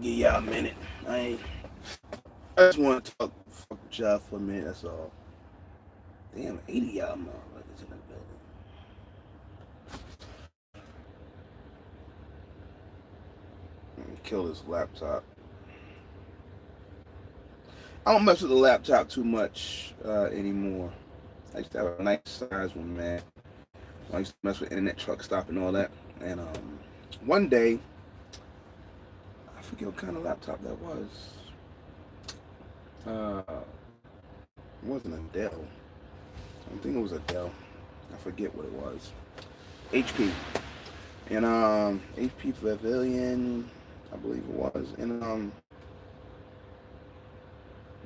Give y'all a minute. I just want to fuck with y'all for a minute. That's all. Damn, 80 y'all motherfuckers in the building. Kill this laptop. I don't mess with the laptop too much anymore. I used to have a nice size one, man. I used to mess with internet truck stop and all that. And one day, I forget what kind of laptop that was. It wasn't a Dell. I don't think it was a Dell. I forget what it was. HP. And HP Pavilion, I believe it was. And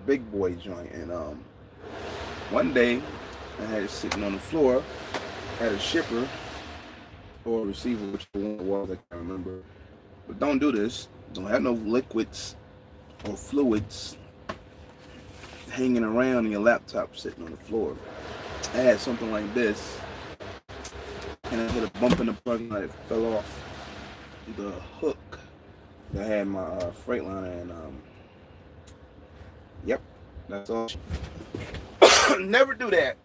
big boy joint. And one day, I had it sitting on the floor at a shipper or a receiver, whichever one it was, I can't remember. But don't do this. Don't have no liquids or fluids hanging around in your laptop sitting on the floor. I had something like this, and I hit a bump in the parking lot. It fell off the hook that had my Freightliner, and yep, that's all. Never do that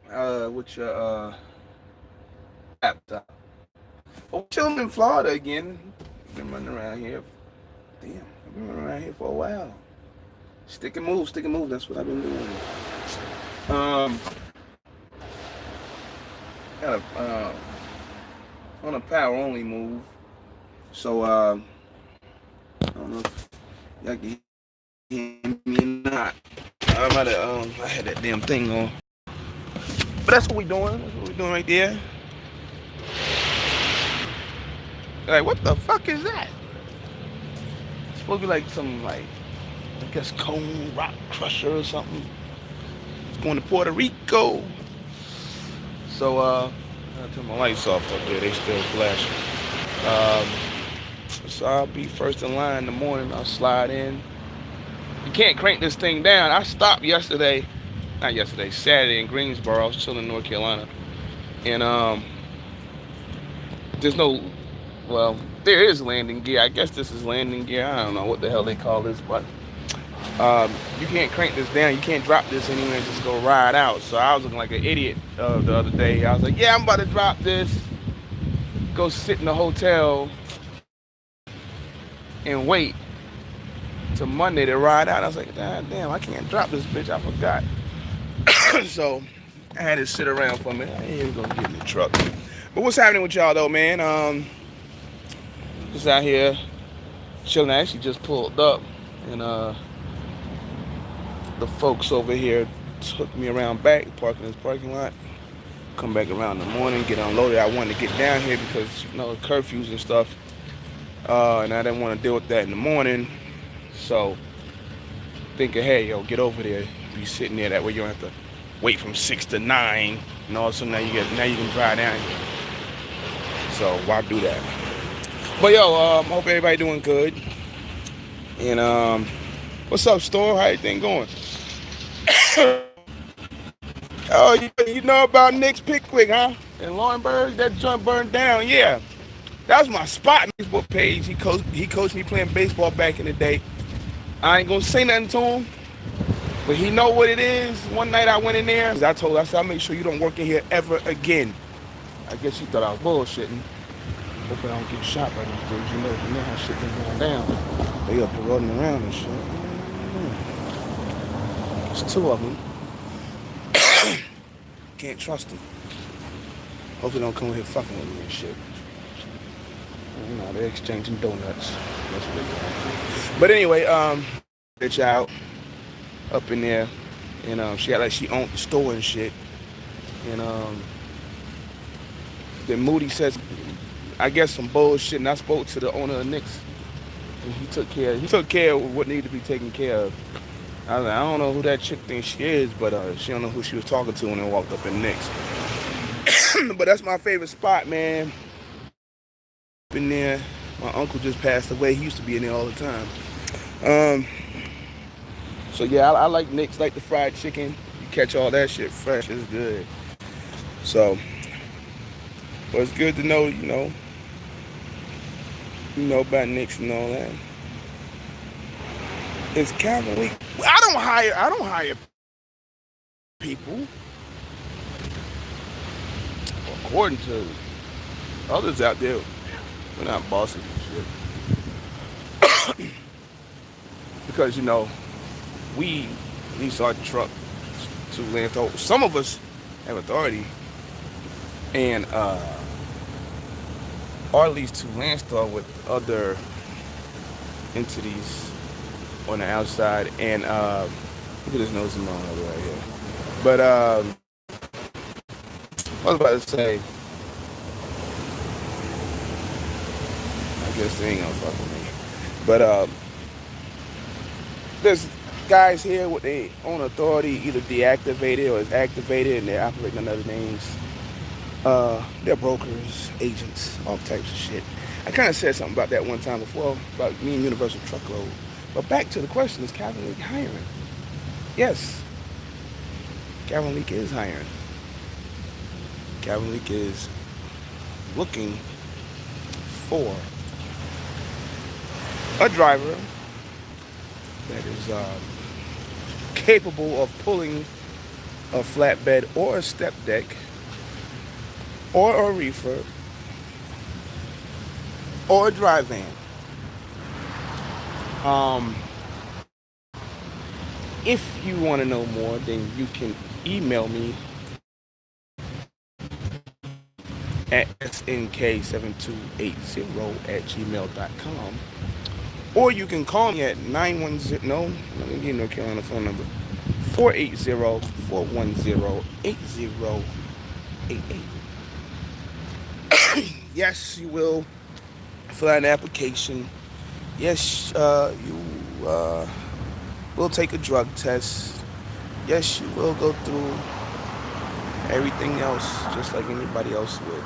with your laptop. Oh, chilling in Florida again. Been running around here. Damn, I've been running around here for a while. Stick and move, stick and move. That's what I've been doing. Got a on a power only move. So I don't know if y'all can hear me or not. I had that damn thing on. But that's what we doing. That's what we doing right there. Like, what the fuck is that? It's supposed to be like some, like, I guess cone rock crusher or something. It's going to Puerto Rico. So I turn my lights off up there. They still flashing. So I'll be first in line in the morning. I'll slide in. You can't crank this thing down. I stopped Saturday in Greensboro. I was chilling in North Carolina. And there's no, well, there is landing gear. I guess this is landing gear. I don't know what the hell they call this, but you can't crank this down. You can't drop this anywhere and just go ride out. So I was looking like an idiot the other day. I was like, yeah, I'm about to drop this, go sit in the hotel and wait till Monday to ride out. I was like, God damn, I can't drop this bitch. I forgot. So I had to sit around for a minute. I ain't gonna get in the truck. But what's happening with y'all though, man? Just out here chilling. I actually just pulled up, and the folks over here took me around back, parking in this parking lot. Come back around in the morning, get unloaded. I wanted to get down here because, you know, curfews and stuff. And I didn't want to deal with that in the morning. So, thinking, hey, yo, get over there. Be sitting there. That way you don't have to wait from 6 to 9. And all of a sudden now you can drive down here. So, why do that? But, yo, hope everybody doing good. And, what's up, Storm? How everything going? Oh, you know about Nick's Pickwick, huh? In Laurinburg, that joint burned down. Yeah, that was my spot on his Facebook page. He coached me playing baseball back in the day. I ain't gonna say nothing to him, but he know what it is. One night I went in there. I told him, I said, I'll make sure you don't work in here ever again. I guess he thought I was bullshitting. Hoping I don't get shot by these dudes. You know how shit been going down. They up there running around and shit. There's 2 of them. Can't trust them. Hopefully they don't come here fucking with me and shit. You know, they're exchanging donuts. That's what they're doing. But anyway, bitch out up in there. And she had like she owned the store and shit. And then Moody says, I guess some bullshit, and I spoke to the owner of Knicks. And he took care of what needed to be taken care of. I don't know who that chick thinks she is, but she don't know who she was talking to when they walked up in Knicks. But that's my favorite spot, man. Been there. My uncle just passed away. He used to be in there all the time. So yeah, I like Knicks, like the fried chicken. You catch all that shit fresh. It's good. So, but it's good to know, you know about Knicks and all that. Is Calvin Lee? I don't hire people according to others out there. We're not bosses and shit. Because we lease our truck to Landstar. Some of us have authority and are leased to Landstar with other entities on the outside. And look at this nose and right here. But I was about to say, I guess they ain't gonna fuck with me. But there's guys here with their own authority, either deactivated or is activated, and they're operating under other names. They're brokers, agents, all types of shit. I kind of said something about that one time before, about me and Universal Truckload. But back to the question, is Calvin Leak hiring? Yes, Calvin Leak is hiring. Calvin Leak is looking for a driver that is capable of pulling a flatbed or a step deck or a reefer or a dry van. If you want to know more, then you can email me at snk7280@gmail.com, or you can call me at 910. No, let me give you North Carolina phone number: 480-410-8088. Yes, you will fill out an application. Yes, you will take a drug test. Yes, you will go through everything else just like anybody else would.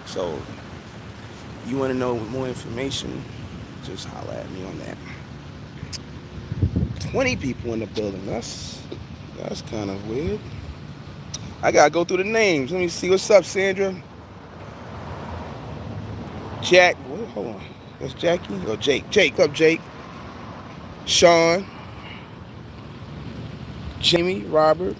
So, you want to know more information, just holler at me on that. 20 people in the building. That's kind of weird. I gotta go through the names. Let me see. What's up, Sandra? Jack. What? Hold on. That's Jackie or Jake? Jake. Up, Jake. Sean. Jimmy. Robert.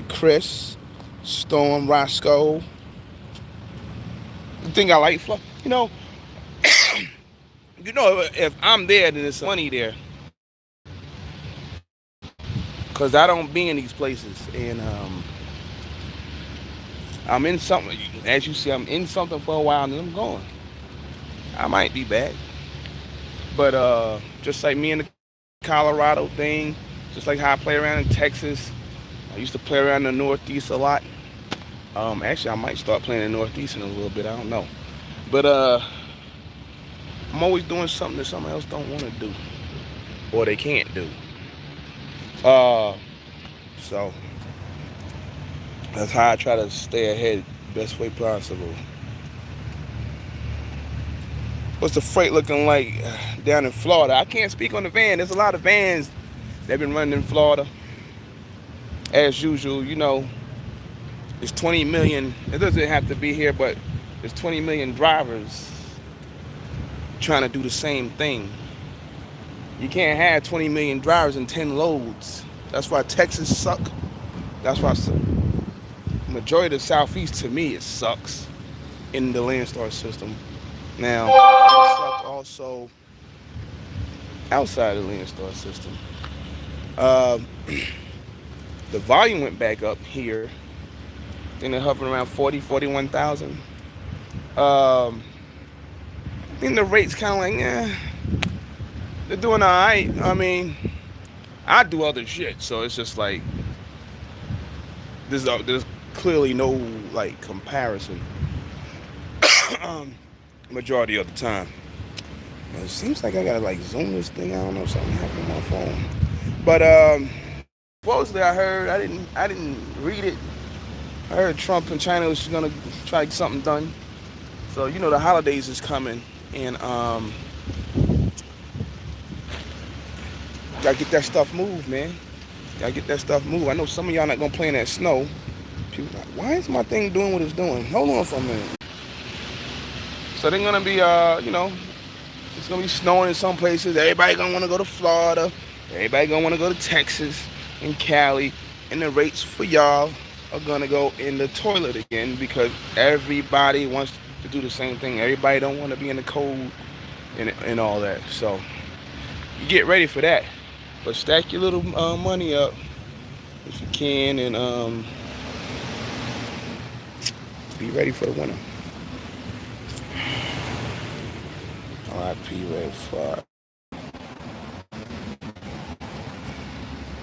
Chris. Storm. Roscoe. You think I like fluff? If I'm there, then there's money there. Because I don't be in these places. And I'm in something. As you see, I'm in something for a while and then I'm going. I might be back. But just like me in the Colorado thing, just like how I play around in Texas, I used to play around in the Northeast a lot. Actually, I might start playing in the Northeast in a little bit. I don't know. But I'm always doing something that somebody else don't want to do. Or they can't do. So that's how I try to stay ahead best way possible. What's the freight looking like down in Florida? I can't speak on the van. There's a lot of vans that have been running in Florida. As usual, it's 20 million. It doesn't have to be here, but there's 20 million drivers trying to do the same thing. You can't have 20 million drivers and 10 loads. That's why Texas suck. That's why majority of the Southeast, to me, it sucks in the Landstar system. Now, it sucks also outside of the Landstar system. The volume went back up here. I think they're hovering around 41,000. I think the rate's kind of like, they're doing all right. I mean, I do other shit, so it's just like there's clearly no comparison. Majority of the time, it seems like I gotta zoom this thing. I don't know, something happened on my phone. But supposedly I heard, I didn't read it. I heard Trump and China was gonna try to get something done. So the holidays is coming, and gotta get that stuff moved, man. Gotta get that stuff moved. I know some of y'all not gonna play in that snow. People like, why is my thing doing what it's doing? Hold on for a minute. So they're gonna be, it's gonna be snowing in some places. Everybody gonna want to go to Florida. Everybody gonna want to go to Texas and Cali, and the rates for y'all are gonna go in the toilet again because everybody wants to do the same thing. Everybody don't want to be in the cold and all that. So you get ready for that. But stack your little money up if you can, and be ready for the winter. R.I.P. Red Fire.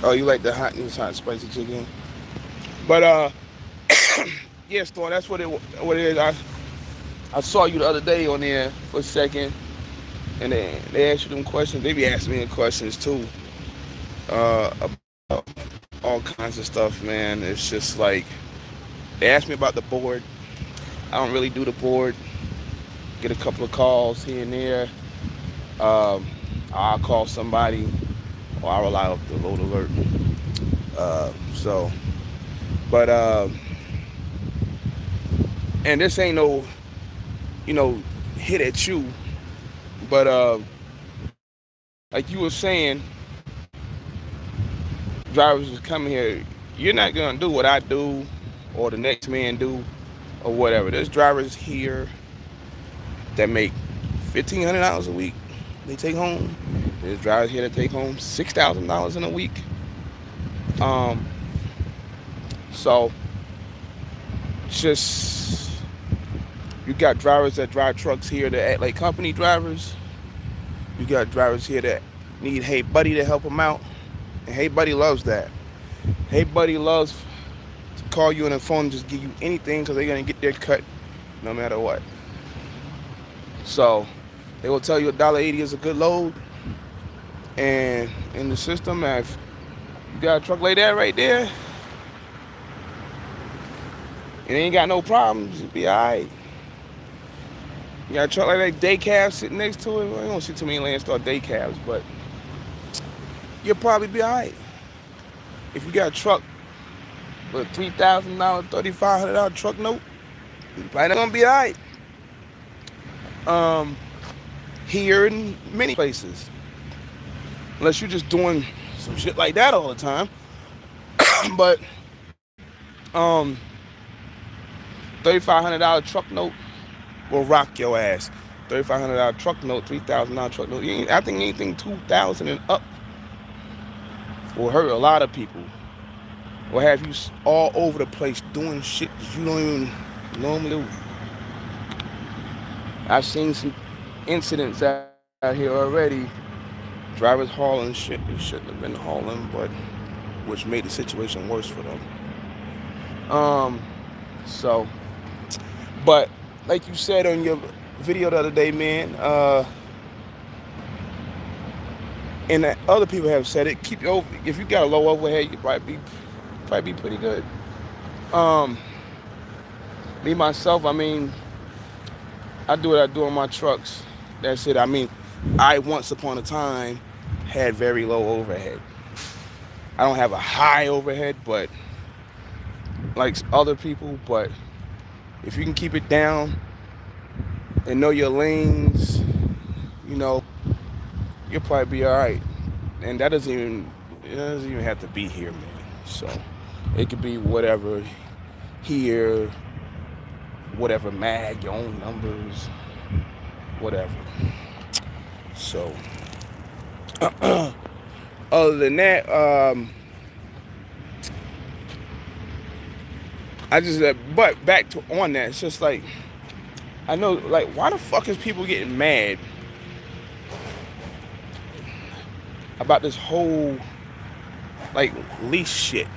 Oh, you like the hot spicy chicken? But yeah, Storm. That's what it is. I saw you the other day on there for a second, and they asked you them questions. They be asking me questions too, about all kinds of stuff, man. It's just like they asked me about the board. I don't really do the board. Get a couple of calls here and there. Um, I'll call somebody, or I'll rely on the load alert. So, but and this ain't no, hit at you, but like you were saying, drivers is coming here. You're not gonna do what I do, or the next man do, or whatever. There's drivers here that make $1,500 a week. They take home. There's drivers here that take home $6,000 in a week. So just you got drivers that drive trucks here that act like company drivers. You got drivers here that need Hey Buddy to help them out, and Hey Buddy loves that. Hey Buddy loves to call you on the phone and just give you anything because they're gonna get their cut no matter what. So they will tell you $1.80 is a good load, and in the system, if you got a truck like that right there, it ain't got no problems, you'll be alright. You got a truck like that, day cab sitting next to it. Well, you don't see too many Landstar day cabs, but you'll probably be alright. If you got a truck with a $3,000, $3,500 truck note, you're probably not gonna be alright. Here in many places, unless you're just doing some shit like that all the time. But $3,500 truck note will rock your ass. $3,500 truck note, $3,000 truck note. I think anything 2,000 and up will hurt a lot of people. Will have you all over the place doing shit that you don't even normally do. I've seen some incidents out here already. Drivers hauling shit they shouldn't have been hauling, but which made the situation worse for them. So, but like you said on your video the other day, man, and that other people have said it, if you got a low overhead, you probably be pretty good. Me myself, I mean, I do what I do on my trucks. That's it. I mean, I once upon a time had very low overhead. I don't have a high overhead, but like other people, but if you can keep it down and know your lanes, you'll probably be all right. And it doesn't even have to be here, man. So it could be whatever here, whatever mag, your own numbers, whatever. So other than that, but back to on that, it's just like, I know, like, why the fuck is people getting mad about this whole, like, lease shit?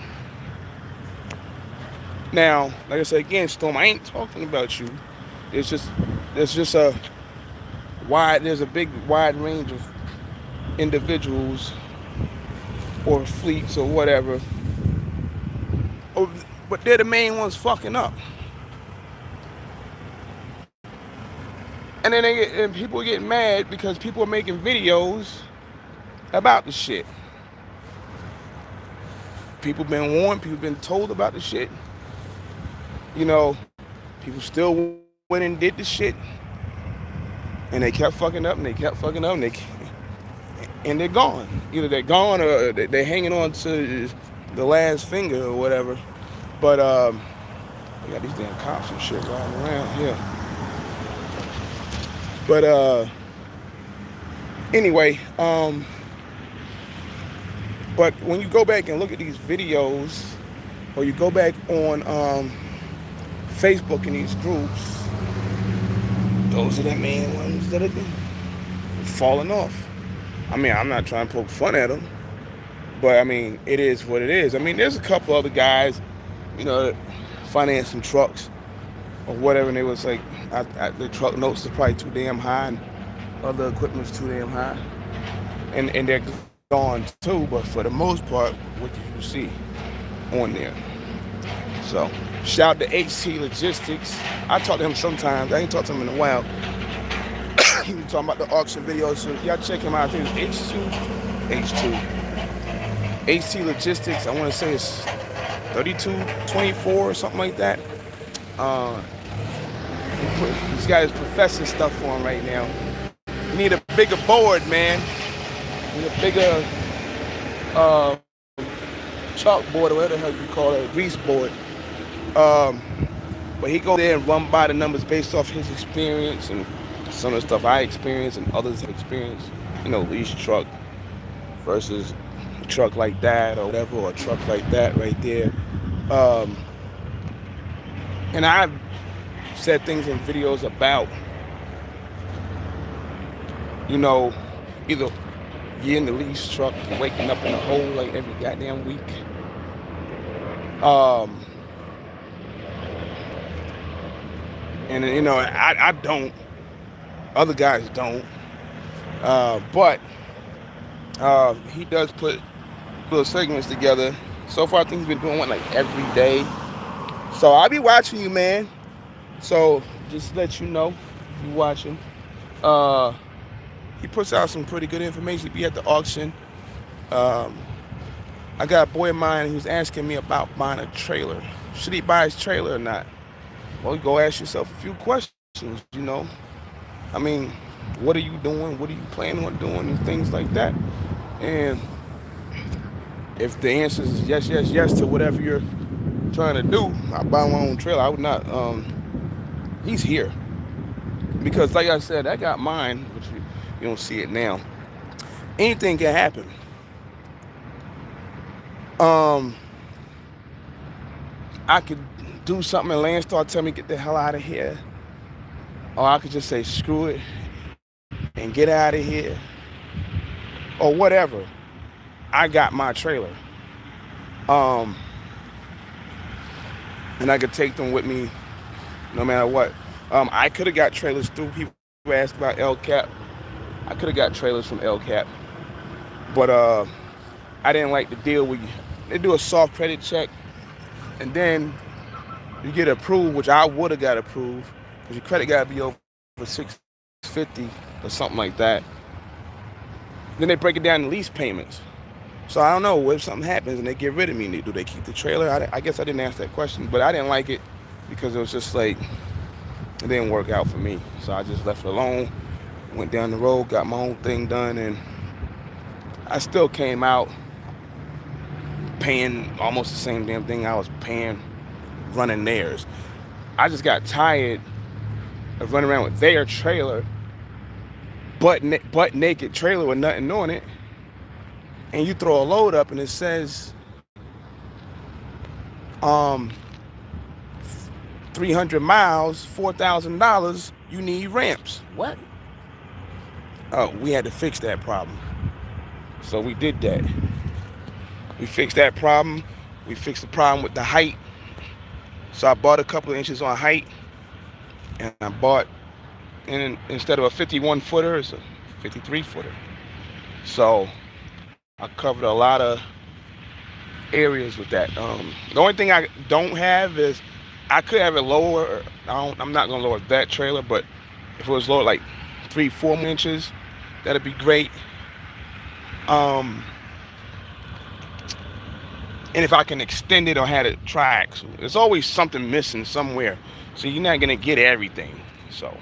Now, like I said again, Storm, I ain't talking about you. There's just there's a big wide range of individuals or fleets or whatever, but they're the main ones fucking up. And then people get mad because people are making videos about the shit. People been warned, people been told about the shit. People still went and did the shit. And they kept fucking up, and they kept fucking up, and they're gone. Either they're gone or they're hanging on to the last finger or whatever. But we got these damn cops and shit riding around here. But anyway, but when you go back and look at these videos, or you go back on Facebook in these groups, those are the main ones that are falling off. I mean, I'm not trying to poke fun at them, but I mean, it is what it is. I mean, there's a couple other guys, financing trucks or whatever, and they was like, the truck notes are probably too damn high, and other equipment's too damn high, and they're gone too. But for the most part, what do you see on there? So shout out to HT Logistics. I talk to him sometimes. I ain't talked to him in a while. He was talking about the auction videos, so y'all check him out. I think it's HT Logistics. I want to say it's 3224 or something like that. He's got his professor stuff for him right now. You need a bigger board, man. You need a bigger chalkboard, or whatever the hell you call it, a grease board. But he go there and run by the numbers based off his experience and some of the stuff I experienced and others have experienced. Lease truck versus a truck like that or whatever, or a truck like that right there. And I've said things in videos about, either you're in the lease truck, waking up in a hole like every goddamn week. And I don't. Other guys don't. But he does put little segments together. So far, I think he's been doing one like every day. So I'll be watching you, man. So just to let you know, if you're watching, he puts out some pretty good information. He be at the auction. I got a boy of mine who's asking me about buying a trailer. Should he buy his trailer or not? Well, you go ask yourself a few questions, I mean, what are you doing? What are you planning on doing? And things like that. And if the answer is yes, yes, yes to whatever you're trying to do, I buy my own trailer. I would not. He's here. Because like I said, I got mine, but you don't see it now. Anything can happen. I could do something and Landstar tell me get the hell out of here. Or I could just say screw it and get out of here. Or whatever. I got my trailer. And I could take them with me no matter what. I could have got trailers through people who asked about LCAP. I could have got trailers from LCAP. But I didn't like the deal where they do a soft credit check and then you get approved, which I would have got approved, because your credit got to be over 650 or something like that. Then they break it down in lease payments. So I don't know, if something happens and they get rid of me, do they keep the trailer? I guess I didn't ask that question, but I didn't like it because it was just like, it didn't work out for me. So I just left it alone, went down the road, got my own thing done, and I still came out paying almost the same damn thing I was paying running theirs. I just got tired of running around with their trailer, butt naked trailer with nothing on it, and you throw a load up and it says 300 miles, $4,000, you need ramps. What? Oh, we had to fix that problem. So we did that. We fixed that problem. We fixed the problem with the height. So I bought a couple of inches on height, and I bought, and instead of a 51 footer, it's a 53 footer. So I covered a lot of areas with that. The only thing I don't have is, I could have it lower. I'm not gonna lower that trailer, but if it was lower like 3-4 inches, that'd be great. And if I can extend it or had it triaxle, there's always something missing somewhere, so you're not gonna get everything. So,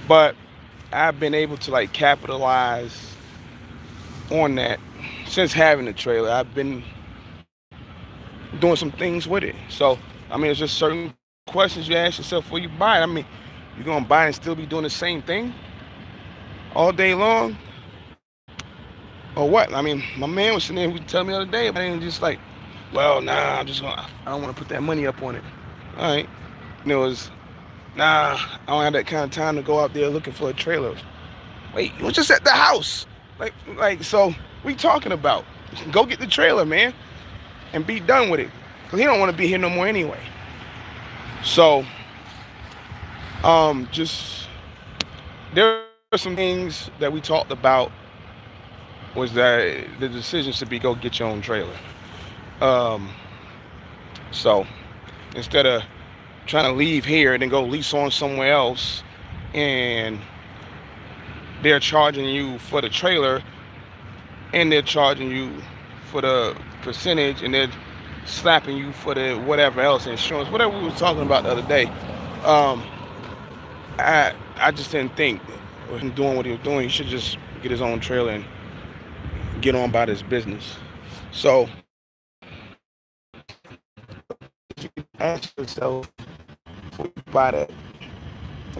but I've been able to like capitalize on that since having the trailer. I've been doing some things with it. So I mean, it's just certain questions you ask yourself before you buy it. I mean, you're gonna buy and still be doing the same thing all day long, or what? I mean, my man was sitting there, he was telling me the other day about it, and just like, well, nah, I don't want to put that money up on it. All right, and it was, nah, I don't have that kind of time to go out there looking for a trailer. Wait, you was just at the house, so we talking about? Go get the trailer, man, and be done with it, cause he don't want to be here no more anyway. So, just there are some things that we talked about was that the decision should be go get your own trailer. Um, so instead of trying to leave here and then go lease on somewhere else, and they're charging you for the trailer, and they're charging you for the percentage, and they're slapping you for the whatever else, insurance, whatever we were talking about the other day. Um, I just didn't think with him doing what he was doing, he should just get his own trailer and get on about his business. So ask yourself before you buy that.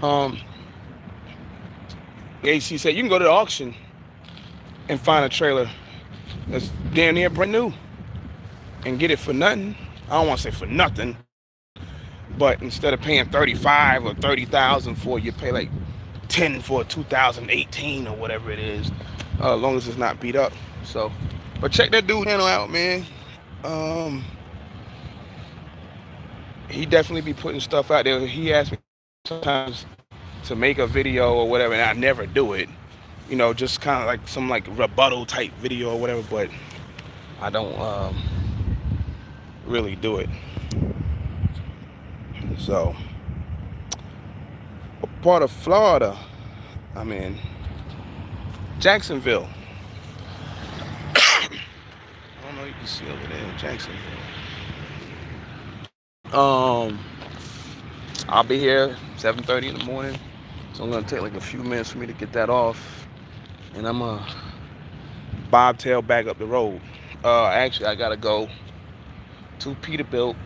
Um, AC said you can go to the auction and find a trailer that's damn near brand new and get it for nothing. I don't want to say for nothing, but instead of paying 35 or 30,000 for it, you pay like 10 for 2018 or whatever it is, as long as it's not beat up. So, but check that dude handle out, man. Um, he definitely be putting stuff out there. He asked me sometimes to make a video or whatever, and I never do it. You know, just kind of like some like rebuttal type video or whatever, but I don't really do it. So, what part of Florida? I'm in Jacksonville. I don't know, you can see over there in Jacksonville. I'll be here 7:30 in the morning, so I'm gonna take like a few minutes for me to get that off, and I'm gonna bobtail back up the road. Actually, I gotta go to Peterbilt,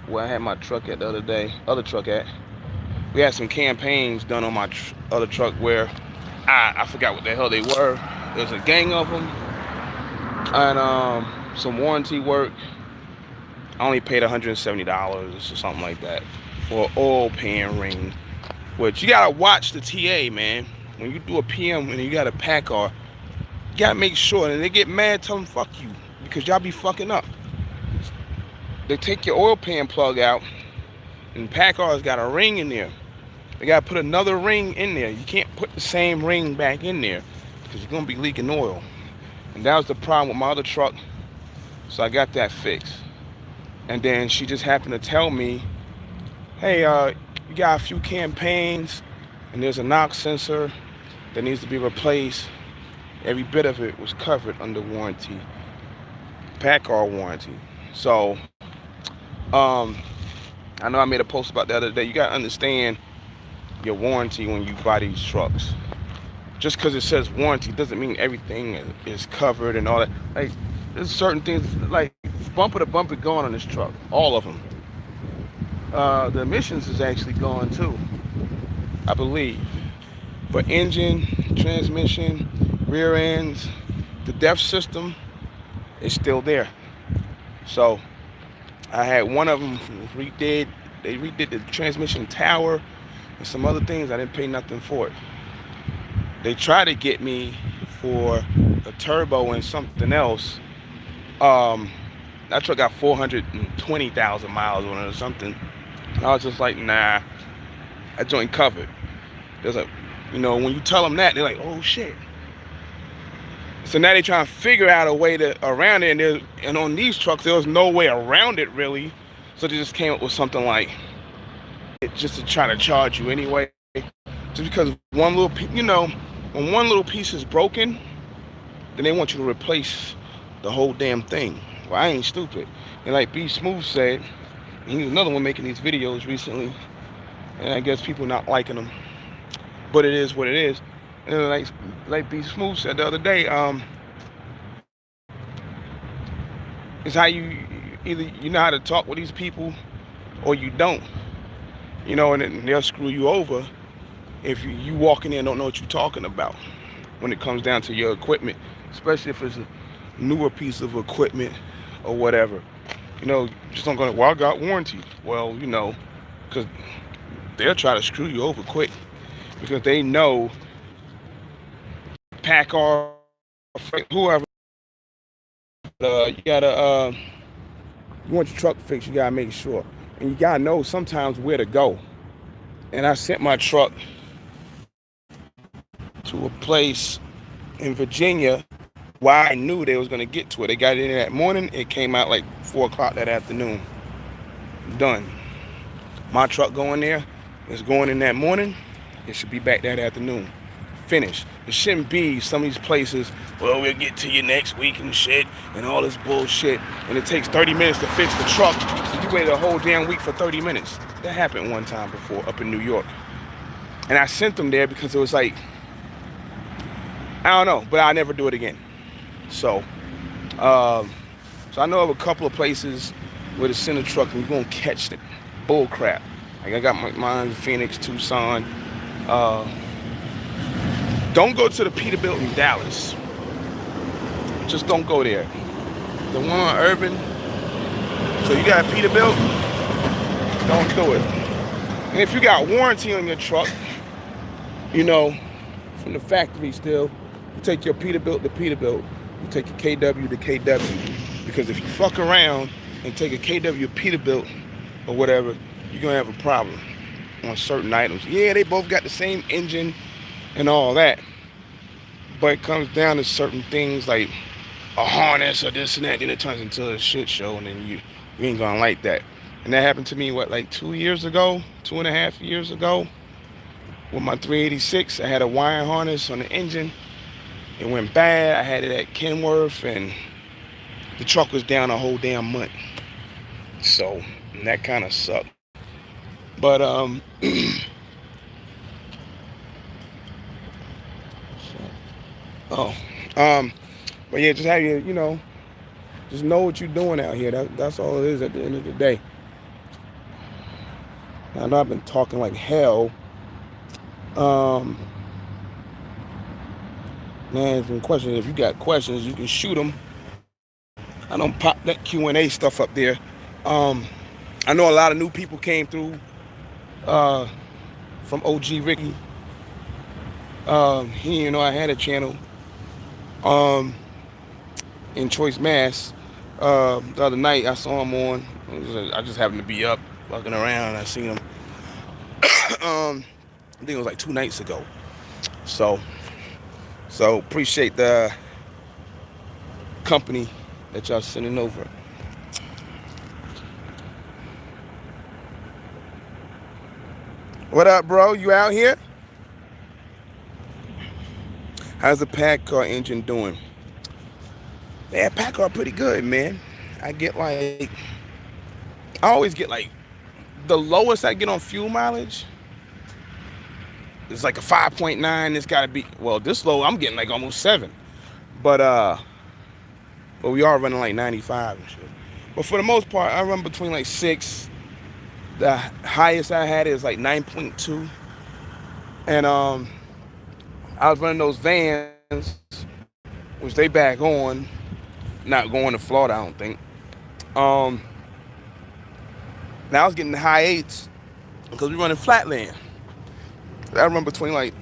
where I had my truck at the other truck at. We had some campaigns done on my other truck where I forgot what the hell they were. There's a gang of them, and some warranty work. I only paid $170 or something like that for an oil pan ring. Which you gotta watch the TA, man. When you do a PM and you got a PACCAR, you gotta make sure. And they get mad, tell them fuck you, because y'all be fucking up. They take your oil pan plug out, and PACCAR's got a ring in there. They gotta put another ring in there. You can't put the same ring back in there because you're gonna be leaking oil. And that was the problem with my other truck. So I got that fixed. And then she just happened to tell me, hey, you got a few campaigns and there's a knock sensor that needs to be replaced. Every bit of it was covered under warranty, PACCAR warranty. So, I know I made a post about the other day. You gotta understand your warranty when you buy these trucks. Just because it says warranty doesn't mean everything is covered and all that. Like, there's certain things like bumper to bumper gone on this truck, all of them. The emissions is actually gone too, I believe. But engine, transmission, rear ends, the DEF system is still there. So I had one of them redid. They redid the transmission tower and some other things. I didn't pay nothing for it. They tried to get me for a turbo and something else. That truck got 420,000 miles on it or something. And I was just like, nah, that joint covered. There's a, when you tell them that, they're like, oh shit. So now they're trying to figure out a way around it, and on these trucks there was no way around it really. So they just came up with something like it just to try to charge you anyway. Just because when one little piece is broken, then they want you to replace the whole damn thing. Well, I ain't stupid. And like B Smooth said, and he was another one making these videos recently. and I guess people not liking them, but it is what it is. And like B Smooth said the other day, it's how either you know how to talk with these people or you don't, and then they'll screw you over if you walk in there and don't know what you're talking about when it comes down to your equipment, especially if it's a newer piece of equipment or whatever. Just don't go, well, I got warranty. Well, because they'll try to screw you over quick because they know Packard, whoever, you want your truck fixed, you gotta make sure. And you gotta know sometimes where to go. And I sent my truck to a place in Virginia where I knew they was gonna get to it. They got it in that morning, it came out like 4 o'clock that afternoon. Done. My truck going there is going in that morning, it should be back that afternoon. Finished. It shouldn't be some of these places, well, we'll get to you next week and shit, and all this bullshit, and it takes 30 minutes to fix the truck, so you waited a whole damn week for 30 minutes. That happened one time before up in New York. And I sent them there because it was like, I don't know, but I'll never do it again. So I know of a couple of places where to send a truck and you're gonna catch the bull crap. Like I got mine in Phoenix, Tucson. Don't go to the Peterbilt in Dallas. Just don't go there. The one on Urban. So you got a Peterbilt, don't do it. And if you got warranty on your truck, from the factory still, you take your Peterbilt to Peterbilt. You take your KW to KW. Because if you fuck around and take a KW Peterbilt or whatever, you're gonna have a problem on certain items. Yeah, they both got the same engine and all that, but it comes down to certain things like a harness or this and that, then it turns into a shit show, and then you ain't gonna like that. And that happened to me, like 2.5 years ago, with my 386. I had a wiring harness on the engine. It went bad. I had it at Kenworth, and the truck was down a whole damn month. So that kind of sucked. But but yeah, just have you, just know what you're doing out here. That's all it is at the end of the day. I know I've been talking like hell. Man, some questions. If you got questions, you can shoot them. I don't pop that Q&A stuff up there. I know a lot of new people came through from OG Ricky. He didn't know I had a channel in Choice, Mass. The other night I saw him on. I just happened to be up walking around and I seen him. I think it was like 2 nights ago. So appreciate the company that y'all sending over. What up, bro? You out here? How's the Packard engine doing? Yeah, Packard pretty good, man. I always get like, the lowest I get on fuel mileage is like a 5.9. It's gotta be, well, this low, I'm getting like almost 7. But we are running like 95 and shit. But for the most part, I run between like 6. The highest I had is like 9.2. And I was running those vans, which they back on, not going to Florida, I don't think. Now I was getting the high 8s because we running flatland. I run between like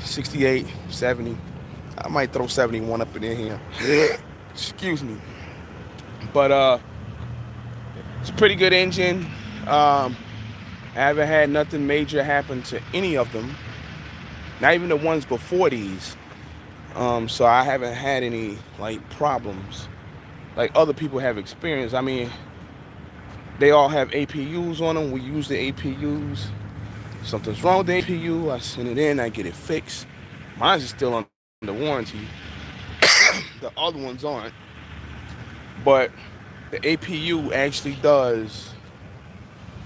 68, 70. I might throw 71 up in here. Excuse me. But it's a pretty good engine. I haven't had nothing major happen to any of them. Not even the ones before these. So I haven't had any like problems like other people have experienced. I mean, they all have APUs on them. We use the APUs. Something's wrong with the APU, I send it in, I get it fixed. Mine's still on the warranty. The other ones aren't. But the APU actually does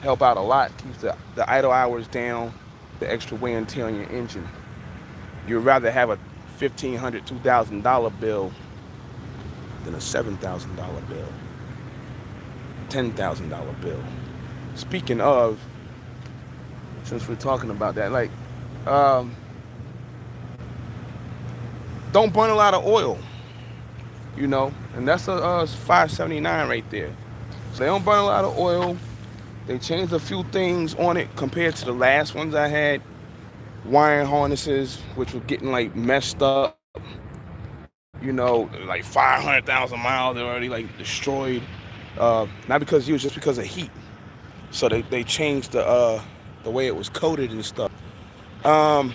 help out a lot. Keeps the idle hours down, the extra wear and tear on your engine. You'd rather have a $1,500, $2,000 bill than a $7,000 bill, $10,000 bill. Speaking of, since we're talking about that, like, um, don't burn a lot of oil, and that's a 579 right there. So they don't burn a lot of oil. They changed a few things on it compared to the last ones I had. Wiring harnesses, which were getting like messed up, like 500,000 miles, they're already like destroyed. Not because of you, just because of heat. So they changed the way it was coated and stuff. Um,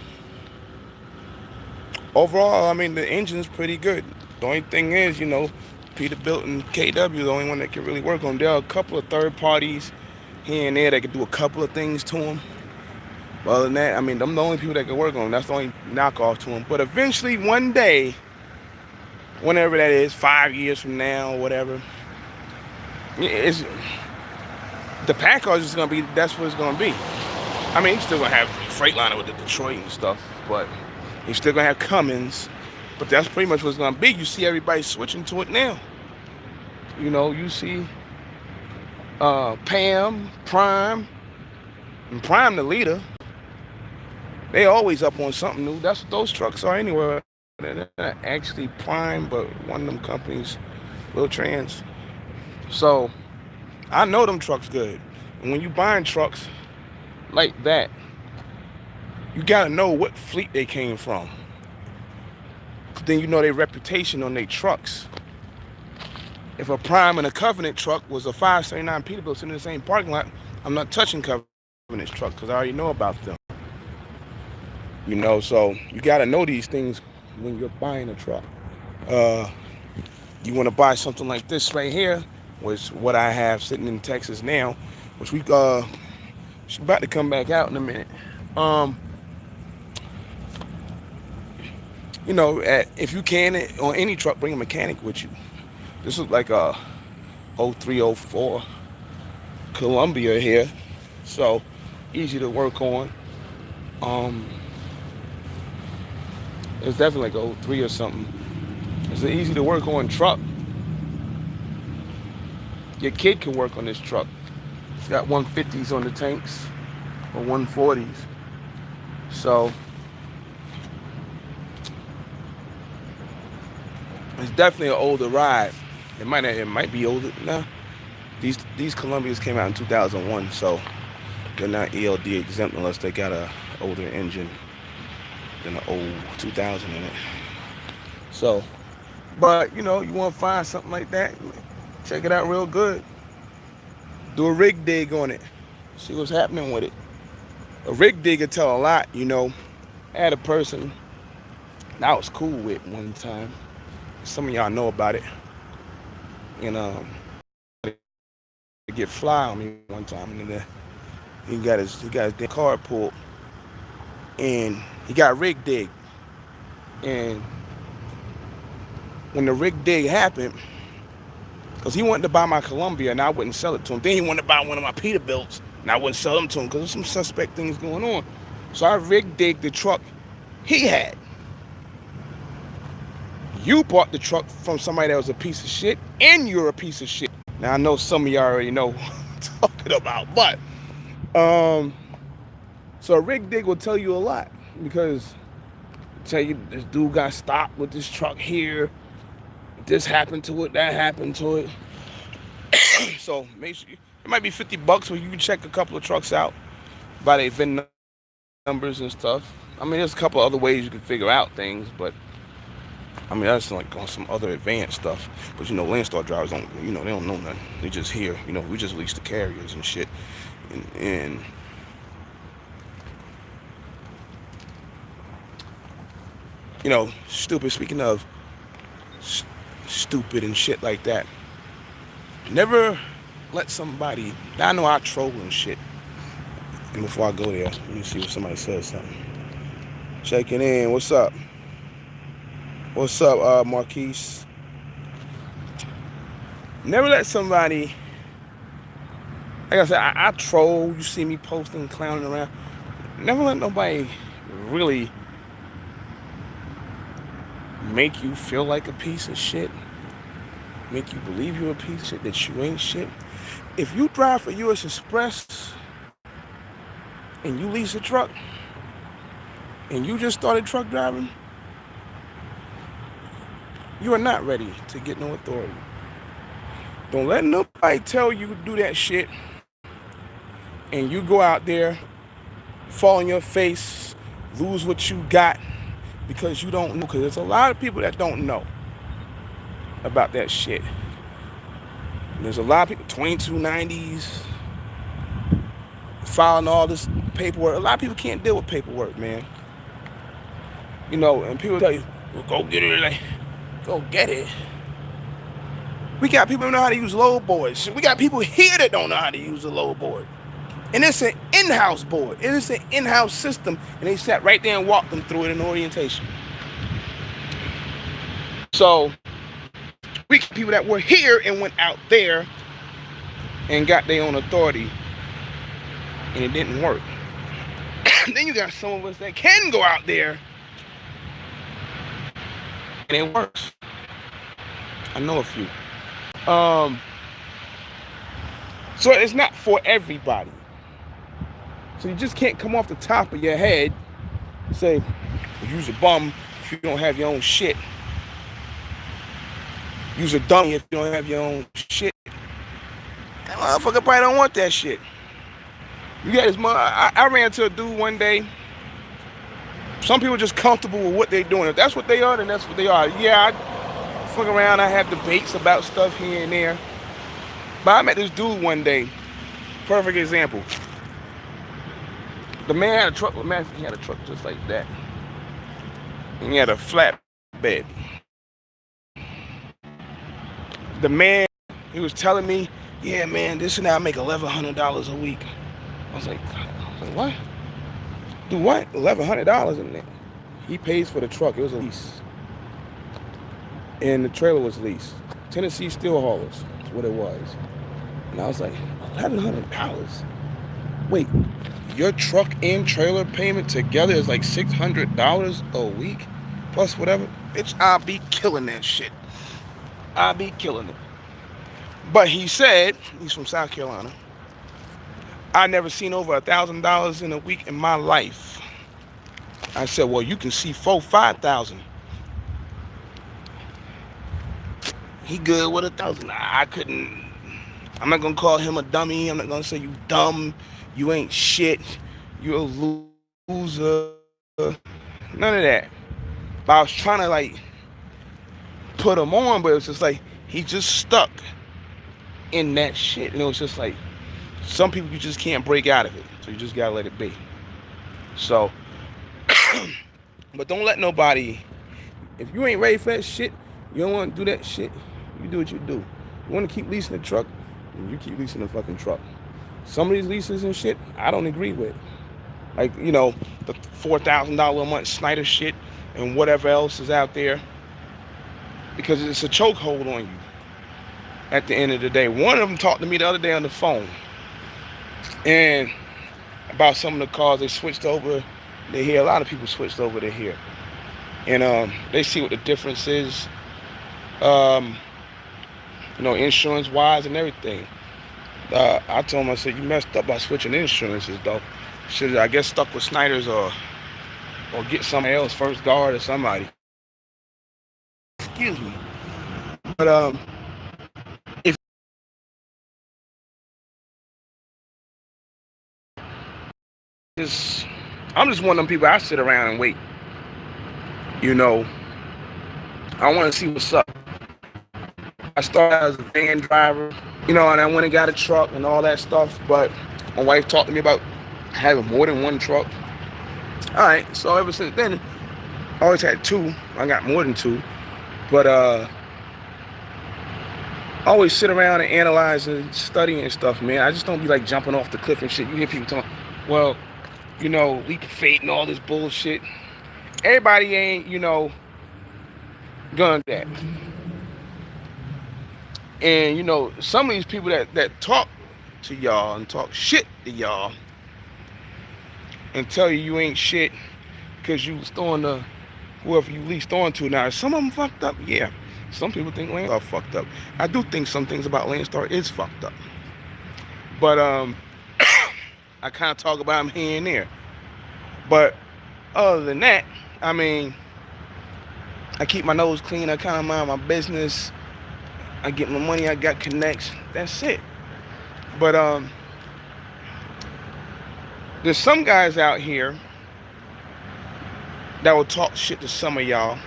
Overall, I mean, the engine's pretty good. The only thing is, Peterbilt and KW, the only one that can really work on them. There are a couple of third parties here and there that can do a couple of things to them. But other than that, I mean, I'm the only people that can work on them. That's the only knockoff to them. But eventually, one day, whenever that is, 5 years from now or whatever, it's, the pack car is just going to be, that's what it's going to be. I mean, you're still going to have Freightliner with the Detroit and stuff, but you're still going to have Cummins. But that's pretty much what it's going to be. You see everybody switching to it now. You see Pam, Prime, and Prime the leader. They always up on something new. That's what those trucks are anyway. They're not actually Prime, but one of them companies, Lil Trans. So, I know them trucks good. And when you buying trucks like that, you gotta know what fleet they came from. Then you know their reputation on their trucks. If a Prime and a Covenant truck was a 579 Peterbilt sitting in the same parking lot, I'm not touching Covenant's truck because I already know about them. So you gotta know these things when you're buying a truck. You want to buy something like this right here, which what I have sitting in Texas now, which she's about to come back out in a minute. If you can, on any truck, bring a mechanic with you. This is like a 0304 Columbia here, so easy to work on. It's definitely like a 03 or something. It's an easy to work on truck. Your kid can work on this truck. It's got 150s on the tanks or 140s. So it's definitely an older ride. It might be older. Nah, these Columbias came out in 2001, so they're not ELD exempt unless they got a older engine than an old 2000 in it. So, but you want to find something like that, check it out real good. Do a rig dig on it. See what's happening with it. A rig dig will tell a lot, I had a person that I was cool with one time. Some of y'all know about it. They get fly on me one time, and then he got his damn car pulled, and he got rig dig. And when the rig dig happened, because he wanted to buy my Columbia and I wouldn't sell it to him. Then he wanted to buy one of my Peterbilts and I wouldn't sell them to him because there's some suspect things going on. So I rig digged the truck he had. You bought the truck from somebody that was a piece of shit, and you're a piece of shit. Now I know some of y'all already know what I'm talking about, but so a rig dig will tell you a lot, because tell you this dude got stopped with this truck here, this happened to it, that happened to it. So make sure it might be $50 where you can check a couple of trucks out by their VIN numbers and stuff. I mean, there's a couple other ways you can figure out things, but I mean, that's like on some other advanced stuff. But Landstar drivers don't, they don't know nothing. They just here, we just lease the carriers and shit. And stupid, speaking of stupid and shit like that, never let somebody, I know I troll and shit. And before I go there, let me see if somebody says something. Checking in, what's up? What's up, Marquise? Never let somebody like I said, I troll. You see me posting, clowning around. Never let nobody really make you feel like a piece of shit, make you believe you're a piece of shit, that you ain't shit. If you drive for US Express and you lease a truck and you just started truck driving, you are not ready to get no authority. Don't let nobody tell you to do that shit and you go out there, fall on your face, lose what you got because you don't know. Because there's a lot of people that don't know about that shit. And there's a lot of people, 2290s, filing all this paperwork. A lot of people can't deal with paperwork, man. You know, and people tell you, well, go get it. Like, go get it. We got people who know how to use load boards. We got people here that don't know how to use a load board. And it's an in-house board. It is an in-house system. And they sat right there and walked them through it in orientation. So, we got people that were here and went out there and got their own authority. And it didn't work. Then you got some of us that can go out there and it works. I know a few. So it's not for everybody. So you just can't come off the top of your head and say, well, use a bum if you don't have your own shit. Use a dummy if you don't have your own shit. That motherfucker probably don't want that shit. You got this mother. I ran into a dude one day. Some people are just comfortable with what they're doing. If that's what they are, then that's what they are. Yeah, I fuck around. I have debates about stuff here and there. But I met this dude one day. Perfect example. The man had a truck. Imagine he had a truck just like that. And he had a flat bed. The man, he was telling me, yeah, man, this and that, I make $1,100 a week. I was like, what? Do what? $1,100 in there. He pays for the truck. It was a lease. And the trailer was leased. Tennessee Steel Haulers. That's what it was. And I was like, $1,100? Wait, your truck and trailer payment together is like $600 a week? Plus whatever? Bitch, I'll be killing that shit. I'll be killing it. But he said, he's from South Carolina, I never seen over $1,000 in a week in my life. I said, well, you can see 5,000. He good with 1,000. I couldn't. I'm not gonna call him a dummy. I'm not gonna say you dumb. You ain't shit. You're a loser. None of that. But I was trying to like put him on, but it was just like he just stuck in that shit, and it was just like some people you just can't break out of it, so you just gotta let it be. So, but don't let nobody. If you ain't ready for that shit, you don't want to do that shit. You do what you do. You want to keep leasing the truck, you keep leasing the fucking truck. Some of these leases and shit, I don't agree with. Like, you know, the $4,000 a month Snyder shit and whatever else is out there, because it's a chokehold on you. At the end of the day, one of them talked to me the other day on the phone, and about some of the cars they switched over to here. A lot of people switched over to here, and they see what the difference is, you know, insurance wise and everything. I told him, I said, you messed up by switching insurances, though. Should I guess stuck with Snyder's or get somebody else, First Guard or somebody. Excuse me. But if it's, I'm just one of them people. I sit around and wait. You know, I want to see what's up. I started as a van driver, you know, and I went and got a truck and all that stuff. But my wife talked to me about having more than one truck. All right, so ever since then, I always had two. I got more than two, but I always sit around and analyze and study and stuff, man. I just don't be like jumping off the cliff and shit. You hear people talking, well, you know, leap of faith and all this bullshit. Everybody ain't, you know, gonna do that. And, you know, some of these people that talk to y'all and talk shit to y'all and tell you you ain't shit because you was throwing the whoever you leased on to. Now, some of them fucked up, yeah. Some people think Landstar fucked up. I do think some things about Landstar is fucked up. But I kind of talk about them here and there. But other than that, I mean, I keep my nose clean. I kind of mind my business. I get my money. I got connects. That's it. But there's some guys out here that will talk shit to some of y'all.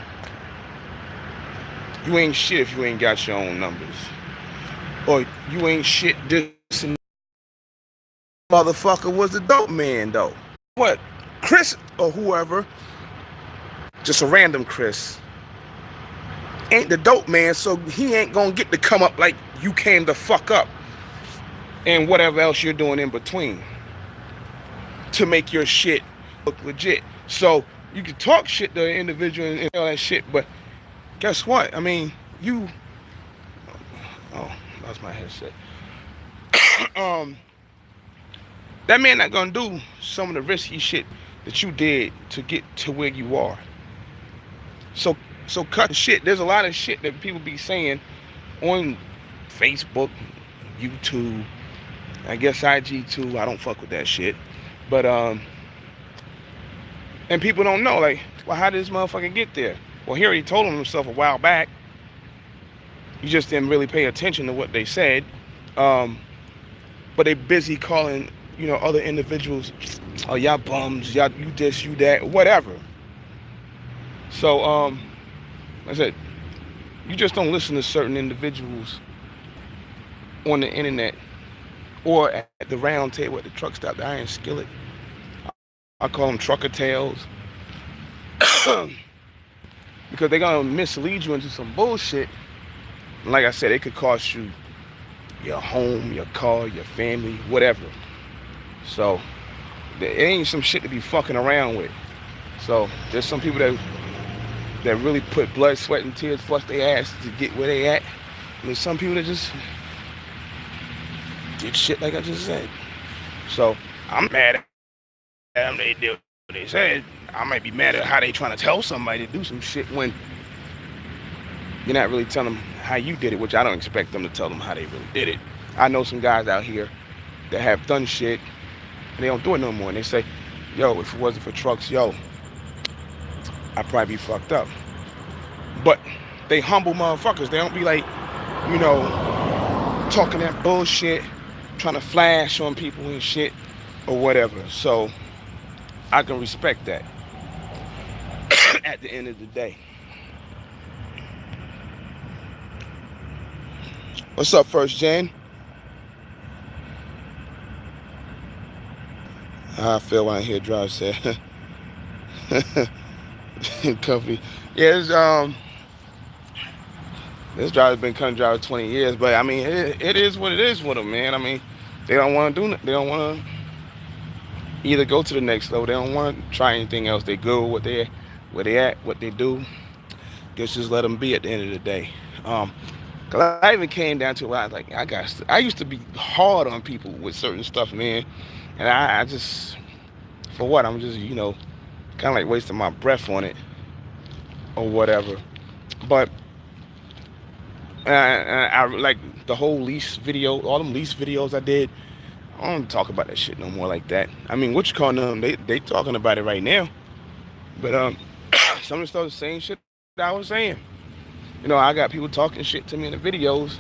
You ain't shit if you ain't got your own numbers. Or you ain't shit this and motherfucker was the dope man though. What? Chris or whoever, just a random Chris, ain't the dope man, so he ain't gonna get to come up like you came the fuck up and whatever else you're doing in between to make your shit look legit. So you can talk shit to an individual and all that shit, but guess what? I mean, oh, lost my headset. That man not gonna do some of the risky shit that you did to get to where you are. So cut the shit. There's a lot of shit that people be saying on Facebook, YouTube, I guess IG too. I don't fuck with that shit. But and people don't know, like, well, how did this motherfucker get there? Well, he already told himself a while back. You just didn't really pay attention to what they said. But they busy calling, other individuals, oh, y'all bums, y'all, you this, you that, whatever. So, like I said, you just don't listen to certain individuals on the internet or at the round table at the truck stop, the Iron Skillet. I call them trucker tails. Because they're going to mislead you into some bullshit. And like I said, it could cost you your home, your car, your family, whatever. So, it ain't some shit to be fucking around with. So, there's some people that really put blood, sweat, and tears, plus their ass to get where they at. And there's some people that just did shit like I just said. So, I'm mad at them. They did what they said. I might be mad at how they trying to tell somebody to do some shit when you're not really telling them how you did it, which I don't expect them to tell them how they really did it. I know some guys out here that have done shit and they don't do it no more. And they say, yo, if it wasn't for trucks, yo, I'd probably be fucked up. But they humble motherfuckers. They don't be like, talking that bullshit, trying to flash on people and shit or whatever. So I can respect that at the end of the day. What's up, First Jan? How I feel when I hear Drive say company. Yeah, this driver's been country driver 20 years, but I mean, it is what it is with them, man. I mean, they don't want to do nothing. They don't want to either go to the next level. They don't want to try anything else. They go where they at, what they do. Just let them be at the end of the day. Cause I even came down to I was like, I used to be hard on people with certain stuff, man. And I just, for what? I'm just, kind of like wasting my breath on it or whatever. But I like the whole lease video, all them lease videos I did. I don't talk about that shit no more like that. I mean, what you calling them? They talking about it right now. But some of the stuff, the same shit that I was saying. I got people talking shit to me in the videos.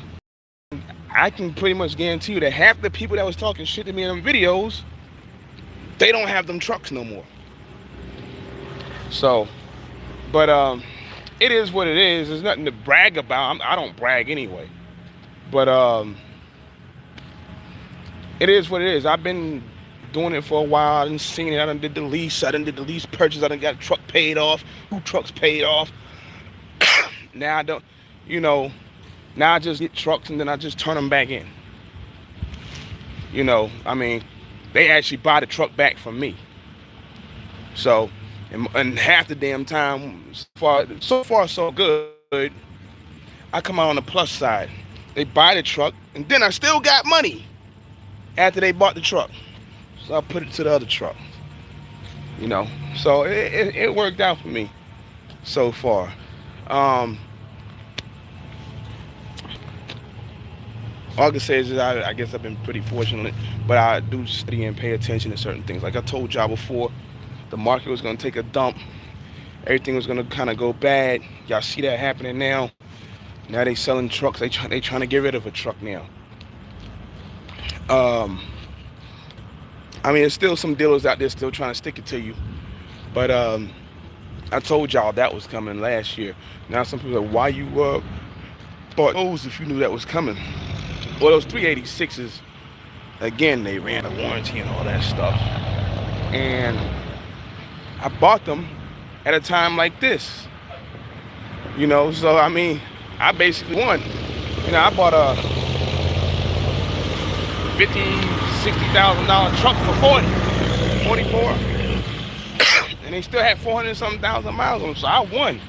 I can pretty much guarantee you that half the people that was talking shit to me in them videos, they don't have them trucks no more. So, but it is what it is. There's nothing to brag about. I don't brag anyway. But it is what it is. I've been doing it for a while. I done seen it. I done did the lease. I done did the lease purchase. I done got a truck paid off. 2 trucks paid off. Now I don't, now I just get trucks and then I just turn them back in. I mean, they actually buy the truck back from me. So, and half the damn time, so far so good, I come out on the plus side. They buy the truck and then I still got money. after they bought the truck. So I put it to the other truck. You know, so it worked out for me so far. Um, all I can say is that I guess I've been pretty fortunate, but I do study and pay attention to certain things. Like I told y'all before, the market was gonna take a dump. Everything was gonna kind of go bad. Y'all see that happening now. Now they selling trucks. They trying to get rid of a truck now. Um, I mean, there's still some dealers out there still trying to stick it to you, but I told y'all that was coming last year. Now some people are like, why you bought those if you knew that was coming? Well, those 386s, again, they ran a warranty and all that stuff. And I bought them at a time like this. You know, so I mean, I basically won. You know, I bought a $50,000-$60,000 truck for 44, and they still had 400 something thousand miles on them. So I won.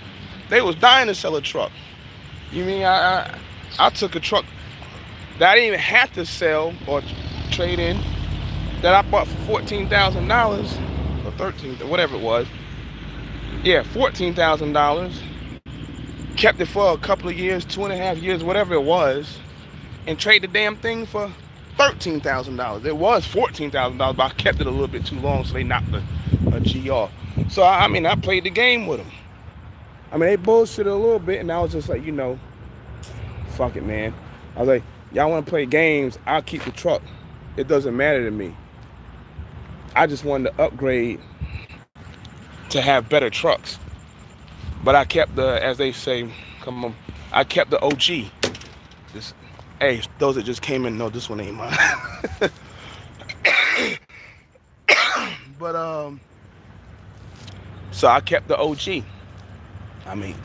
They was dying to sell a truck. You mean I took a truck that I didn't even have to sell or trade in, that I bought for $14,000 or 13, whatever it was. Yeah, $14,000. Kept it for a couple of years, 2.5 years, whatever it was, and traded the damn thing for $13,000. It was $14,000, but I kept it a little bit too long, so they knocked a G off. So I mean, I played the game with them. I mean, they bullshitted a little bit, and I was just like, you know, fuck it, man. I was like, y'all want to play games? I'll keep the truck. It doesn't matter to me. I just wanted to upgrade to have better trucks. But I kept the, as they say, come on, I kept the OG. This, hey, those that just came in, no, this one ain't mine. But so I kept the OG. I mean,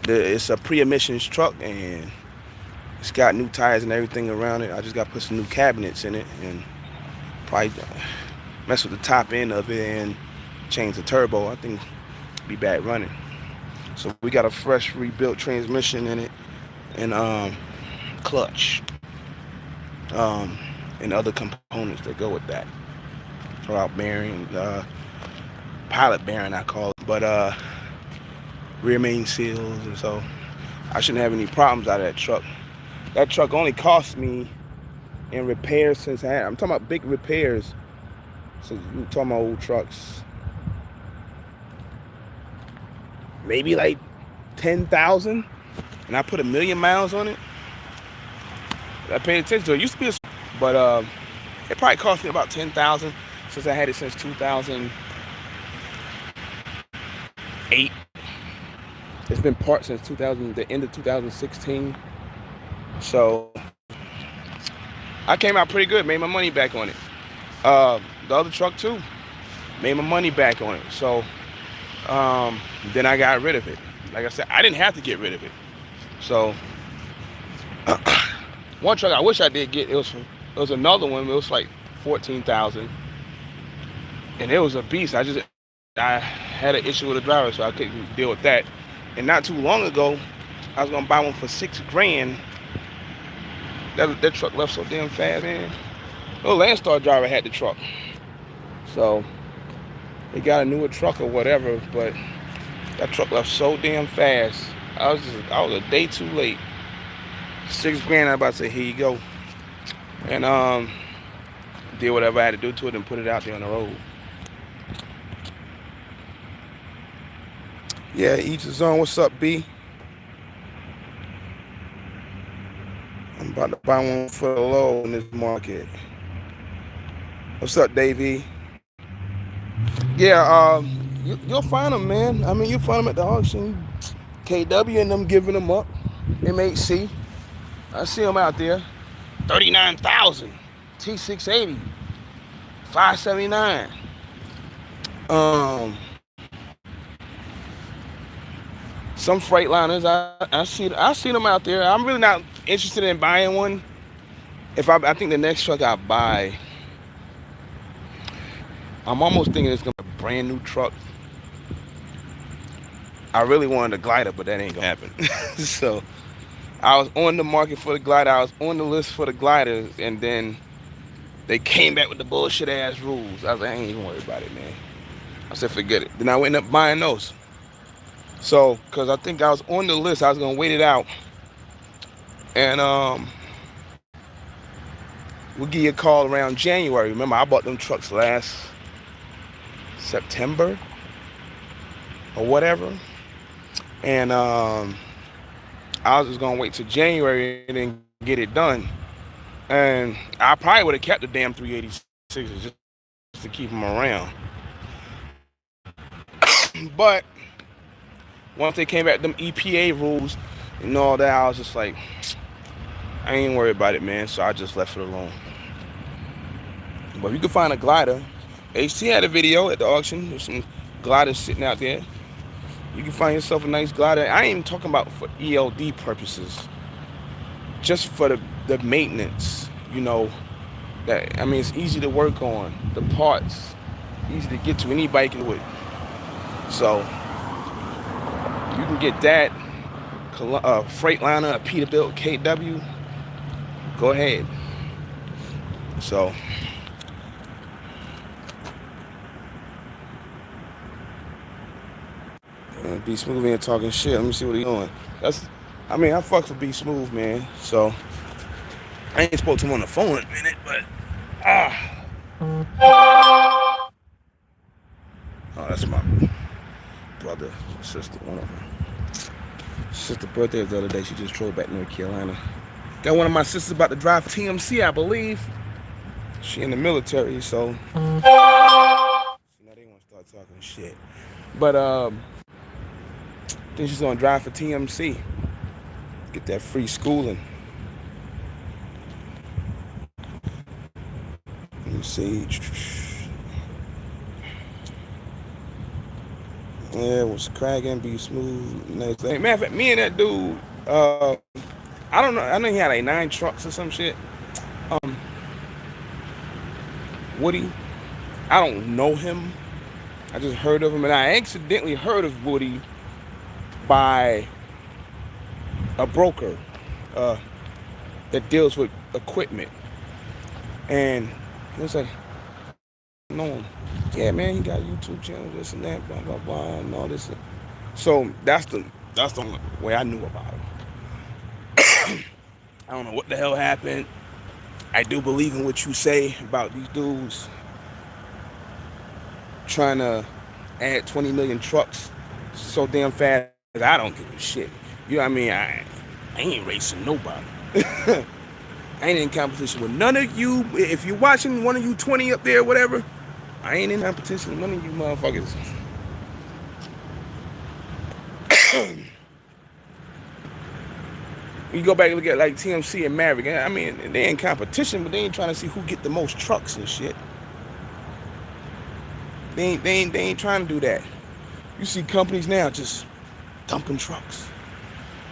it's a pre-emissions truck, and it's got new tires and everything around it. I just got to put some new cabinets in it and probably mess with the top end of it and change the turbo. I think it'll be back running. So we got a fresh rebuilt transmission in it, and clutch, and other components that go with that. Throw out bearing, pilot bearing I call it, but rear main seals, and so I shouldn't have any problems out of that truck. That truck only cost me in repairs since I'm talking about big repairs. So you talking about old trucks, maybe like 10,000, and I put 1,000,000 miles on it. I paid attention to it. It used to be but it probably cost me about 10,000 since I had it since 2008. It's been parked since the end of 2016. So I came out pretty good, made my money back on it. The other truck too, made my money back on it. So then I got rid of it. Like I said, I didn't have to get rid of it. So one truck I wish I did get, it was another one. It was like 14,000, and it was a beast. I had an issue with the driver, so I couldn't deal with that. And not too long ago, I was gonna buy one for $6,000. That truck left so damn fast, man. The Landstar driver had the truck, so they got a newer truck or whatever. But that truck left so damn fast. I was a day too late. $6,000. I'm about to say, here you go, and did whatever I had to do to it and put it out there on the road. Yeah, each his own. What's up, B? I'm about to buy one for the low in this market. What's up, Davey? Yeah, you'll find them, man. I mean, you'll find them at the auction. KW and them giving them up. MHC. I see them out there. 39,000. T680. 579. Some Freightliners, I see them out there. I'm really not interested in buying one. I think the next truck I buy, I'm almost thinking it's gonna be a brand new truck. I really wanted a glider, but that ain't gonna happen. So I was on the market for the glider. I was on the list for the glider, and then They came back with the bullshit ass rules. I was like, I ain't even worried about it, man. I said, forget it. Then I went up buying those. So, cause I think I was on the list, I was gonna wait it out, and we'll give you a call around January. Remember, I bought them trucks last September or whatever, and I was just gonna wait till January and then get it done. And I probably would have kept the damn 386s just to keep them around. But once they came back with them EPA rules and all that, I was just like, I ain't worried about it, man. So I just left it alone. But if you can find a glider, HT had a video at the auction. There's some gliders sitting out there. You can find yourself a nice glider. I ain't even talking about for ELD purposes. Just for the maintenance, you know. That, I mean, it's easy to work on. The parts, easy to get to. Anybody can do it. So you can get that. Freightliner, a Peterbilt KW. Go ahead. So Be Smooth ain't talking shit. Let me see what he doing. I mean, I fucks with Be Smooth, man. So I ain't spoke to him on the phone in a minute, but oh, that's my brother, sister, one of them. Sister's birthday was the other day. She just drove back to North Carolina. Got one of my sisters about to drive for TMC, I believe. She in the military, so now they want to start talking shit. But I think she's gonna drive for TMC. Get that free schooling. Let me see. Yeah, it was cracking, Be Smooth. Nice. Matter of fact, me and that dude, I don't know. I know he had like 9 trucks or some shit. Woody, I don't know him. I just heard of him, and I accidentally heard of Woody by a broker that deals with equipment. And he was like, no, yeah, man, he got a YouTube channel, this and that, blah blah blah, and all this. So that's the only way I knew about him. I don't know what the hell happened. I do believe in what you say about these dudes trying to add 20 million trucks so damn fast. I don't give a shit. You know what I mean? I ain't racing nobody. I ain't in competition with none of you. If you're watching, one of you 20 up there, whatever, I ain't in competition with none of you motherfuckers. You go back and look at like TMC and Maverick. I mean, they in competition, but they ain't trying to see who get the most trucks and shit. They ain't trying to do that. You see companies now just dumping trucks.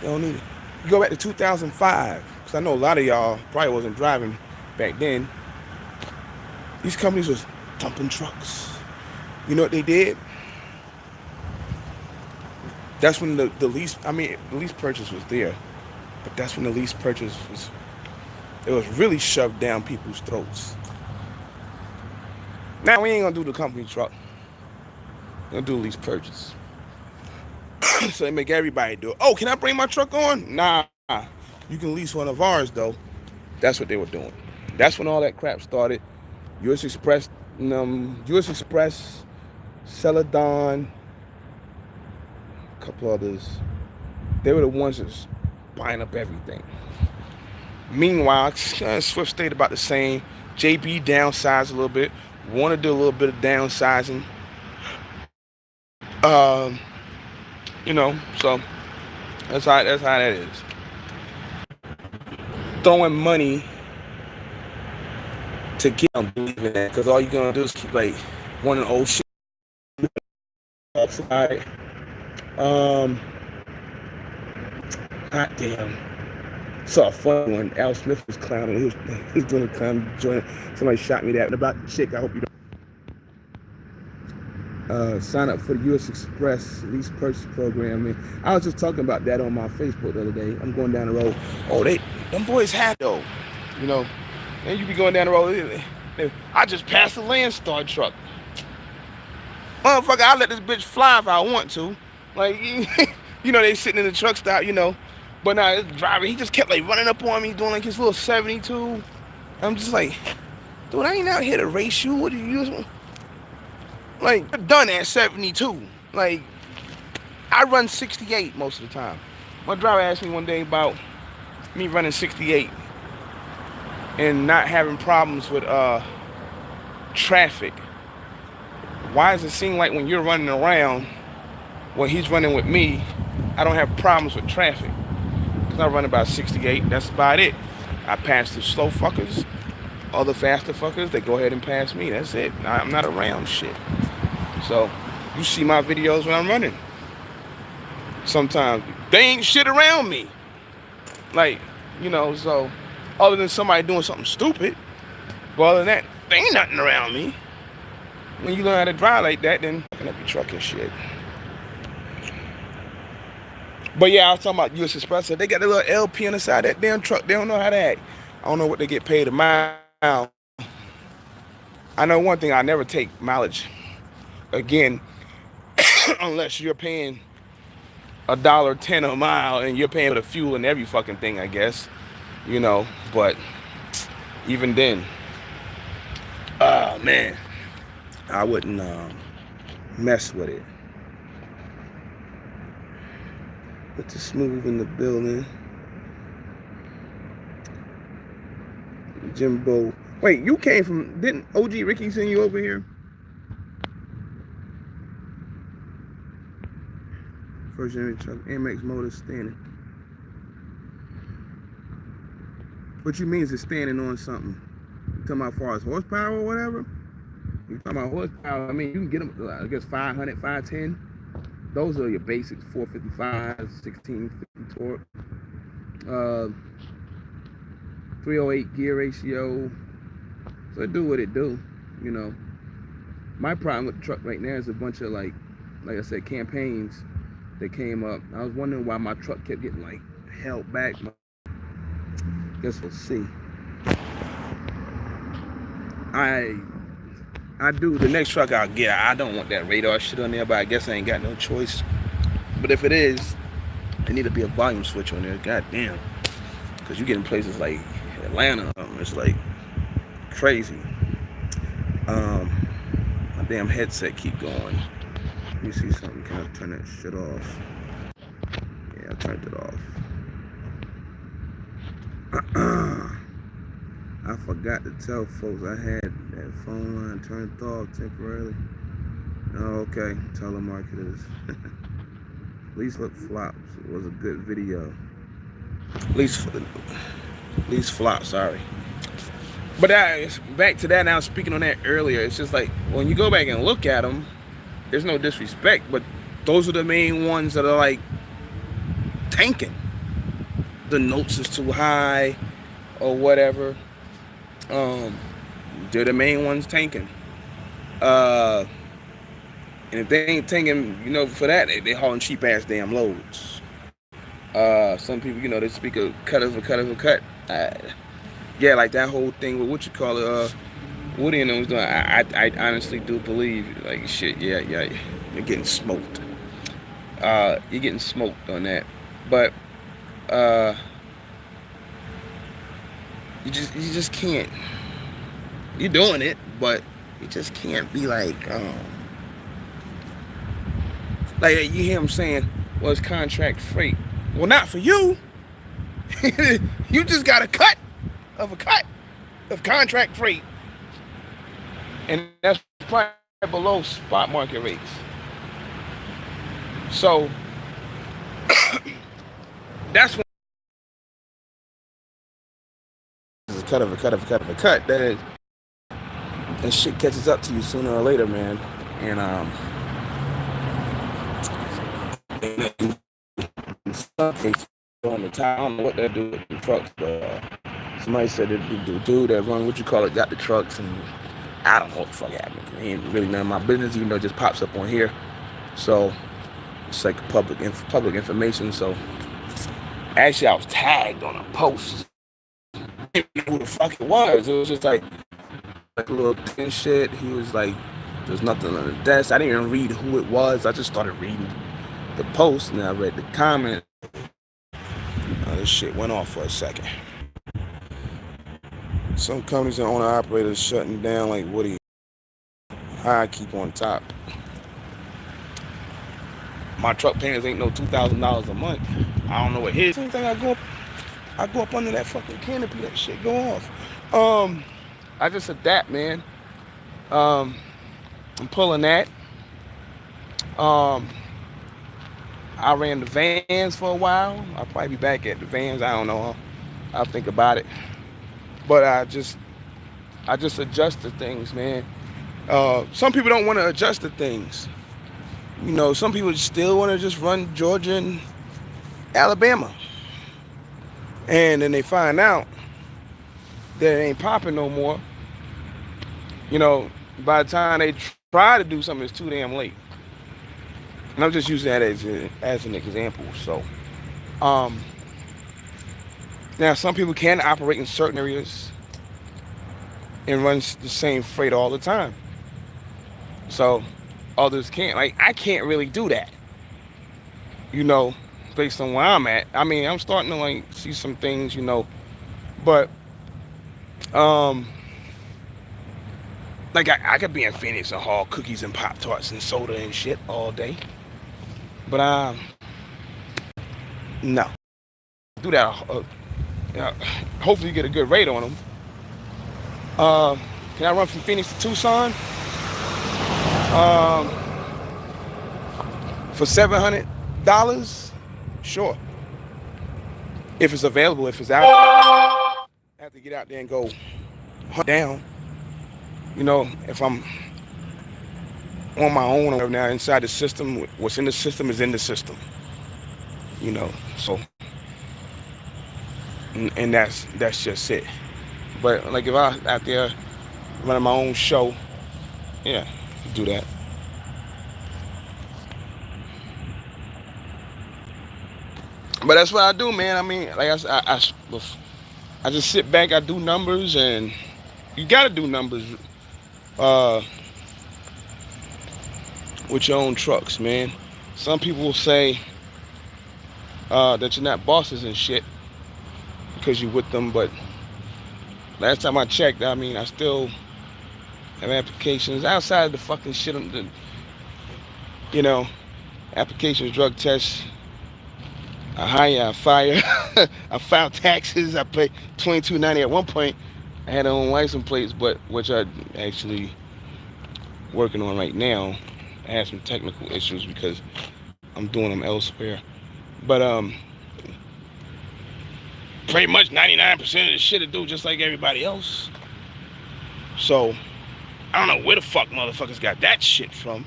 They don't need it. You go back to 2005, because I know a lot of y'all probably wasn't driving back then. These companies was dumping trucks. You know what they did? That's when the lease purchase was there. But that's when the lease purchase was really shoved down people's throats. Now we ain't gonna do the company truck. We're gonna do lease purchase. So they make everybody do it. Oh, can I bring my truck on? Nah. You can lease one of ours though. That's what they were doing. That's when all that crap started. US Express, Celadon, a couple others. They were the ones that was buying up everything. Meanwhile, Swift stayed about the same. JB downsized a little bit. Wanted to do a little bit of downsizing. So that's how that is. Throwing money to get them believing that, because all you're gonna do is keep like one of the old shit outside. Hot damn. Saw a funny one. Al Smith was clowning. He was doing a clown joint. Somebody shot me that about the chick. I hope you don't. Sign up for the US Express lease purchase program. Man, I was just talking about that on my Facebook the other day. I'm going down the road. Oh, them boys had though. You know, and you be going down the road. I just passed a Landstar truck. Motherfucker, I let this bitch fly if I want to. Like, they sitting in the truck stop, But now this driver, he just kept like running up on me, doing like his little 72. I'm just like, dude, I ain't out here to race you. What are you? Like, you're done at 72. Like, I run 68 most of the time. My driver asked me one day about me running 68 and not having problems with traffic. Why does it seem like when you're running around, when he's running with me, I don't have problems with traffic? Because I run about 68, that's about it. I pass the slow fuckers, other faster fuckers, they go ahead and pass me, that's it. I'm not around shit. So, you see my videos when I'm running. Sometimes, they ain't shit around me. Like, so, other than somebody doing something stupid, but other than that, there ain't nothing around me. When you learn how to drive like that, then fucking up your truck and shit. But yeah, I was talking about US Express. They got a little LP on the side of that damn truck. They don't know how to act. I don't know what they get paid a mile. I know one thing, I never take mileage again unless you're paying $1.10 a mile and you're paying for the fuel and every fucking thing, I guess. But even then, man, I wouldn't mess with it. Put the smooth in the building. Jimbo. Wait, you came from, didn't OG Ricky send you over here? First generation truck, MX motor standing. What you mean is it standing on something? You talking about as far as horsepower or whatever? You talking about horsepower, I mean, you can get them, I guess 500, 510. Those are your basics, 455, 1650 torque. 308 gear ratio. So it do what it do, My problem with the truck right now is a bunch of like I said, campaigns that came up. I was wondering why my truck kept getting like held back. Guess we'll see. I do the next truck I'll get. I don't want that radar shit on there, but I guess I ain't got no choice. But if it is, there need to be a volume switch on there. God damn. Because you get in places like Atlanta, it's like crazy. My damn headset keep going. Let me see something. Can I turn that shit off? Yeah, I turned it off. I forgot to tell folks I had that phone line turned off temporarily. Oh, okay, telemarketers. At least Flip Flops was a good video. At least Flop, sorry. But back to that now, speaking on that earlier, it's just like, when you go back and look at them, there's no disrespect, but those are the main ones that are like tanking. The notes is too high or whatever. They're the main ones tanking. And if they ain't tanking, for that, they hauling cheap ass damn loads. Some people, they speak of cut of a cut of a cut. Yeah, like that whole thing with what you call it, Woody and them was doing. I honestly do believe, like, shit, yeah, you're getting smoked. You're getting smoked on that. But you just can't. You're doing it, but you just can't be like you hear him saying, well, it's contract freight. Well, not for you. You just got a cut of contract freight. And that's probably below spot market rates. So that's when it's a cut of a cut of a cut of a cut. That shit catches up to you sooner or later, man. And in some cases, on the time, I don't know what they do with the trucks, but somebody said that the dude that run, what you call it, got the trucks, and I don't know what the fuck happened. It ain't really none of my business, even though it just pops up on here. So it's like public information. So actually, I was tagged on a post. I didn't know who the fuck it was. It was just like, like a little tin shit. He was like, there's nothing on the desk. I didn't even read who it was. I just started reading the post, and I read the comment. This shit went off for a second. Some companies and owner operators shutting down like Woody. I keep on top. My truck payments ain't no $2,000 a month. I don't know what his. Same thing. I go up under that fucking canopy. That shit go off. I just adapt, man. I'm pulling that. I ran the vans for a while. I'll probably be back at the vans. I don't know. I'll think about it. But I just adjust to things, man. Some people don't want to adjust to things. You know, some people still want to just run Georgia and Alabama. And then they find out that it ain't popping no more. You know, by the time they try to do something, it's too damn late. And I'm just using that as an example. So, now some people can operate in certain areas and run the same freight all the time. So others can't. Like, I can't really do that, you know, based on where I'm at. I mean, I'm starting to like see some things, you know, but like I could be in Phoenix and haul cookies and Pop Tarts and soda and shit all day, but no, do that. Hopefully you get a good rate on them. Can I run from Phoenix to Tucson? For $700? Sure. If it's available, if it's out there. I have to get out there and go hunt down. You know, if I'm on my own now inside the system, what's in the system is in the system. You know, so and that's just it. But like if I was out there running my own show, yeah, do that. But that's what I do, man. I mean, like I just sit back, I do numbers, and you gotta do numbers uh, with your own trucks, man. Some people will say that you're not bosses and shit because you're with them, but last time I checked, I mean, I still have applications outside of the fucking shit, you know, applications, drug tests. I hire, I fire, I file taxes, I pay $22.90 at one point. I had my own license plates, but which I actually working on right now. I had some technical issues because I'm doing them elsewhere. But pretty much 99% of the shit I do just like everybody else. So I don't know where the fuck motherfuckers got that shit from.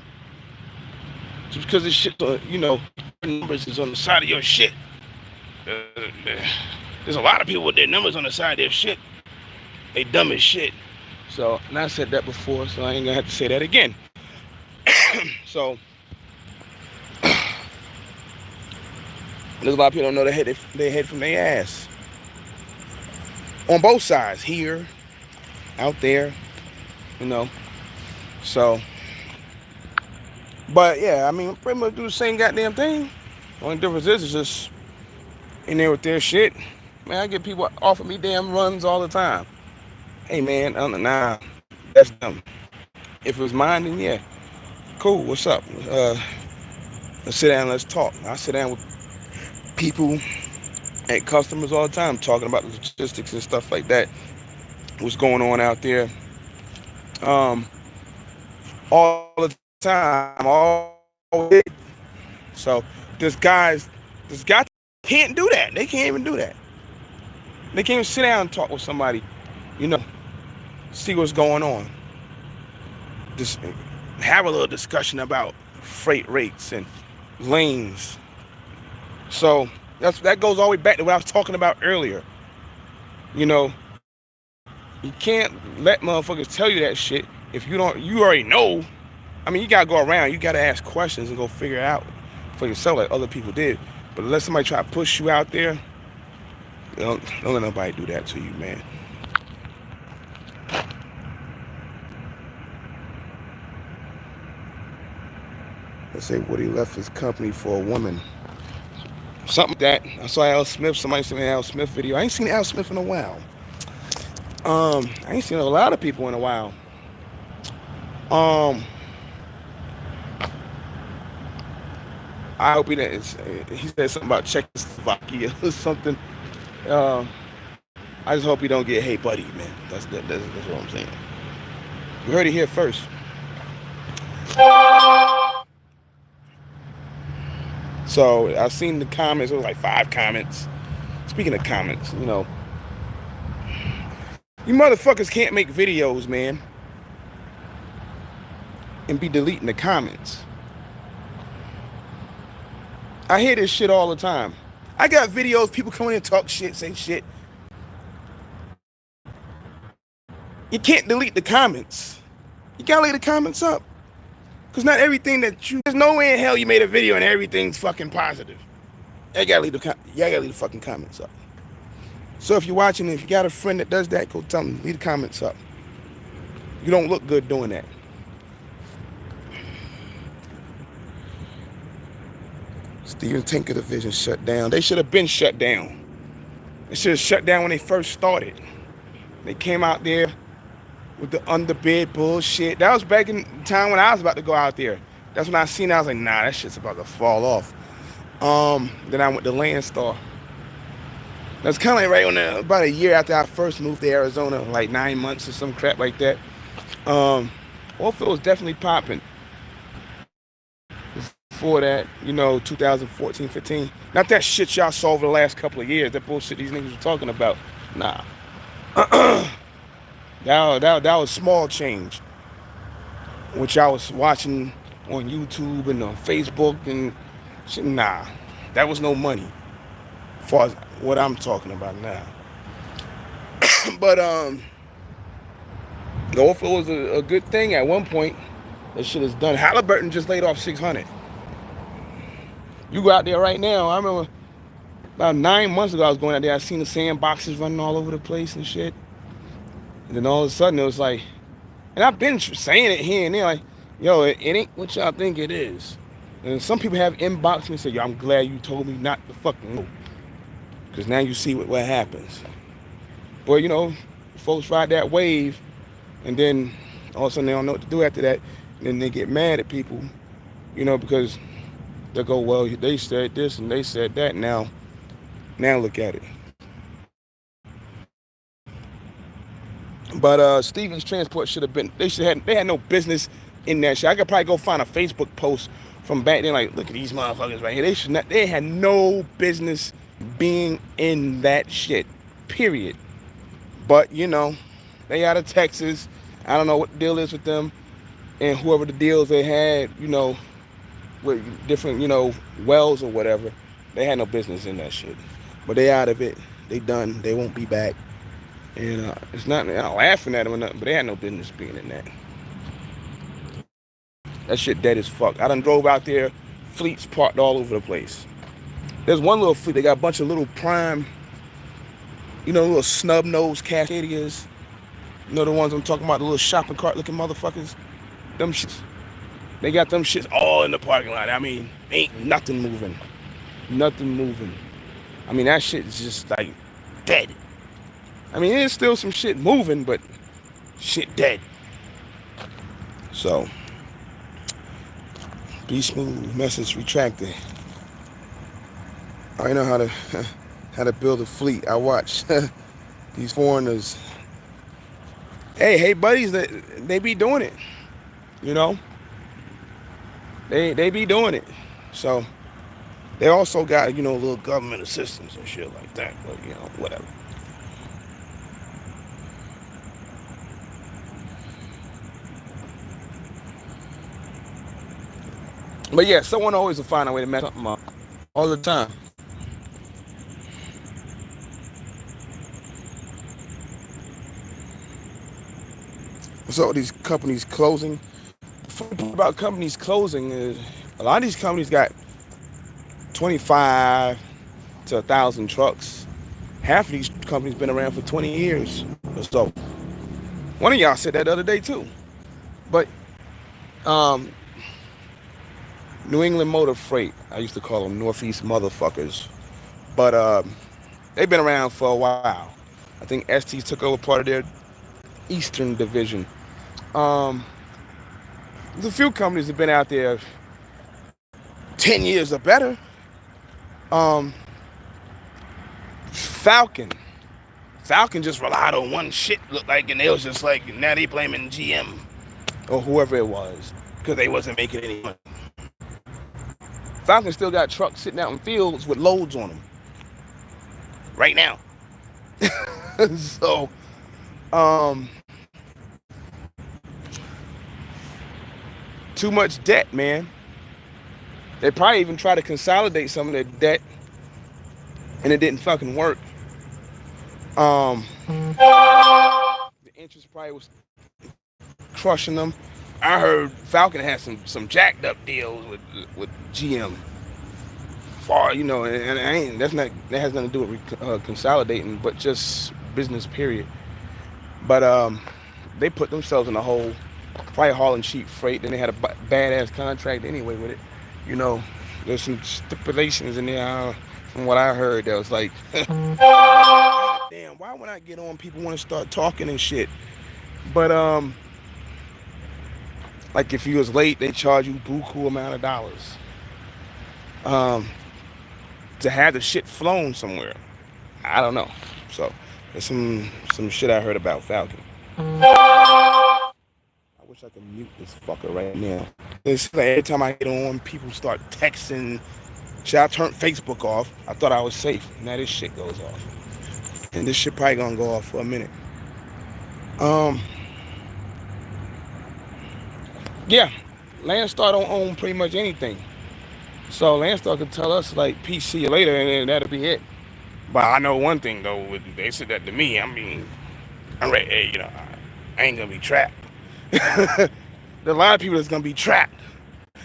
Just because this shit, you know, numbers is on the side of your shit. There's a lot of people with their numbers on the side of their shit. They dumb as shit. So, and I said that before, so I ain't gonna have to say that again. So, there's a lot of people don't know they head from their ass. On both sides, here, out there, you know. So, but yeah, I mean, pretty much do the same goddamn thing. The only difference is just in there with their shit. Man, I get people offer me damn runs all the time. Hey man, nah, that's dumb. If it was mine, then yeah, cool. What's up? Let's sit down, let's talk. I sit down with people and customers all the time, talking about the logistics and stuff like that. What's going on out there? All the time, all day. So this guy can't do that. They can't even do that. They can't even sit down and talk with somebody, you know, see what's going on. Just have a little discussion about freight rates and lanes. So that goes all the way back to what I was talking about earlier. You know, you can't let motherfuckers tell you that shit if you already know. I mean, you gotta go around, you gotta ask questions and go figure it out for yourself like other people did. But unless somebody try to push you out there, don't let nobody do that to you, man. Let's say Woody left his company for a woman. Something like that. I saw Al Smith. Somebody sent me an Al Smith video. I ain't seen Al Smith in a while. I ain't seen a lot of people in a while. Um, I hope he didn't. He said something about Czechoslovakia or something. I just hope he don't get hey buddy, man. That's what I'm saying. We heard it here first. So I seen the comments. It was like 5 comments. Speaking of comments, you motherfuckers can't make videos, man, and be deleting the comments. I hear this shit all the time. I got videos, people come in and talk shit, say shit. You can't delete the comments. You gotta leave the comments up. Because not everything there's no way in hell you made a video and everything's fucking positive. You gotta leave the fucking comments up. So if you're watching, if you got a friend that does that, go tell them, leave the comments up. You don't look good doing that. Steven Tinker Division shut down. They should have been shut down. They should have shut down when they first started. They came out there with the underbid bullshit. That was back in the time when I was about to go out there. That's when I seen it. I was like, nah, that shit's about to fall off. Then I went to Landstar. That's kind of like right on about a year after I first moved to Arizona, like 9 months or some crap like that. Oilfield was definitely popping. Before that, 2014, 15. Not that shit y'all saw over the last couple of years. That bullshit these niggas were talking about. Nah. That was small change, which I was watching on YouTube and on Facebook and shit. Nah, that was no money, as far as what I'm talking about now. But the offer was a good thing at one point. That shit is done. Halliburton just laid off 600. You go out there right now. I remember about 9 months ago I was going out there. I seen the sandboxes running all over the place and shit. And then all of a sudden it was like, and I've been saying it here and there, like, yo, it ain't what y'all think it is. And some people have inboxed me and say, yo, I'm glad you told me not to fucking move. Because now you see what happens. But, folks ride that wave, and then all of a sudden they don't know what to do after that. And then they get mad at people, because they go, well, they said this and they said that. Now look at it. But Stevens Transport should have been. They had no business in that shit. I could probably go find a Facebook post from back then. Like, look at these motherfuckers right here. They had no business being in that shit. Period. But they out of Texas. I don't know what the deal is with them, and whoever the deals they had, with different, wells or whatever. They had no business in that shit. But they out of it. They done. They won't be back. And it's not, I'm not laughing at them or nothing, but they had no business being in that. That shit dead as fuck. I done drove out there, fleets parked all over the place. There's one little fleet, they got a bunch of little prime, little snub-nosed Cascadias. The ones I'm talking about, the little shopping cart looking motherfuckers. Them shits. They got them shits all in the parking lot. I mean, ain't nothing moving. Nothing moving. I mean, that shit is just like dead. I mean, there's still some shit moving, but shit dead. So, be smooth, message retracted. I know how to build a fleet. I watch these foreigners. Hey buddies, they be doing it. They be doing it. So, they also got, little government assistance and shit like that, but, whatever. But yeah, someone always will find a way to mess something up. All the time. So these companies closing. The funny part about companies closing is a lot of these companies got 25 to 1,000 trucks. Half of these companies been around for 20 years or so. One of y'all said that the other day too. But New England Motor Freight. I used to call them Northeast motherfuckers. But they've been around for a while. I think ST took over part of their Eastern division. Um, there's a few companies that have been out there 10 years or better. Um, Falcon. Falcon just relied on one shit, looked like, and they was just like, now they blaming GM or whoever it was because they wasn't making any money. Falcon still got trucks sitting out in fields with loads on them right now. So, um, too much debt, man. They probably even tried to consolidate some of their debt, and it didn't fucking work. The interest probably was crushing them. I heard Falcon had some jacked up deals with GM. Far, you know, and that has nothing to do with consolidating, but just business period. But they put themselves in a hole, probably hauling cheap freight. Then they had a badass contract anyway with it. You know, there's some stipulations in there. From what I heard, that was like, damn, why when I get on, people want to start talking and shit. But like if you was late, they charge you buku amount of dollars. To have the shit flown somewhere. I don't know. So there's some shit I heard about Falcon. I wish I could mute this fucker right now. It's like every time I get on, people start texting. Shit, I turned Facebook off. I thought I was safe. Now this shit goes off. And this shit probably gonna go off for a minute. Yeah, Landstar don't own pretty much anything. So Landstar could tell us like, peace, see you later, and then that'll be it. But I know one thing though, they said that to me. I mean, I'm ready. Hey, you know, I ain't gonna be trapped. There's a lot of people that's gonna be trapped.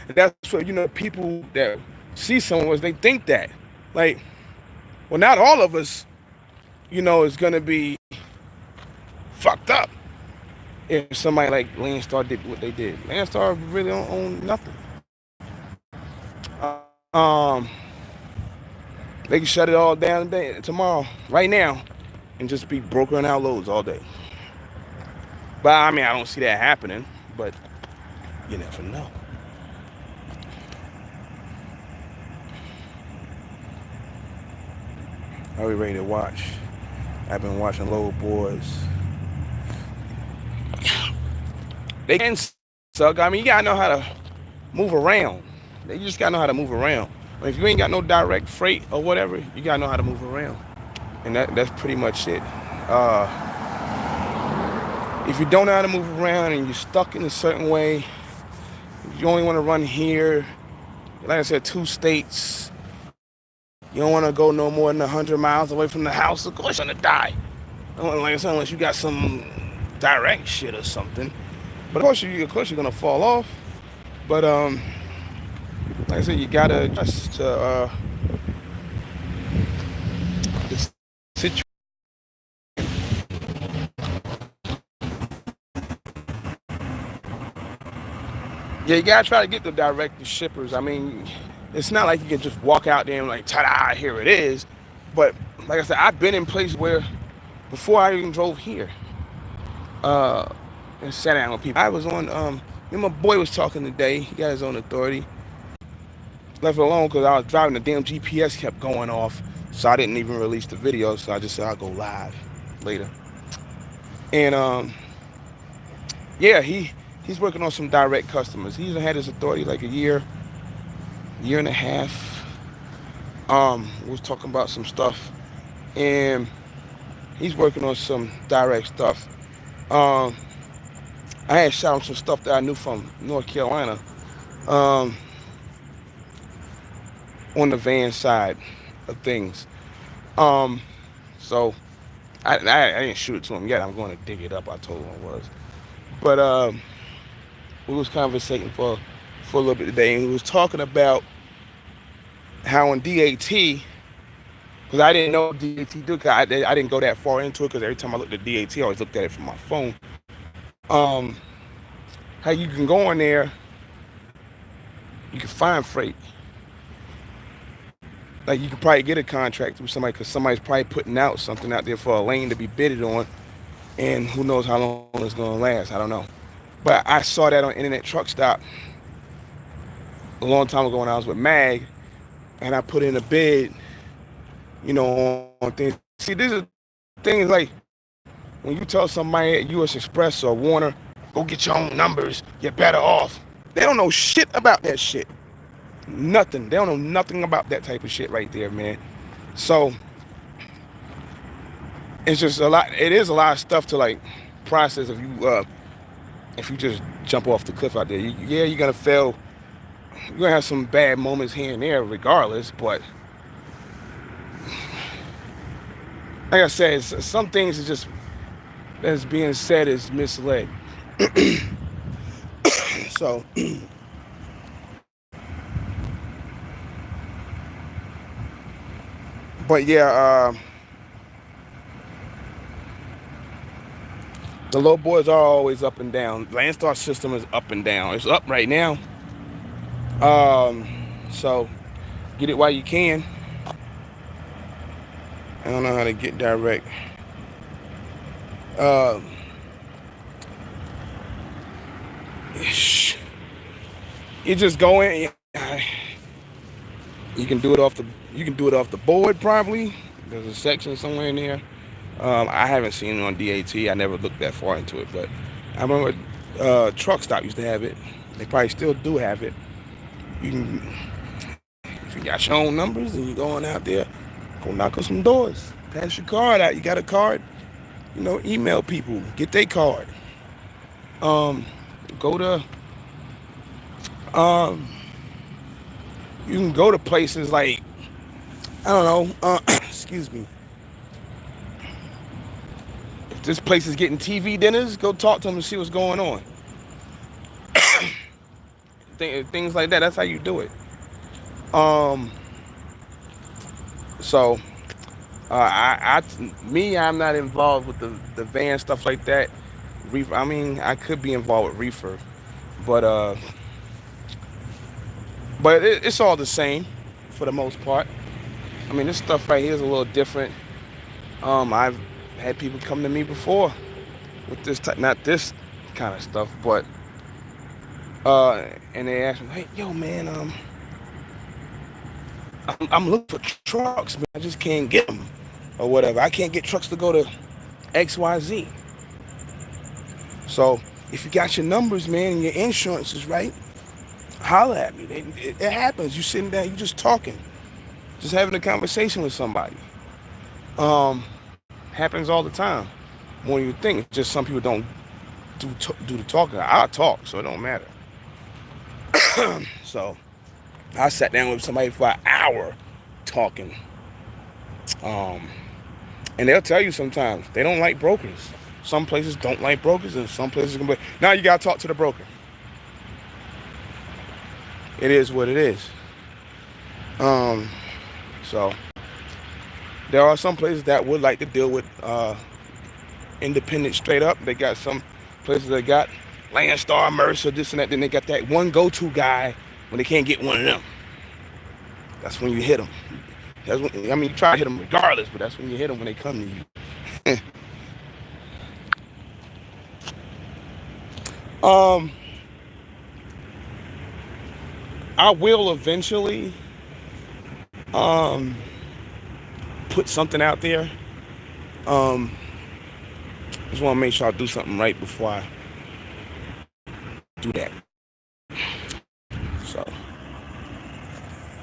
And that's what, you know, people that see someone, they think that. Like, well, not all of us, you know, is gonna be fucked up if somebody like Landstar did what they did. Landstar really don't own nothing. They can shut it all down today, tomorrow, right now, and just be brokering out loads all day. But I mean, I don't see that happening, but you never know. Are we ready to watch? I've been watching Load Boys. They can suck. I mean, you gotta know how to move around. You just gotta know how to move around. If you ain't got no direct freight or whatever, you gotta know how to move around. And that's pretty much it. If you don't know how to move around and you're stuck in a certain way, you only want to run here, like I said, 2 states, you don't want to go no more than 100 miles away from the house, of course you're gonna die. Like I said, unless you got some direct shit or something. But of course you're gonna fall off. But like I said, you gotta adjust to the situation. Yeah, you gotta try to get the direct shippers. I mean, it's not like you can just walk out there and like, ta-da, here it is. But like I said, I've been in places where before I even drove here, and sat down with people. I was on, my boy was talking today. He got his own authority. Left it alone because I was driving, the damn GPS kept going off, so I didn't even release the video. So I just said I'll go live later. And yeah, he's working on some direct customers. He's had his authority like a year and a half. We was talking about some stuff, and he's working on some direct stuff. I had shot him some stuff that I knew from North Carolina. On the van side of things. So I didn't shoot it to him yet. I'm going to dig it up. I told him I was. But we was conversating for a little bit today, and we was talking about how on DAT, because I didn't know what DAT do, because I didn't go that far into it, because every time I looked at DAT, I always looked at it from my phone. How you can go on there You can find freight. Like you could probably get a contract through somebody because somebody's probably putting out something out there for a lane to be bidded on, and who knows how long it's gonna last. I don't know. But I saw that on Internet Truck Stop a long time ago when I was with Mag, and I put in a bid, on things. See, these are things like when you tell somebody at U.S. Express or Warner, go get your own numbers, you're better off. They don't know shit about that shit. Nothing. They don't know nothing about that type of shit right there, man. So it's just a lot. It is a lot of stuff to like process if you just jump off the cliff out there. Yeah, you're gonna fail. You're gonna have some bad moments here and there, regardless. But like I said, some things are just that's being said is misled. So, but yeah, the low boys are always up and down. Landstar system is up and down. It's up right now. So get it while you can. I don't know how to get direct. Um, you just go in. You can do it off the. You can do it off the board probably. There's a section somewhere in there. I haven't seen it on DAT. I never looked that far into it, but I remember Truck Stop used to have it. They probably still do have it. You can, if you got your own numbers and you're going out there, go knock on some doors. Pass your card out. You got a card? Email people. Get their card. Go to. You can go to places like I don't know. Excuse me. If this place is getting TV dinners, go talk to them and see what's going on. Things like that. That's how you do it. Um. So, I'm not involved with the van stuff like that. Reefer. I mean, I could be involved with reefer, but it's all the same for the most part. I mean, this stuff right here is a little different. I've had people come to me before with this type, not this kind of stuff, but and they ask me, hey, yo, man, I'm looking for trucks, man. I just can't get them or whatever. I can't get trucks to go to XYZ. So if you got your numbers, man, and your insurance is right, holler at me. It happens. You sitting down, you just talking, just having a conversation with somebody. Happens all the time. More than you think. It's just some people don't do the talking. I talk, so it don't matter. So I sat down with somebody for an hour talking. And they'll tell you sometimes they don't like brokers. Some places don't like brokers, and some places can be. Now you gotta talk to the broker. It is what it is. So there are some places that would like to deal with independent straight up. They got some places that got Landstar, Mercer, this and that. Then they got that one go-to guy when they can't get one of them. That's when you hit them. You try to hit them regardless, but that's when you hit them when they come to you. I will eventually put something out there. Just want to make sure I do something right before I do that. So,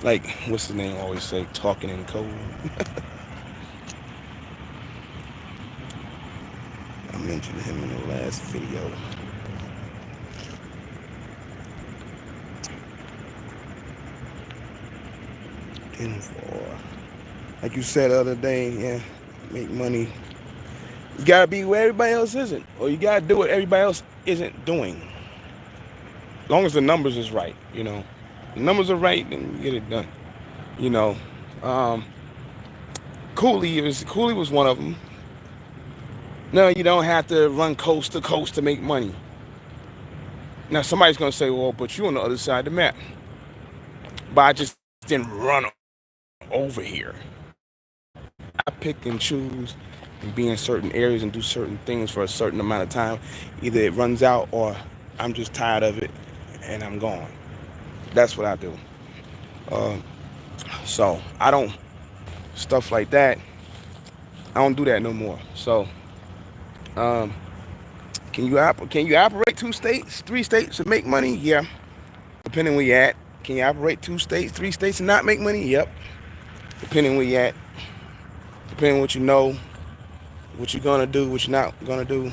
like, what's his name always say? Talking in code. I mentioned him in the last video. For, like you said the other day, yeah, make money. You gotta be where everybody else isn't, or you gotta do what everybody else isn't doing. As long as the numbers is right, the numbers are right, then you get it done. Cooley was one of them. No, you don't have to run coast to coast to make money. Now somebody's gonna say, well, but you're on the other side of the map. but I just didn't run over here. I pick and choose and be in certain areas and do certain things for a certain amount of time. Either it runs out or I'm just tired of it and I'm gone. That's what I do. Uh, so I don't stuff like that. I don't do that no more. So um, can you operate two states, three states and make money? Yeah, depending where you at. Can you operate two states, three states and not make money? Yep, depending where you at. Depending what you know, what you're gonna do, what you're not gonna do.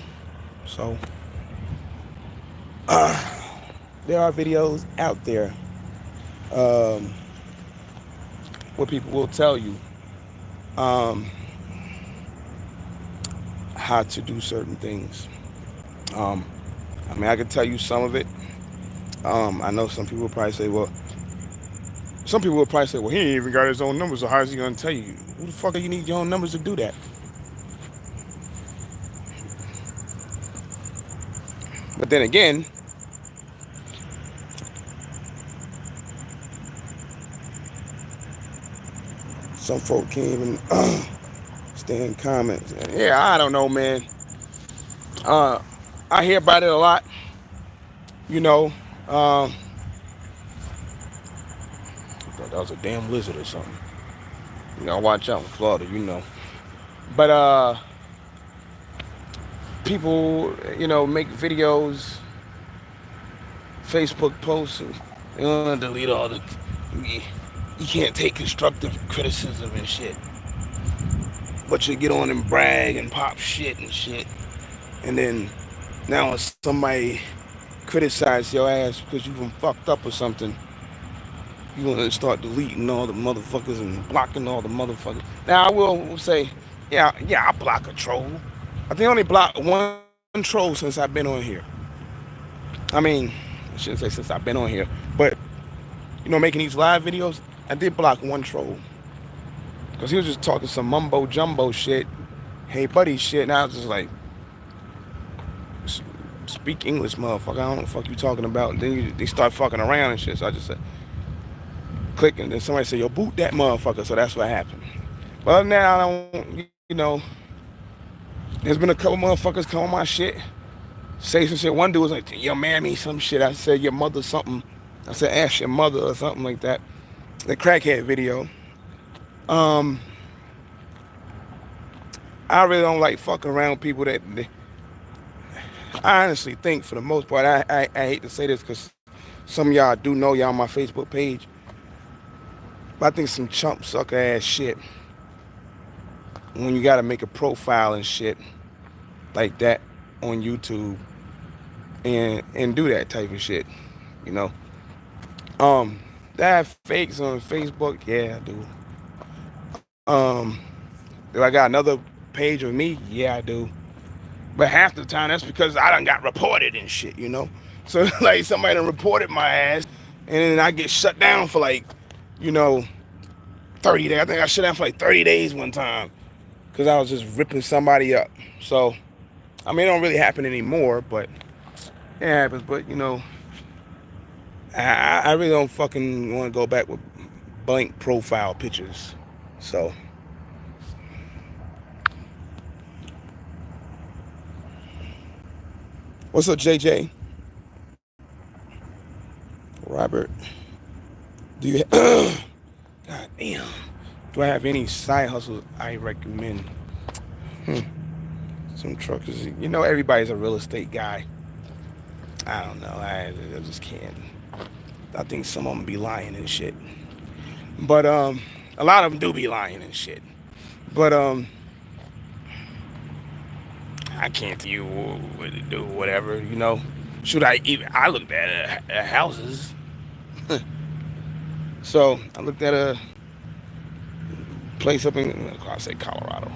So there are videos out there um, where people will tell you um, how to do certain things. Um, I mean, I can tell you some of it. I know some people will probably say, well, some people will probably say, well, he ain't even got his own numbers, so how is he gonna tell you? Who the fuck do you need your own numbers to do that? But then again, some folk can't even stay in comments. Yeah, I don't know, man. Uh, I hear about it a lot. You know, um, I thought that was a damn lizard or something. You gotta watch out in Florida, you know. But people, make videos, Facebook posts, and they want to delete all the. You can't take constructive criticism and shit, but you get on and brag and pop shit and shit, and then now if somebody criticize your ass because you been fucked up or something, you want to start deleting all the motherfuckers and blocking all the motherfuckers. Now I will say, yeah, I block a troll. I think I only blocked one troll since I've been on here. I mean, I shouldn't say since I've been on here, but making these live videos, I did block one troll because he was just talking some mumbo jumbo shit, hey buddy shit, and I was just like, speak English, motherfucker. I don't know what the fuck you talking about. And then they start fucking around and shit. So I just said, click, and then somebody said, yo, boot that motherfucker. So that's what happened. But other than that, I don't. There's been a couple motherfuckers come on my shit, say some shit. One dude was like, your mammy, some shit. I said, your mother something. I said, ask your mother or something like that. The crackhead video. Um, I really don't like fucking around with people that. I honestly think, for the most part, I hate to say this because some of y'all do know y'all on my Facebook page, but I think some chump sucker ass shit when you gotta make a profile and shit like that on YouTube and do that type of shit, you know. That fakes on Facebook, yeah, I do. Do I got another page of me? Yeah, I do. But half the time that's because I done got reported and shit, you know. So like somebody done reported my ass, and then I get shut down for like, you know, 30 days. I think I shut down for like 30 days one time because I was just ripping somebody up. So I mean, it don't really happen anymore, but it happens. But I really don't fucking want to go back with blank profile pictures. So what's up, JJ? Robert, do you? God damn. Do I have any side hustles I recommend? Some truckers. Everybody's a real estate guy. I don't know. I just can't. I think some of them be lying and shit. But a lot of them do be lying and shit. But I can't tell you what to do, whatever. Should I even? I looked at houses. So I looked at a place up in, I say Colorado,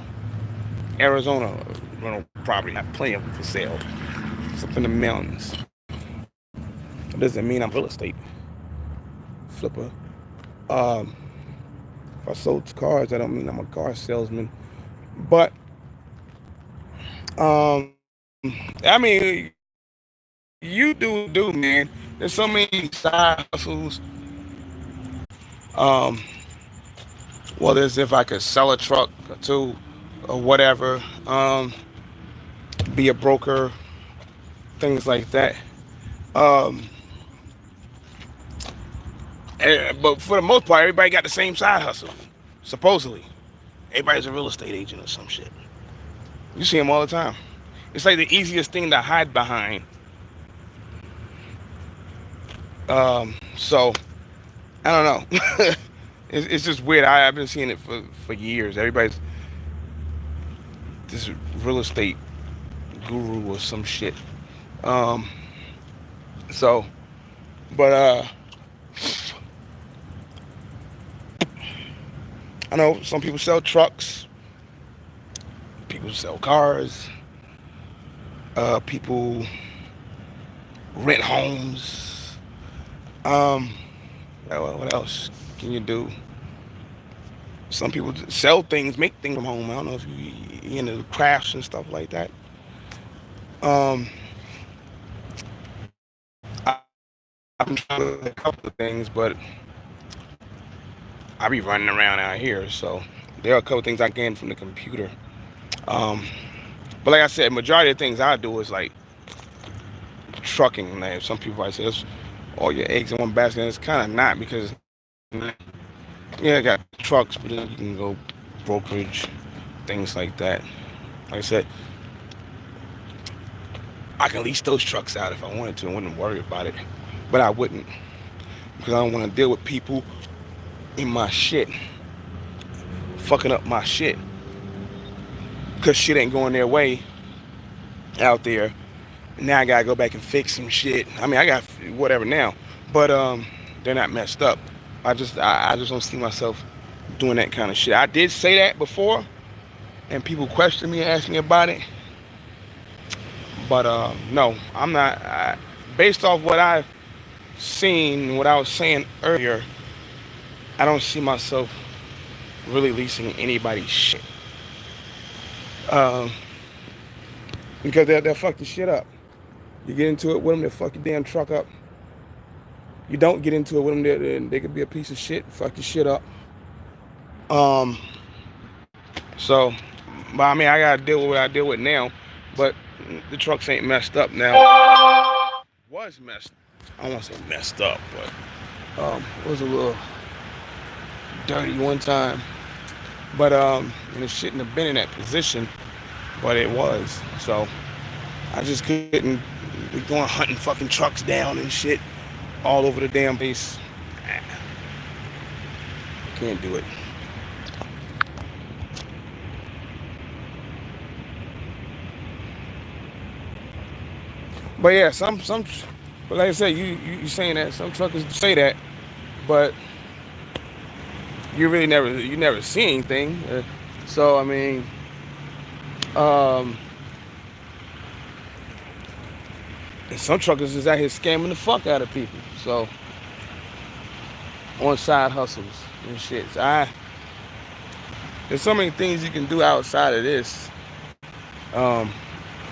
Arizona, rental property. I have plenty of them for sale. It's up in the mountains. That doesn't mean I'm real estate flipper. Um, if I sold cars, that don't mean I'm a car salesman. But I mean, you do, man. There's so many side hustles Um, whether it's if I could sell a truck to or whatever, be a broker, things like that. Um, but for the most part, everybody got the same side hustle, supposedly. Everybody's a real estate agent or some shit. You see them all the time. It's like the easiest thing to hide behind. So I don't know. It's just weird. I've been seeing it for years. Everybody's this real estate guru or some shit. Um, so, but I know some people sell trucks. People sell cars. People rent homes. Um, what else can you do? Some people sell things, make things from home. I don't know if you into crafts and stuff like that. Um, I've been trying a couple of things, but I be running around out here, so there are a couple of things I gained from the computer. Um, but like I said, majority of things I do is like trucking. Like some people might say, "It's all your eggs in one basket." And it's kind of not because yeah, I got trucks, but then you can go brokerage, things like that. Like I said, I can lease those trucks out if I wanted to. I wouldn't worry about it, but I wouldn't because I don't want to deal with people in my shit, fucking up my shit because shit ain't going their way out there. Now I gotta go back and fix some shit. I mean, I got whatever now, but they're not messed up. I just don't see myself doing that kind of shit. I did say that before, and people questioned me and asked me about it, but no, I'm not. Based off what I've seen, what I was saying earlier, I don't see myself really leasing anybody's shit, um, because they'll fuck the shit up. You get into it with them, they'll fuck your damn truck up. You don't get into it with them, they could be a piece of shit, fuck your shit up. Um, so, but I mean, I gotta deal with what I deal with now. But the trucks ain't messed up now. Was messed. I don't want to say messed up, but it was a little dirty one time. But and it shouldn't have been in that position, but it was. So I just couldn't be going hunting fucking trucks down and shit all over the damn place. I can't do it. But yeah, but like I said, you saying that some truckers say that, but you never see anything. So I mean, um, and some truckers is out here scamming the fuck out of people. So on side hustles and shit. So there's so many things you can do outside of this. Um,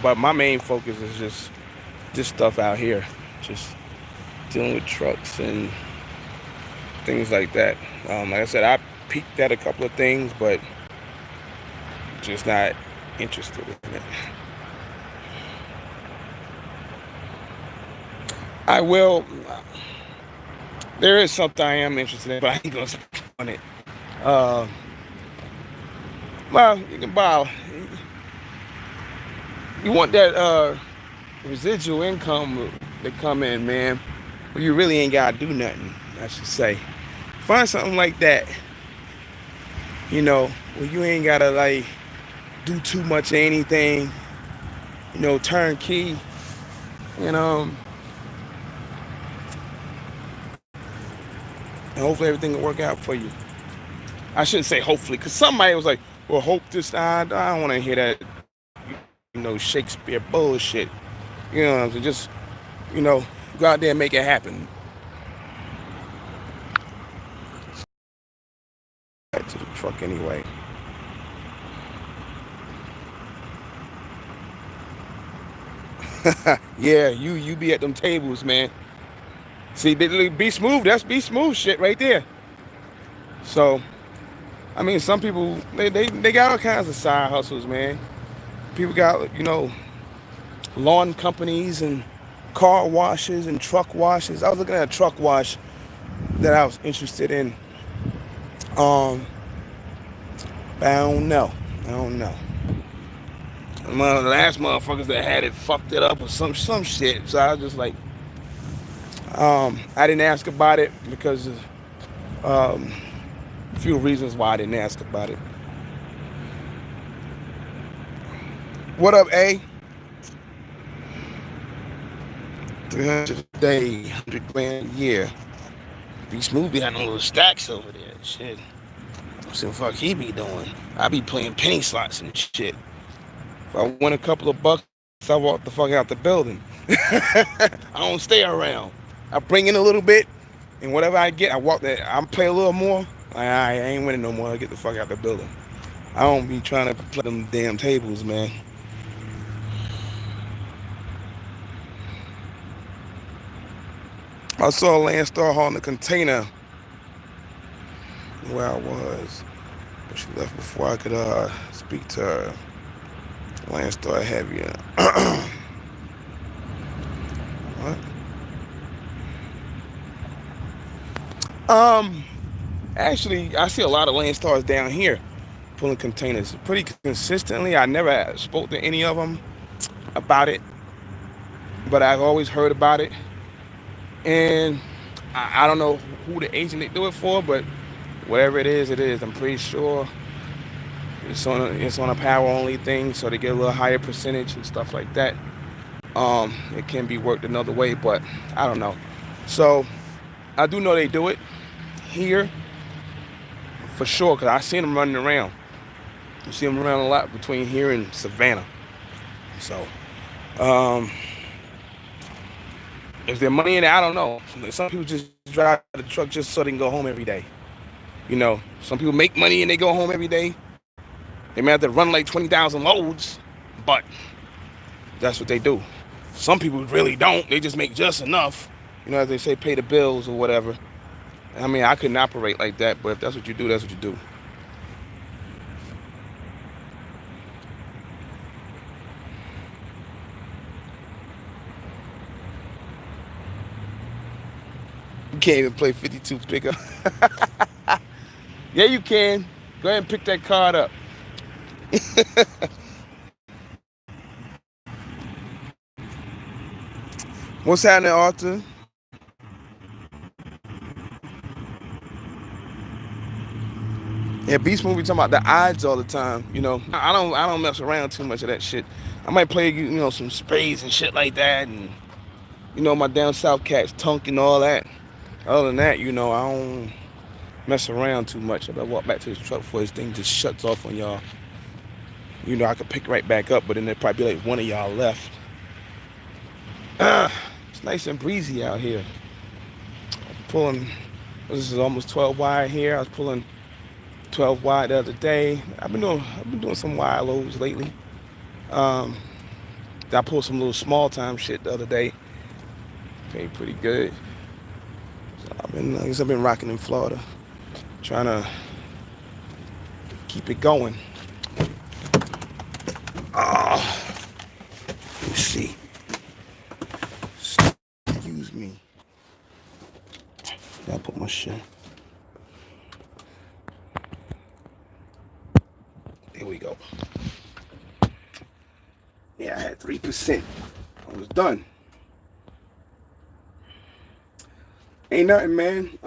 but my main focus is just this stuff out here, just dealing with trucks and things like that. Like I said, I peeked at a couple of things, but just not interested in it. I will. There is something I am interested in, but I ain't gonna speak on it. Uh, well, you can buy. You want that residual income to come in, man. Well, you really ain't gotta do nothing. I should say. Find something like that. You know, where you ain't gotta like do too much of anything. You know, turnkey. You know. And hopefully everything will work out for you. I shouldn't say hopefully, because somebody was like, well, hope this. I don't want to hear that, Shakespeare bullshit. You know what I'm saying? Just, go out there and make it happen. Back to the truck anyway. Yeah, you be at them tables, man. See, be smooth. That's be smooth shit right there. So I mean, some people they got all kinds of side hustles, man. People got lawn companies and car washes and truck washes. I was looking at a truck wash that I was interested in. Um, but I don't know. I don't know. One of the last motherfuckers that had it fucked it up or some shit. So I was just like, I didn't ask about it because of a few reasons why I didn't ask about it. What up, A? 300 a day, 100 grand a year. B Smooth be having little stacks over there. Shit. So fuck he be doing? I be playing penny slots and shit. If I win a couple of bucks, I walk the fuck out the building. I don't stay around. I bring in a little bit, and whatever I get, I walk that. I play a little more. I ain't winning no more. I get the fuck out the building. I don't be trying to play them damn tables, man. I saw Landstar hauling a container where I was. But she left before I could speak to her. Landstar heavier. What? Um, Actually, I see a lot of Landstars down here pulling containers pretty consistently. I never spoke to any of them about it, but I've always heard about it. And I don't know who the agent they do it for, but whatever it is, it is. I'm pretty sure it's on a power only thing, so they get a little higher percentage and stuff like that. It can be worked another way, but I don't know. So I do know they do it here for sure, because I seen them running around. You see them around a lot between here and Savannah. So, is there money in it? I don't know. Some people just drive the truck just so they can go home every day. Some people make money and they go home every day. They may have to run like 20,000 loads, but that's what they do. Some people really don't. They just make just enough. As they say, pay the bills or whatever. I mean, I couldn't operate like that, but if that's what you do, that's what you do. You can't even play 52 pickup. Yeah, you can. Go ahead and pick that card up. What's happening, Arthur? Yeah, Beast Movie talking about the odds all the time. I don't mess around too much of that shit. I might play some sprays and shit like that, and my down south cats tunk and all that. Other than that, I don't mess around too much. If I walk back to this truck before this thing just shuts off on y'all, I could pick right back up, but then there'd probably be like one of y'all left. It's nice and breezy out here. Pulling, this is almost 12 wide here. I was pulling 12 wide the other day. I've been doing some wide loads lately. Um, I pulled some little small time shit the other day. Paid pretty good. So I've been rocking in Florida, trying to keep it going. Let me see. Excuse me. I'll put my shit. There we go. Yeah, I had 3%. I was done. Ain't nothing, man.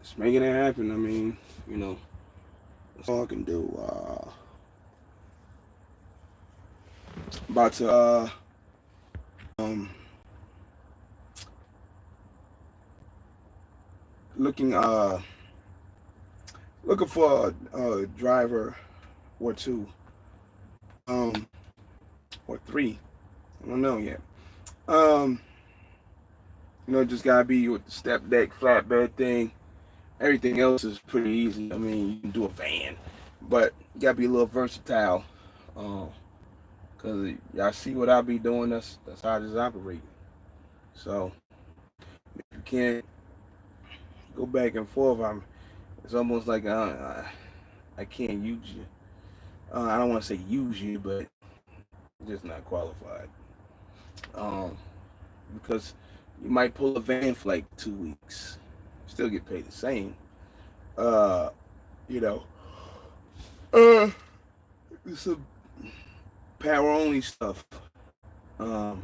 Just making it happen. I mean, that's all I can do. About to um looking looking for a driver or two, um or three. I don't know yet. Um, just gotta be with the step deck, flatbed thing. Everything else is pretty easy. I mean, you can do a van, but you gotta be a little versatile. Cause y'all see what I be doing. That's how I just operate. So if you can't go back and forth. It's almost like I can't use you. I don't want to say use you, but just not qualified. Um, because you might pull a van for like 2 weeks, still get paid the same. Uh, you know, uh, it's a power only stuff. Um,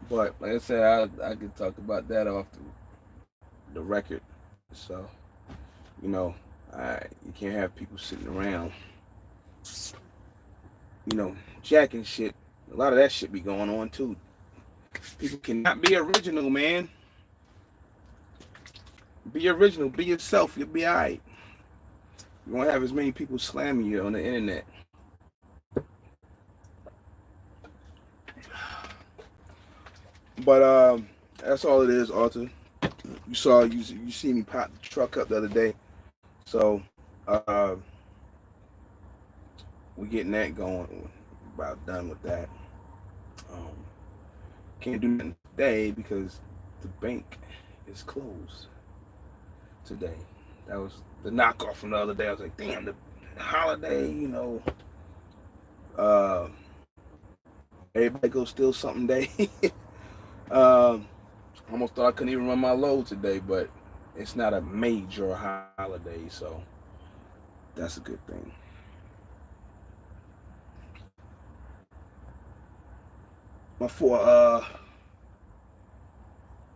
but like I said, I could talk about that off the record. So you know, you can't have people sitting around, jacking shit. A lot of that shit be going on too. People cannot be original, man. Be original. Be yourself. You'll be alright. You won't have as many people slamming you on the internet. But that's all it is, Arthur. You see me pop the truck up the other day, so uh, we're getting that going. About done with that. Um, can't do nothing today because the bank is closed today. That was the knockoff from the other day. I was like, damn, the holiday, uh, everybody go steal something day. um, almost thought I couldn't even run my load today, but it's not a major holiday, so that's a good thing. My four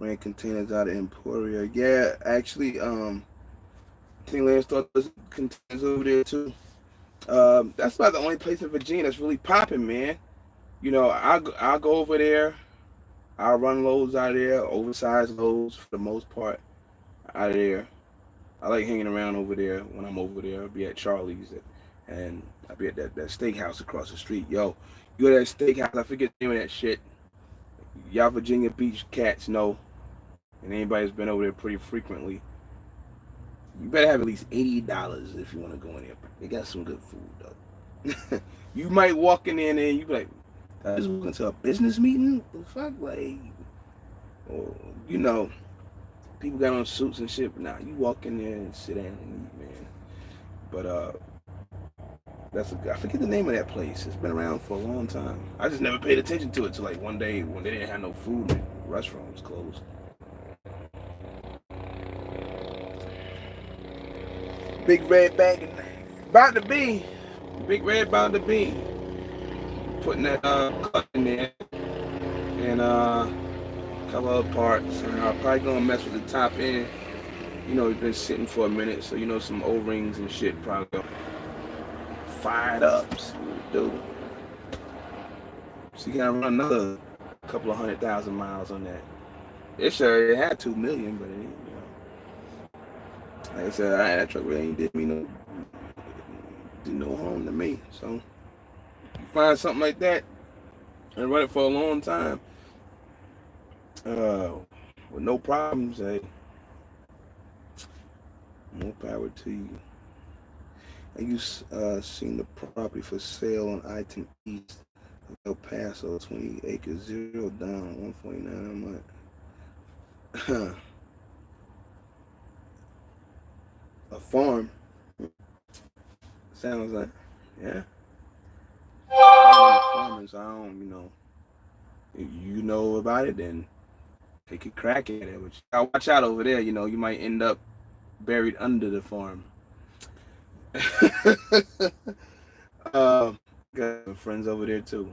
ran containers out of Emporia. Yeah, actually, I think Lance thought there's containers over there too. That's about the only place in Virginia that's really popping, man. I'll go over there. I'll run loads out of there, oversized loads for the most part out of there. I like hanging around over there when I'm over there. I'll be at Charlie's and I'll be at that steakhouse across the street. Yo, you go to that steakhouse, I forget the name of that shit. Y'all Virginia Beach cats know, and anybody's been over there pretty frequently. You better have at least $80 if you want to go in there. They got some good food though. You might walk in there and you be like, I just walked into a business meeting? What the fuck? Like, oh, people got on suits and shit, but nah, you walk in there and sit down and eat, man. But I forget the name of that place. It's been around for a long time. I just never paid attention to it till like one day when they didn't have no food and the restaurant was closed. Big red bag about to be. Big red about to be. Putting that cut in there and a couple other parts. And I'm probably gonna mess with the top end. It's been sitting for a minute, so some O-rings and shit probably gonna fire it up. See what it do. So you gotta run another couple of 100,000 miles on that. It had 2 million, but it ain't, like I said, that truck really ain't did no harm to me. So you find something like that and run it for a long time, with no problems, hey, more power to you. And you seen the property for sale on I-10 East, El Paso, 20 acres, 0 down, 149 a month. A farm. Sounds like, yeah. I'm farming, so I don't, if you know about it, then take a crack at it. But you gotta watch out over there. You might end up buried under the farm. Got friends over there too.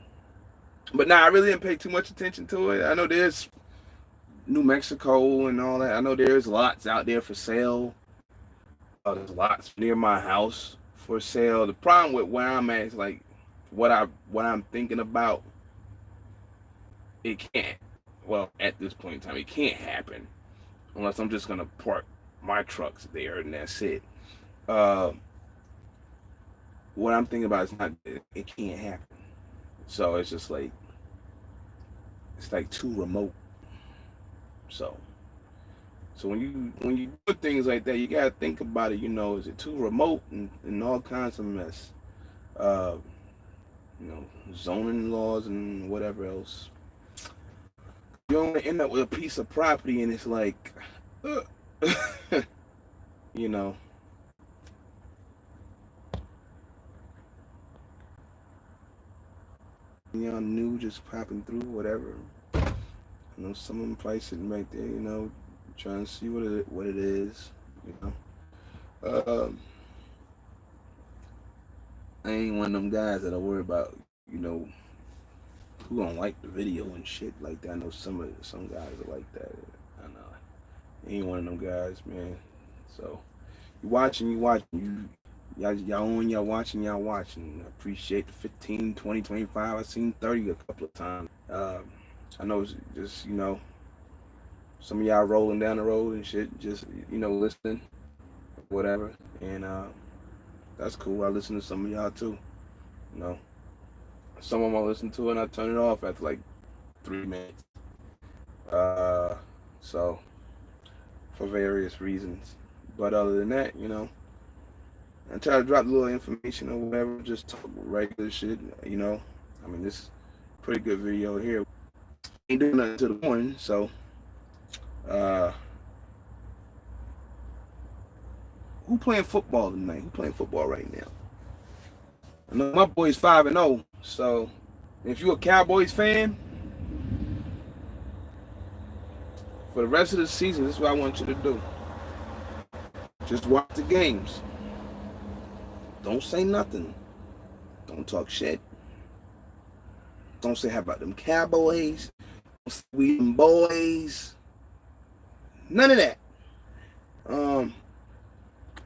But nah, I really didn't pay too much attention to it. I know there's New Mexico and all that. I know there's lots out there for sale. There's lots near my house for sale. The problem with where I'm at is like what I'm thinking about. It can't. Well, at this point in time, it can't happen unless I'm just gonna park my trucks there and that's it. What I'm thinking about is not. It can't happen. So it's just like it's like too remote. So when you do things like that, you gotta think about it. Is it too remote and all kinds of mess. Uh, zoning laws and whatever else. You only end up with a piece of property and it's like you know, y'all new just popping through, whatever. I know some of them probably sitting right there, trying to see what it is, you know. I ain't one of them guys that I worry about, who don't like the video and shit like that. I know some guys are like that. I know. I ain't one of them guys, man. So you watching, y'all on, y'all watching. I appreciate the 15, 20, 25. I seen 30 a couple of times. I know it's just, some of y'all rolling down the road and shit, just, listening, whatever. And that's cool. I listen to some of y'all too. You know, some of them I listen to and I turn it off after like 3 minutes. So for various reasons. But other than that, I try to drop a little information or whatever, just talk regular shit, I mean, this is a pretty good video here. Ain't doing nothing to the morning, so uh who playing football tonight? Who playing football right now? I know my boy's 5-0, so if you a Cowboys fan, for the rest of the season, this is what I want you to do. Just watch the games. Don't say nothing. Don't talk shit. Don't say how about them Cowboys. Don't say we them boys. None of that.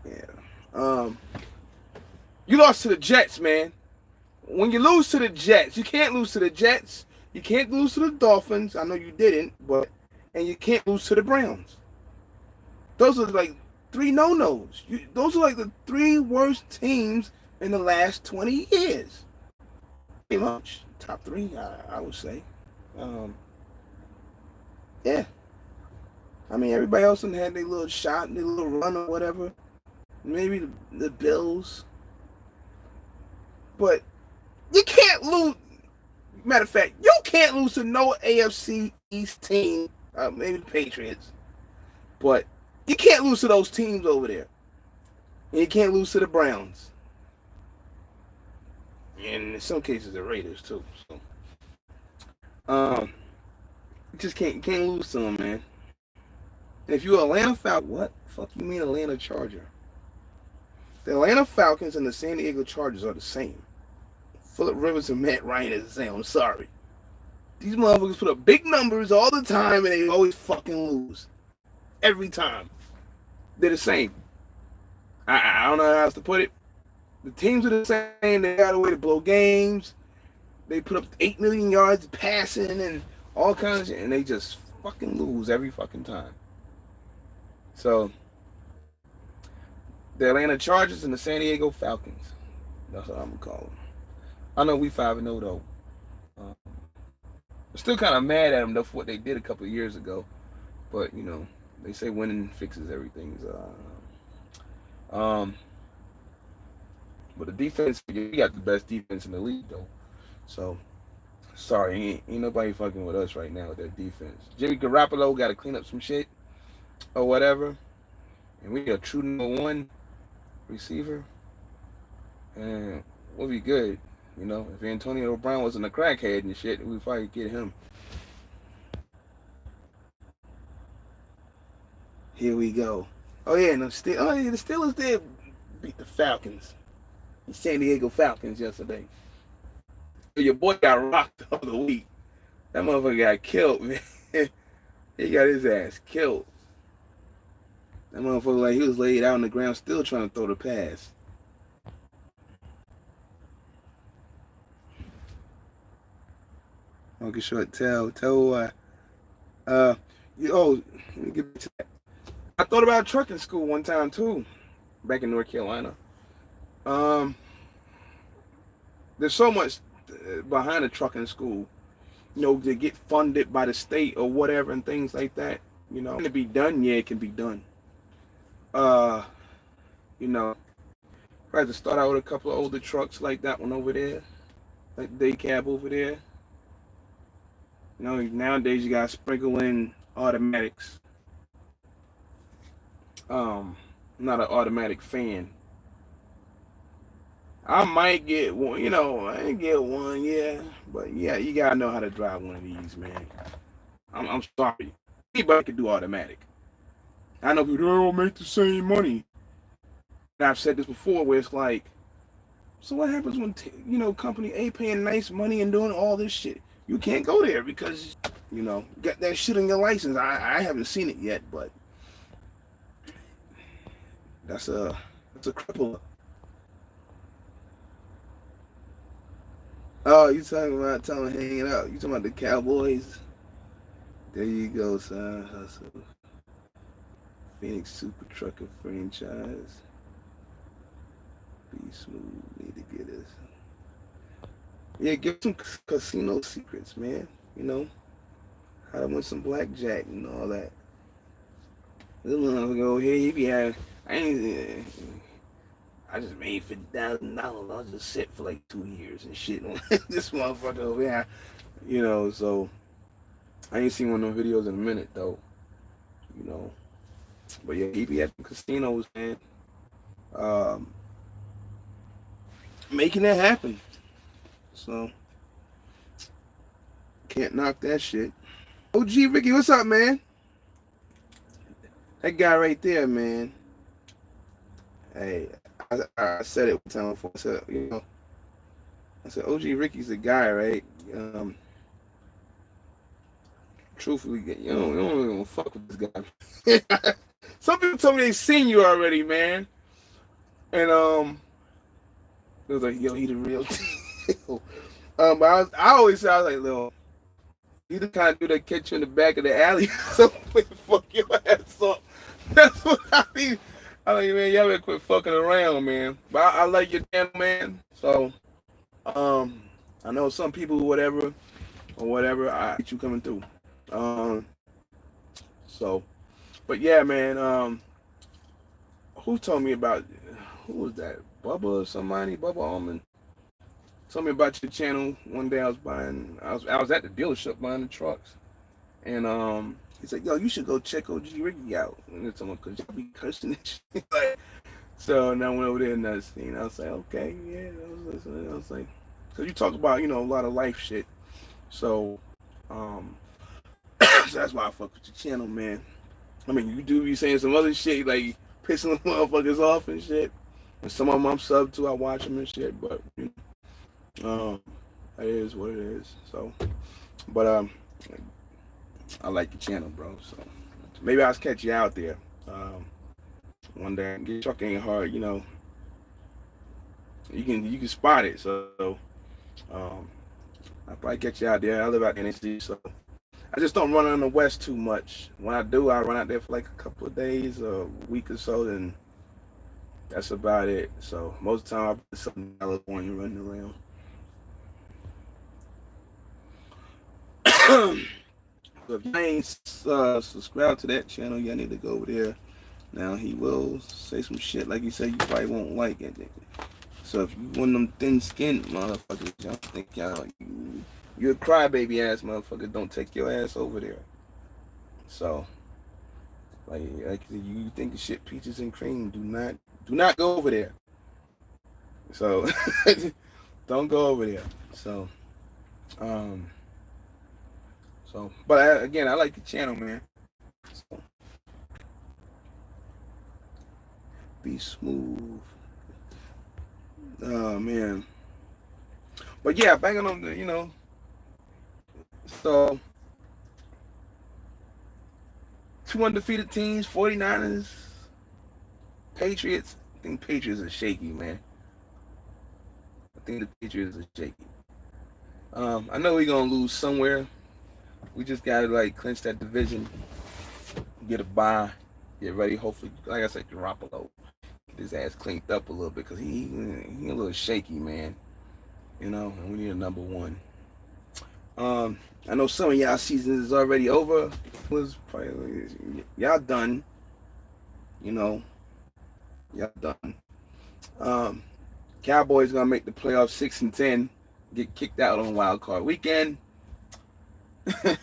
Yeah. You lost to the Jets, man. When you lose to the Jets, you can't lose to the Jets. You can't lose to the Dolphins. I know you didn't, and you can't lose to the Browns. Those are like 3 no-nos. Those are like the 3 worst teams in the last 20 years. Pretty much. Top 3, I would say. Yeah. I mean, everybody else had their little shot, their little run or whatever. Maybe the Bills. But you can't lose. Matter of fact, you can't lose to no AFC East team. Maybe the Patriots. But you can't lose to those teams over there. And you can't lose to the Browns. And in some cases, the Raiders, too. So, you just can't lose to them, man. And if you're Atlanta Falcons, what the fuck you mean Atlanta Charger? The Atlanta Falcons and the San Diego Chargers are the same. Phillip Rivers and Matt Ryan is the same. I'm sorry. These motherfuckers put up big numbers all the time and they always fucking lose. Every time. They're the same. I don't know how else to put it. The teams are the same. They got a way to blow games. They put up 8 million yards passing and all kinds of shit. And they just fucking lose every fucking time. So, the Atlanta Chargers and the San Diego Falcons. That's what I'm going to call them. I know we 5-0 though. I'm still kind of mad at them though for what they did a couple of years ago. But, they say winning fixes everything. But the defense, we got the best defense in the league though. So, sorry, ain't nobody fucking with us right now with that defense. Jimmy Garoppolo got to clean up some shit or whatever. And we got a true #1 receiver. And we'll be good. If Antonio Brown wasn't a crackhead and shit, we'd probably get him. Here we go. Oh yeah, the Steelers did beat the Falcons, the San Diego Falcons yesterday. Your boy got rocked the other week. That motherfucker got killed, man. He got his ass killed. That motherfucker like he was laid out on the ground, still trying to throw the pass. Okay, short. Tell what. Let me get back to that. I thought about trucking school one time too, back in North Carolina. There's so much behind a trucking school, to get funded by the state or whatever and things like that. Can it be done? Yeah, it can be done. I had to start out with a couple of older trucks like that one over there, like the day cab over there. Nowadays you gotta sprinkle in automatics. Um, I'm not an automatic fan. I might get one, I ain't get one, yeah. But yeah, you gotta know how to drive one of these, man. I'm sorry. Anybody can do automatic. I know people don't make the same money. And I've said this before where it's like, so what happens when, company A paying nice money and doing all this shit? You can't go there because, get that shit on your license. I haven't seen it yet, but that's a cripple. Oh, you talking about time hanging out? You talking about the Cowboys? There you go, son. Hustle. Phoenix Super Trucker franchise. Be smooth. Need to get us. Yeah, get some casino secrets, man. You know how to win some blackjack and all that. This one go here. He be having. I ain't. I just made $50,000. I'll just sit for like 2 years and shit on this motherfucker over here. So I ain't seen one of them videos in a minute though. You know, but yeah, he be at the casinos, man. Um, Making it happen. So can't knock that shit. OG Ricky, what's up, man? That guy right there, man. Hey, I said it one time before. I said OG Ricky's the guy, right? Truthfully, you don't even fuck with this guy. Some people told me they seen you already, man. And it was like, yo, he the real deal. But I always say, I was like, little, he the kind of dude that catch you in the back of the alley, so fuck your ass up. That's what I mean. I like, man, y'all better quit fucking around, man. But I like your channel, man. So, I know some people, whatever, I get you coming through. Um, so, but yeah, man. Who told me about? Who was that? Bubba or somebody? Bubba Allman told me about your channel one day. I was at the dealership buying the trucks, and he's like, "Yo, you should go check OG Ricky out." And it's someone because y'all be cursing and shit. So now I went over there and I seen. I was like, "Okay, yeah." I was listening. I was like, "Cause you talk about a lot of life shit." So, so that's why I fuck with your channel, man. I mean, you do be saying some other shit like pissing the motherfuckers off and shit. And some of them I'm sub to, I watch them and shit, but it is what it is. So, but I like your channel, bro. So maybe I'll catch you out there one day. Get truck ain't hard, you can spot it. So I'll probably catch you out there. I live out in NC, so I just don't run on the west too much. When I do, I run out there for like a couple of days, a week or so, and that's about it. So most of the time I'll be in Southern California running around. So if you ain't subscribed to that channel, y'all need to go over there. Now he will say some shit like he said you probably won't like it. So if you one of them thin-skinned motherfuckers, y'all think you're a crybaby ass motherfucker, don't take your ass over there. So like you think the shit peaches and cream, do not go over there. So don't go over there. So but again, I like the channel, man. So, be smooth. Oh man. But yeah, banging on the, so 2 undefeated teams, 49ers, Patriots. I think Patriots are shaky, man. I think the Patriots are shaky. I know we're gonna lose somewhere. We just gotta like clinch that division, get a bye, get ready. Hopefully, like I said, Garoppolo get his ass cleaned up a little bit because he a little shaky, man. And we need a number one. I know some of y'all season is already over. Was probably y'all done. Y'all done. Cowboys gonna make the playoffs 6-10. Get kicked out on wild card weekend.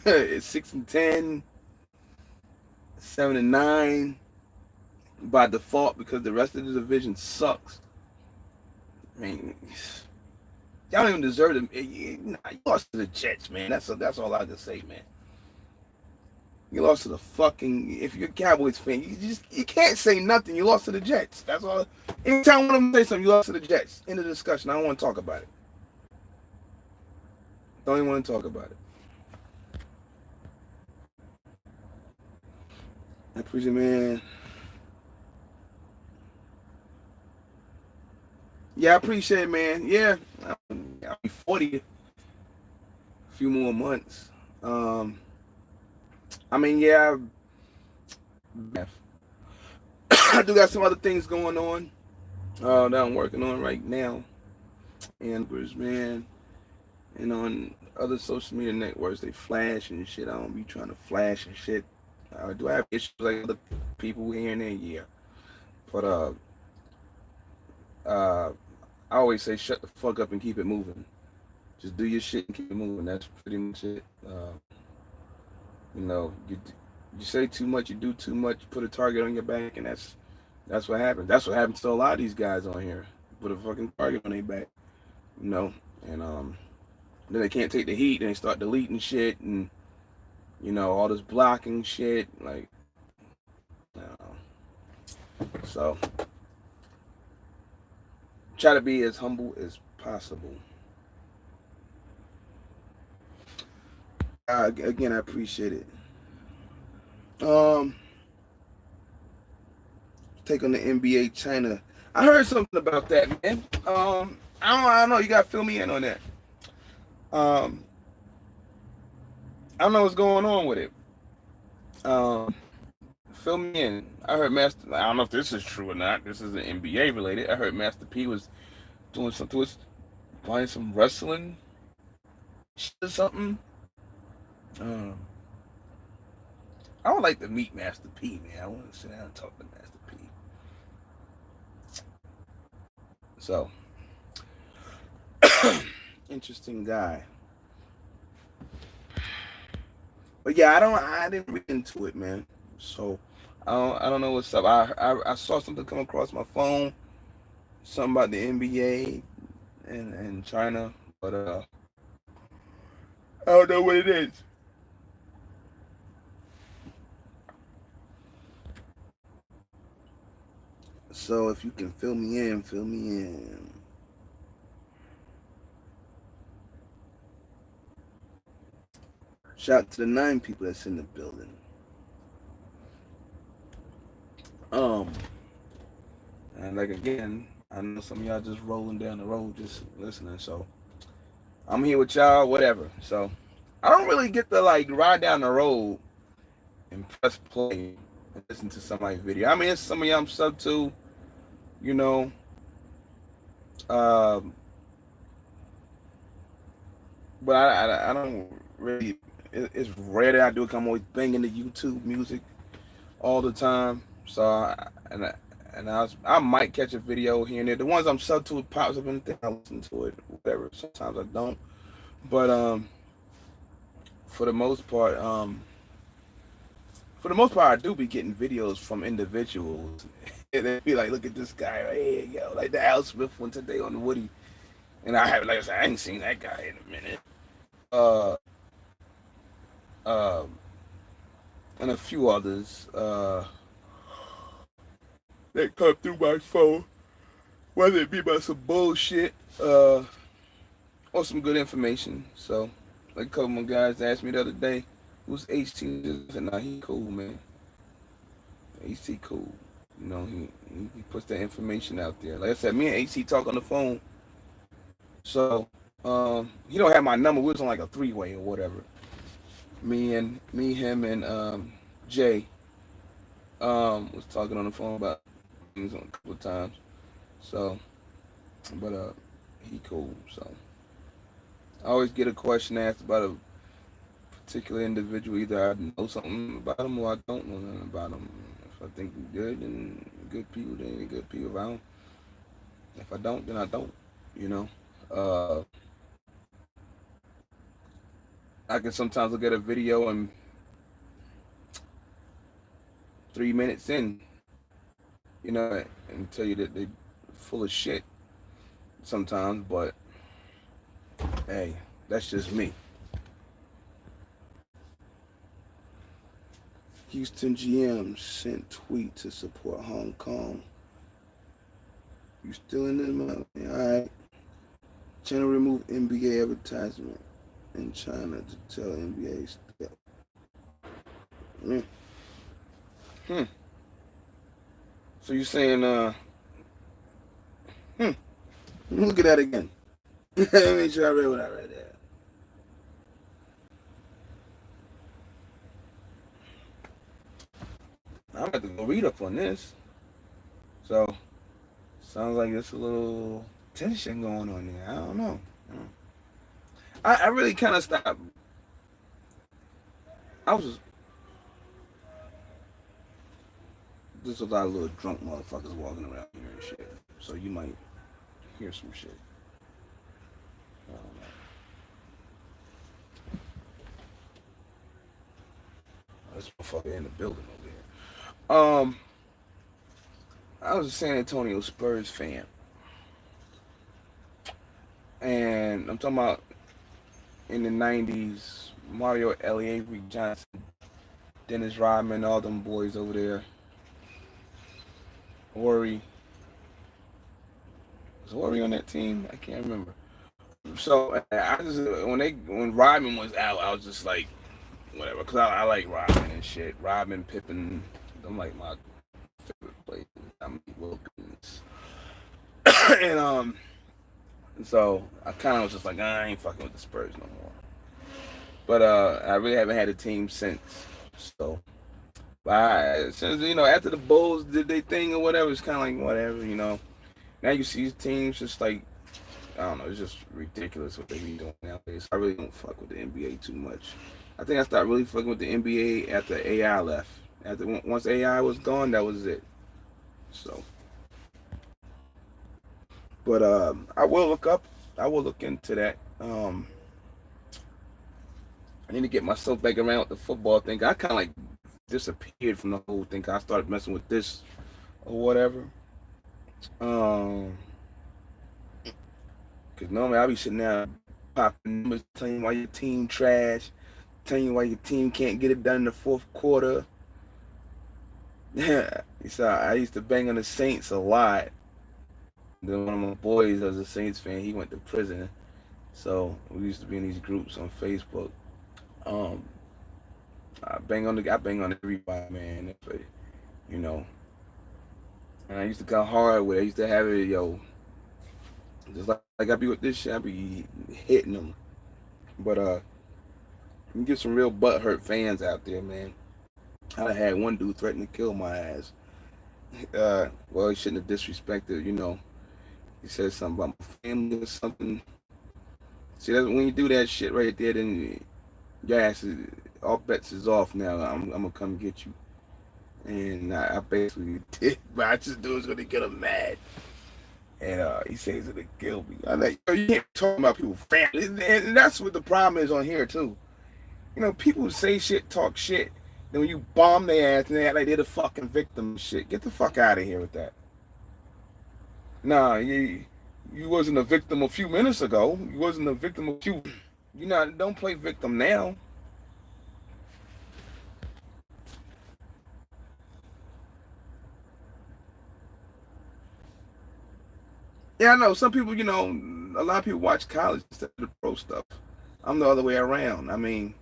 It's 6-10, 7-9. by default because the rest of the division sucks. I mean, y'all don't even deserve them. You lost to the Jets, man. That's all I can say, man. You lost to the fucking. If you're a Cowboys fan, you can't say nothing. You lost to the Jets. That's all. Anytime one of them say something, you lost to the Jets. End of the discussion. I don't want to talk about it. Don't even want to talk about it. I appreciate, man. Yeah, I appreciate it, man. Yeah, I'll be 40 a few more months. I mean, yeah, I do got some other things going on that I'm working on right now. And man, and on other social media networks, they flash and shit. I don't be trying to flash and shit. Do I have issues like other people here and there? Yeah, but uh, I always say shut the fuck up and keep it moving. Just do your shit and keep it moving. That's pretty much it. You know, you say too much, you do too much, you put a target on your back, and that's what happens. That's what happens to a lot of these guys on here. Put a fucking target on their back, you know, and then they can't take the heat, and they start deleting shit, and you know all this blocking shit, like, so try to be as humble as possible. Again, I appreciate it. Um, take on the NBA China. I heard something about that, man. I don't know. You gotta fill me in on that. Um, I don't know what's going on with it. Um, fill me in. I heard Master. I don't know if this is true or not. This is an NBA related. I heard Master P was doing something. Was playing some wrestling or something. Um, I would like to meet Master P, man. I want to sit down and talk to Master P. So, interesting guy. But yeah, I didn't read into it, man. So, I don't know what's up. I saw something come across my phone, something about the NBA and China, but I don't know what it is. So if you can fill me in, fill me in. Shout out to the 9 people that's in the building. Um, and like again, I know some of y'all just rolling down the road, just listening. So I'm here with y'all, whatever. So I don't really get to like ride down the road and press play and listen to somebody's video. I mean, it's some of y'all I'm sub to, you know. Um, but I don't really. It's rare that I do it. 'Cause I'm always banging the YouTube music all the time. So I might catch a video here and there. The ones I'm sub to, it pops up and I listen to it, whatever. Sometimes I don't. But for the most part, I do be getting videos from individuals. And they be like, look at this guy right here, yo, like the Al Smith one today on the Woody. And I have, like I said, I ain't seen that guy in a minute. Uh, uh, and a few others that come through my phone, whether it be about some bullshit or some good information. So, like a couple of guys asked me the other day, who's HT? I said, nah, he cool, man. HT cool. You know, he puts that information out there. Like I said, me and HT talk on the phone. So, he don't have my number. We was on like a 3-way or whatever. Him, and Jay was talking on the phone about things on a couple of times. So, but he cool. So, I always get a question asked about a particular individual. Either I know something about them or I don't know nothing about them. If I think they're good, then good people, then they're good people. If I don't, then I don't. You know. I can sometimes look at a video and 3 minutes in, and tell you that they full of shit sometimes. But hey, that's just me. Houston GM sent tweet to support Hong Kong. You still in this month? Alright. China remove NBA advertisement in China to tell NBA stuff. Mm. Hmm. So you saying look at that again. Let me make sure I read what I read there. I'm about to go read up on this. So sounds like there's a little tension going on there. I don't know. I really kind of stopped. I was just, there's a lot of little drunk motherfuckers walking around here and shit. So you might hear some shit. I don't know. This motherfucker in the building over here. I was a San Antonio Spurs fan, and I'm talking about in the '90s. Mario Ellie, Avery Johnson, Dennis Rodman, all them boys over there. Ori. Was Ori on that team? I can't remember. So I just when Rodman was out, I was just like whatever, cause I like Rodman and shit. Rodman, Pippen, them like my favorite players. I'm Wilkins, and so I kind of was just like I ain't fucking with the Spurs no more. But I really haven't had a team since. So since after the Bulls did their thing or whatever, it's kind of like whatever. Now you see teams just like I don't know, it's just ridiculous what they be doing nowadays. I really don't fuck with the NBA too much. I think I started really fucking with the NBA after AI left. Once AI was gone, that was it. So, but I will look up. I will look into that. I need to get myself back around with the football thing. I kind of like disappeared from the whole thing. I started messing with this or whatever. Cause normally I be sitting there popping numbers, telling you why your team trash, telling you why your team can't get it done in the fourth quarter. Yeah, so I used to bang on the Saints a lot. Then one of my boys was a Saints fan. He went to prison, so we used to be in these groups on Facebook. Um, I bang on everybody, man. You know, and I used to go hard with it. I used to have it, just like I be with this shit. I be hitting them, but you get some real butthurt fans out there, man. I had one dude threaten to kill my ass. Well, he shouldn't have disrespected, He said something about my family or something. See, that's when you do that shit right there, then your ass all bets is off now. I'm gonna come get you. And I basically did, but I just knew it was gonna get him mad. And he says he's gonna kill me. I'm like, you can't talk about people's family. And that's what the problem is on here, too. People say shit, talk shit. Then when you bomb their ass and they act like they're the fucking victim and shit. Get the fuck out of here with that. Nah, you wasn't a victim a few minutes ago. You wasn't a victim a few. Don't play victim now. Yeah, I know. Some people, a lot of people watch college instead of the pro stuff. I'm the other way around. I mean,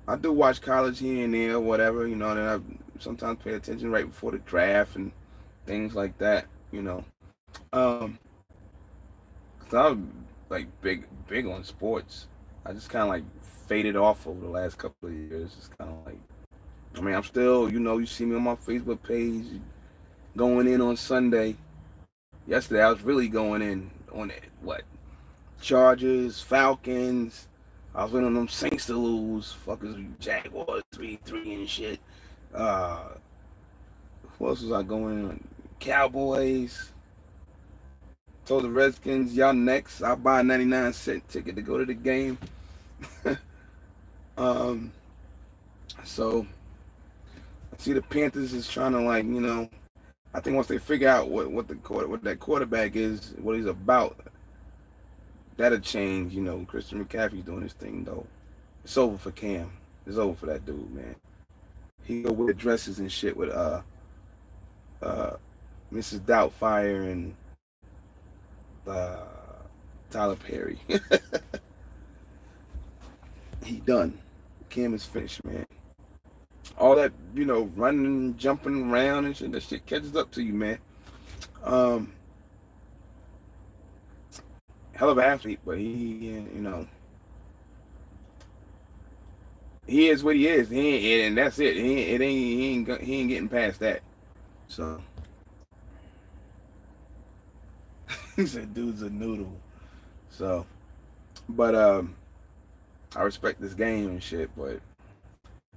I do watch college here and there, whatever, then I sometimes pay attention right before the draft and things like that. Um, cause I'm like big on sports. I just kind of like faded off over the last couple of years. It's kind of like, I mean, I'm still, you see me on my Facebook page going in on Sunday. Yesterday, I was really going in on it. What? Chargers, Falcons. I was waiting on them Saints to lose. Fuckers, Jaguars 3-3 and shit. Uh, who else was I going on? Cowboys. Told the Redskins, y'all next. I'll buy a 99-cent ticket to go to the game. um, so I see the Panthers is trying to I think once they figure out what that quarterback is, what he's about, that'll change. You know, Christian McCaffrey's doing his thing though. It's over for Cam. It's over for that dude, man. He go wear dresses and shit with uh Mrs. Doubtfire and uh Tyler Perry. He done. Cam is finished, man. All that, running, jumping around and shit, that shit catches up to you, man. Um, Hell of an athlete, but he is what he is. He ain't, and that's it. He ain't getting past that. So he said, "Dude's a noodle." So, but I respect this game and shit. But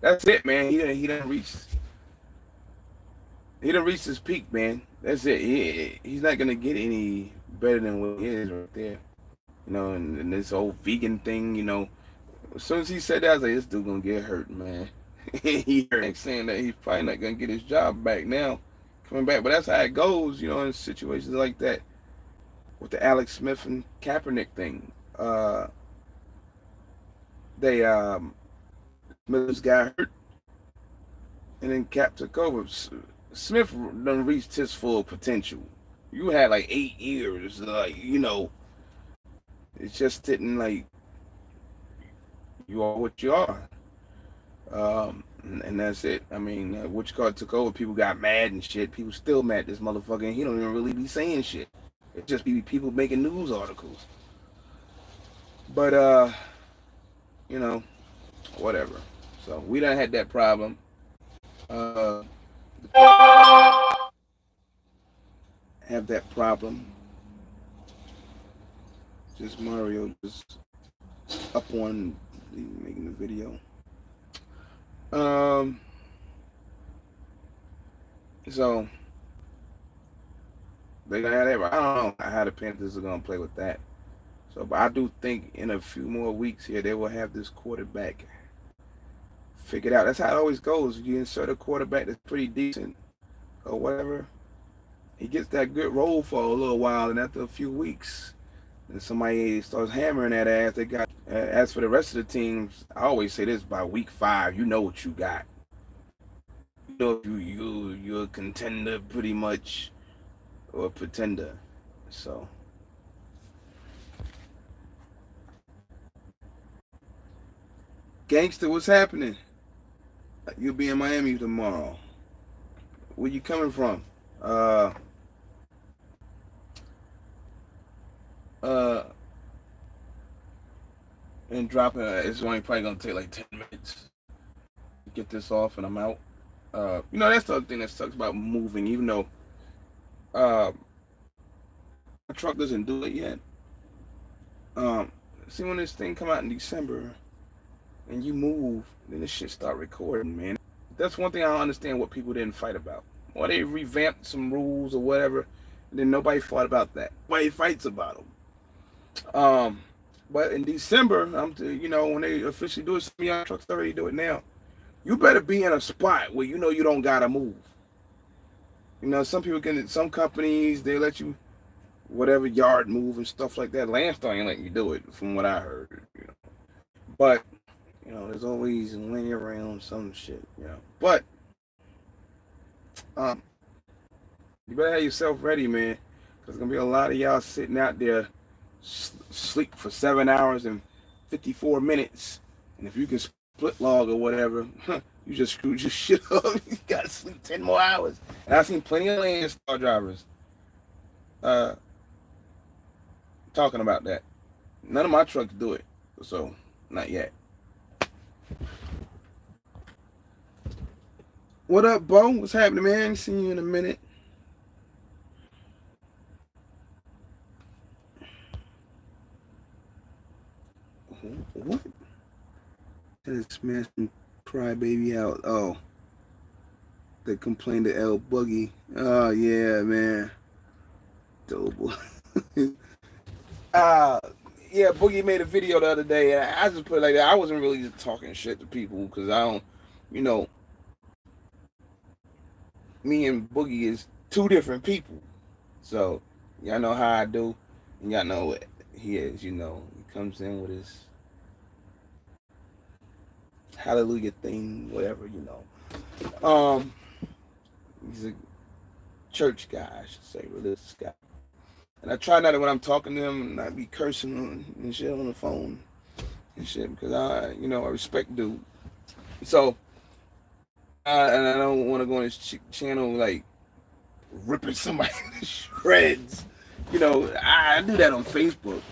that's it, man. He done reached his peak, man. That's it. He's not gonna get any better than what he is right there. And this whole vegan thing, as soon as he said that, I was like, this dude gonna get hurt, man. He hurt, saying that he's probably not gonna get his job back now, coming back. But that's how it goes, in situations like that. With the Alex Smith and Kaepernick thing, they Smith got hurt, and then Cap took over. Smith done reached his full potential. You had like 8 years, it just didn't like you are what you are. And that's it. I mean, which card took over? People got mad and shit. People still mad at this motherfucker, and he don't even really be saying shit. It just be people making news articles. But whatever. So we done had that problem. Uh, have that problem. Just Mario just up on making the video. So they gonna have that. I don't know how the Panthers are gonna play with that. So, but I do think in a few more weeks here they will have this quarterback figured out. That's how it always goes. You insert a quarterback that's pretty decent or whatever, he gets that good role for a little while, and after a few weeks, then somebody starts hammering that ass. They got. As for the rest of the teams, I always say this: by week 5, you know what you got. You know you're a contender pretty much, or a pretender. So. Gangster, what's happening? You'll be in Miami tomorrow. Where you coming from? Uh, uh, and dropping. It's only probably gonna take like 10 minutes to get this off, and I'm out. That's the other thing that sucks about moving. Even though uh, my truck doesn't do it yet. See when this thing come out in December, and you move, then this shit start recording, man. That's one thing I don't understand what people didn't fight about. Or they revamped some rules or whatever, and then nobody fought about that. Nobody fights about them. But in December, when they officially do it, some young trucks already do it now. You better be in a spot where you don't gotta move. Some people some companies they let you whatever yard move and stuff like that. Landstar ain't letting you do it, from what I heard. But there's always laying around some shit. But you better have yourself ready, man, because there's gonna be a lot of y'all sitting out there sleep for 7 hours and 54 minutes, and if you can split log or whatever, you just screwed your shit up. You gotta sleep 10 more hours. And I've seen plenty of Landstar drivers talking about that. None of my trucks do it, so not yet. What up, Bo? What's happening, man? See you in a minute. What? Smashing crybaby out. Oh, they complained to L Boogie. Oh yeah, man. Doughboy. Yeah, Boogie made a video the other day, and I just put it like that. I wasn't really just talking shit to people because I don't, me and Boogie is two different people. So y'all know how I do, and y'all know what he is. He comes in with his hallelujah thing, whatever. He's a church guy, I should say, religious guy. And I try not to, when I'm talking to him, not be cursing and shit on the phone and shit, because I respect dude. So, and I don't want to go on his channel like ripping somebody to shreds. I do that on Facebook.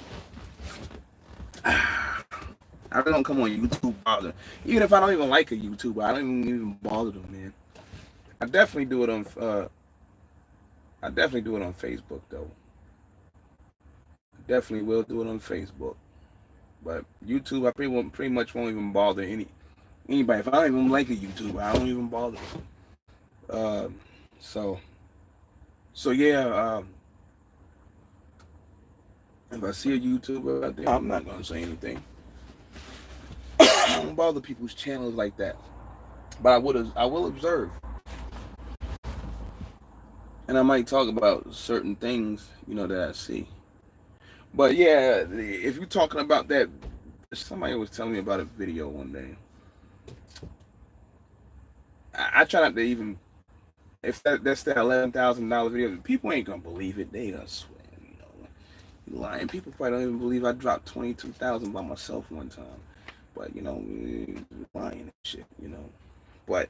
I don't come on YouTube bother. Even if I don't even like a YouTuber, I don't even bother them, man. I definitely do it on. I definitely do it on Facebook though. Definitely will do it on Facebook. But YouTube, I pretty much won't even bother anybody. If I don't even like a YouTuber, I don't even bother. Um, so yeah. If I see a YouTuber out there, I'm not gonna say anything. I don't bother people's channels like that. But I will observe, and I might talk about certain things, that I see. But yeah, if you're talking about that, somebody was telling me about a video one day. I try not to even, if that's that $11,000 video, people ain't gonna believe it. They gonna swear, you lying. People probably don't even believe I dropped 22,000 by myself one time. But lying and shit, But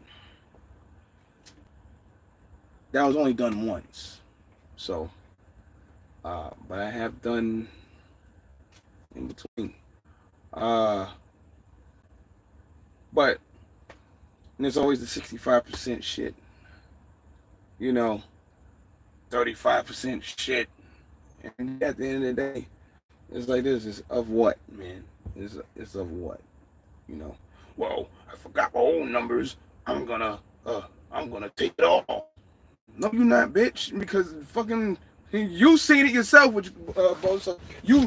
that was only done once. So, but I have done in between. But there's always the 65% shit, 35% shit. And at the end of the day, it's like this: is of what, man? It's of what, you know? Well, I forgot my own numbers. I'm gonna take it all. No, you're not, bitch. Because fucking you seen it yourself with both. So you're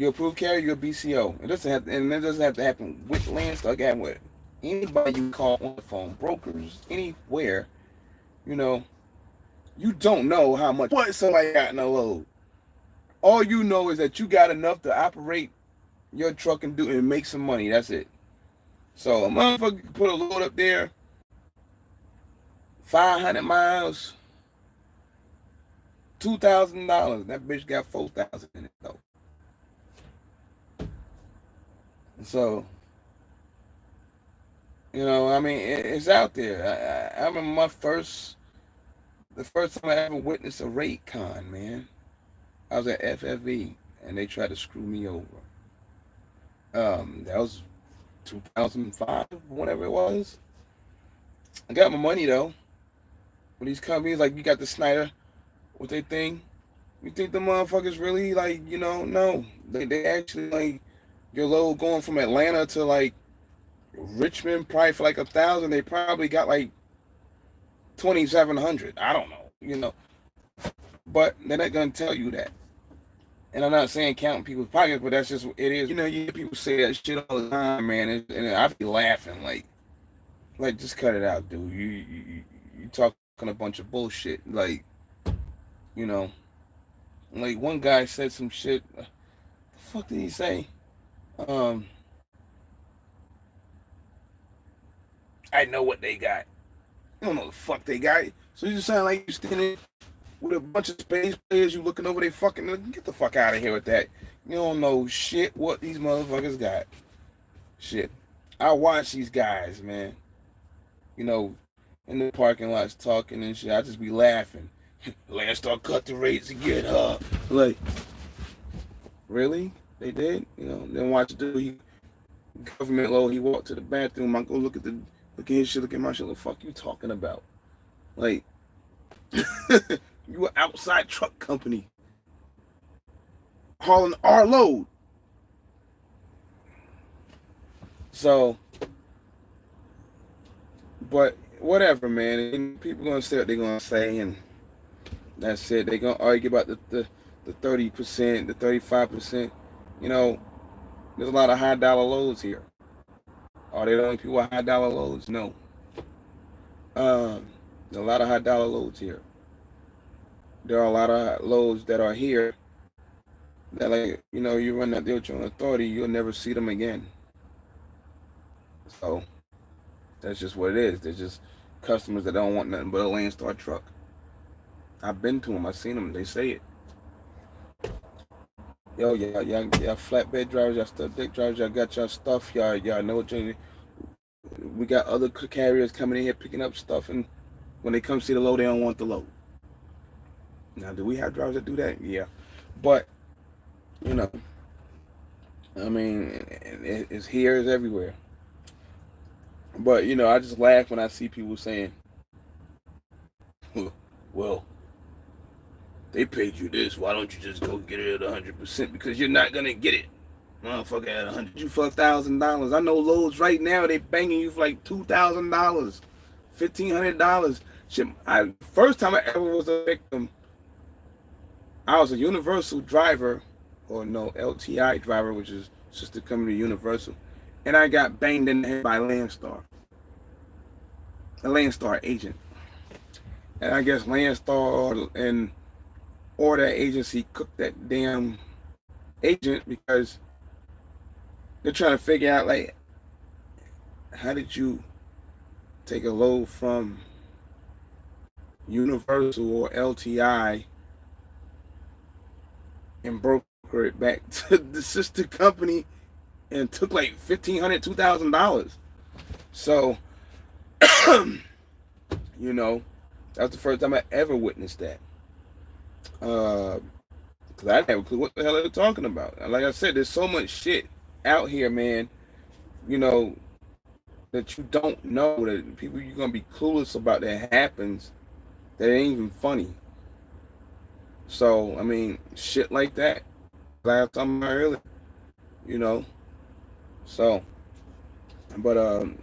approved carrier, you're a BCO. It doesn't have to happen with Landstar. It with anybody you call on the phone, brokers, anywhere. You don't know how much what somebody got in a load. All you know is that you got enough to operate your truck and make some money. That's it. So a motherfucker can put a load up there, 500 miles, $2,000. That bitch got 4,000 in it though. So, I mean, it's out there. I remember the first time I ever witnessed a rate con, man. I was at FFE and they tried to screw me over. That was 2005, whatever it was. I got my money though. With these companies, like you got the Snyder, what they think. You think the motherfuckers really no. They actually like your load going from Atlanta to like Richmond probably for like 1,000. They probably got like 2,700. I don't know, But they're not gonna tell you that. And I'm not saying counting people's pockets, but that's just what it is. You hear people say that shit all the time, man, and I be laughing like just cut it out, dude. You talking a bunch of bullshit, like like one guy said some shit. The fuck did he say? I know what they got. You don't know the fuck they got. So you just sound like you standing with a bunch of space players. You looking over they fucking. Get the fuck out of here with that. You don't know shit what these motherfuckers got. Shit. I watch these guys, man. In the parking lots talking and shit. I just be laughing. Landstar cut the rates again, huh? Like, really? They did? Then watch the government low. He walked to the bathroom. I go look at his shit, look at my shit. What the fuck you talking about? Like, you an outside truck company hauling our load. So, but whatever, man. And people gonna say what they're gonna say, and that's it. They gonna argue about the 30%, the 35%. There's a lot of high dollar loads here. Are they the only people with high dollar loads? No. Um, a lot of high dollar loads here. There are a lot of loads that are here that, like, you run that deal with your own authority, you'll never see them again. So that's just what it is. There's just customers that don't want nothing but a Landstar truck. I've been to them. I've seen them. They say it. Yo, y'all flatbed drivers, y'all stuff dick drivers, y'all got y'all stuff. Y'all know what you. We got other carriers coming in here picking up stuff, and when they come see the load, they don't want the load. Now, do we have drivers that do that? Yeah, but you know, I mean, it's here, it's everywhere. But I just laugh when I see people saying, "Well, they paid you this. Why don't you just go get it at 100%? Because you're not gonna get it, motherfucker, at 100. You for $1,000. I know loads right now they banging you for like $2,000, $1,500. Shit, first time I ever was a victim, I was a Universal driver, or no, LTI driver, which is sister company to Universal, and I got banged in the head by Landstar, a Landstar agent. And I guess Landstar or that agency cooked that damn agent because they're trying to figure out, like, how did you take a load from Universal or LTI and broker it back to the sister company and took like $1,500, $2,000. So, that's the first time I ever witnessed that. Because I didn't have a clue what the hell they were talking about. Like I said, there's so much shit out here, man, you know, that you don't know, that people you're going to be clueless about, that happens, that ain't even funny. So, I mean, shit like that. Like I was talking about earlier, you know. So, but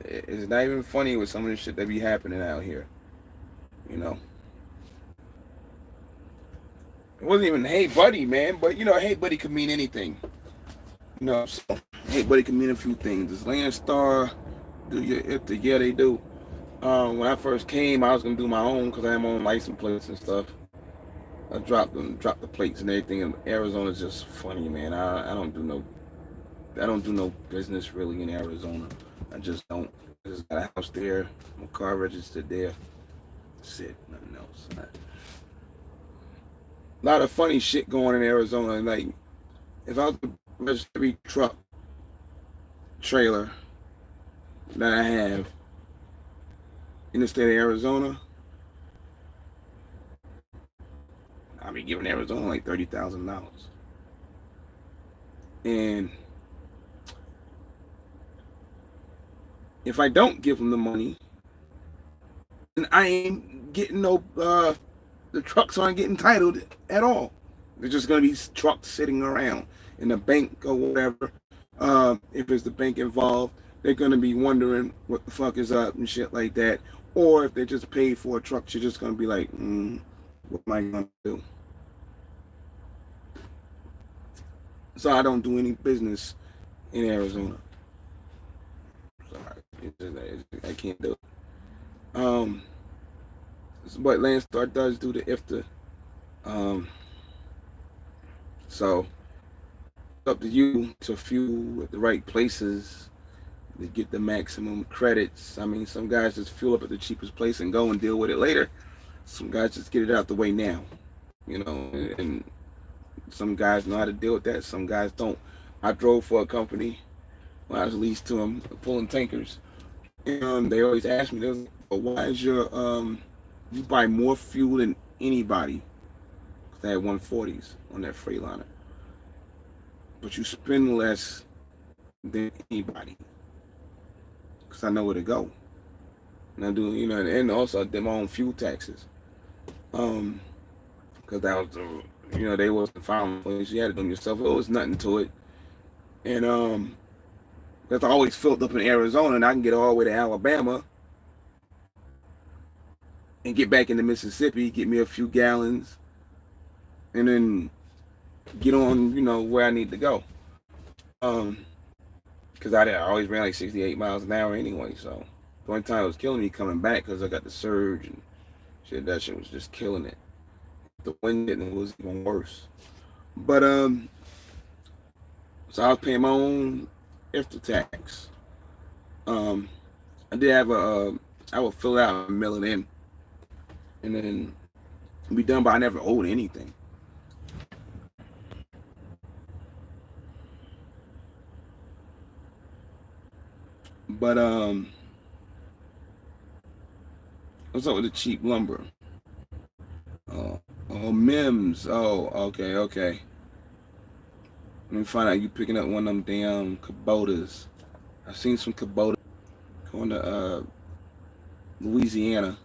it's not even funny with some of the shit that be happening out here, you know. It wasn't even "Hey buddy," man, but "Hey buddy" could mean anything. So "Hey buddy" could mean a few things. Does Landstar do your if the yeah they do. When I first came, I was gonna do my own because I have my own license plates and stuff. I dropped the plates and everything. And Arizona's just funny, man. I don't do no business really in Arizona. I just don't. I just got a house there. My car registered there. That's it. Nothing else. A lot of funny shit going in Arizona. Like, if I was to register every truck trailer that I have in the state of Arizona, I'll be giving Arizona like $30,000. And if I don't give them the money, then I ain't getting no. The trucks aren't getting titled at all. They're just gonna be trucks sitting around in the bank or whatever. If it's the bank involved, they're gonna be wondering what the fuck is up and shit like that. Or if they just paid for a truck, you're just gonna be like, what am I gonna do? So I don't do any business in Arizona. Sorry, I can't do it. But Landstar does do the IFTA. Um, so it's up to you to fuel at the right places to get the maximum credits. I mean, some guys just fuel up at the cheapest place and go and deal with it later. Some guys just get it out the way now, and some guys know how to deal with that. Some guys don't. I drove for a company when I was leased to them, pulling tankers, and they always ask me, well, why is you buy more fuel than anybody? Because they had 140s on that Freightliner, but you spend less than anybody because I know where to go. And I do, and also I did my own fuel taxes. Because that was they wasn't found place. You had to do them yourself. It was nothing to it. And that's always filled up in Arizona, and I can get all the way to Alabama and get back into Mississippi, get me a few gallons, and then get on, where I need to go. Because I always ran like 68 miles an hour anyway, so The only time it was killing me coming back because I got the surge and shit. That shit was just killing it. The wind hit, and it was even worse. But so I was paying my own after tax. Um, I did have I would fill it out and mail it in, and then be done. But I never owed anything. But what's up with the cheap lumber? Oh, oh, Mims. Oh, okay, okay. Let me find out you picking up one of them damn Kubotas. I've seen some Kubota going to Louisiana.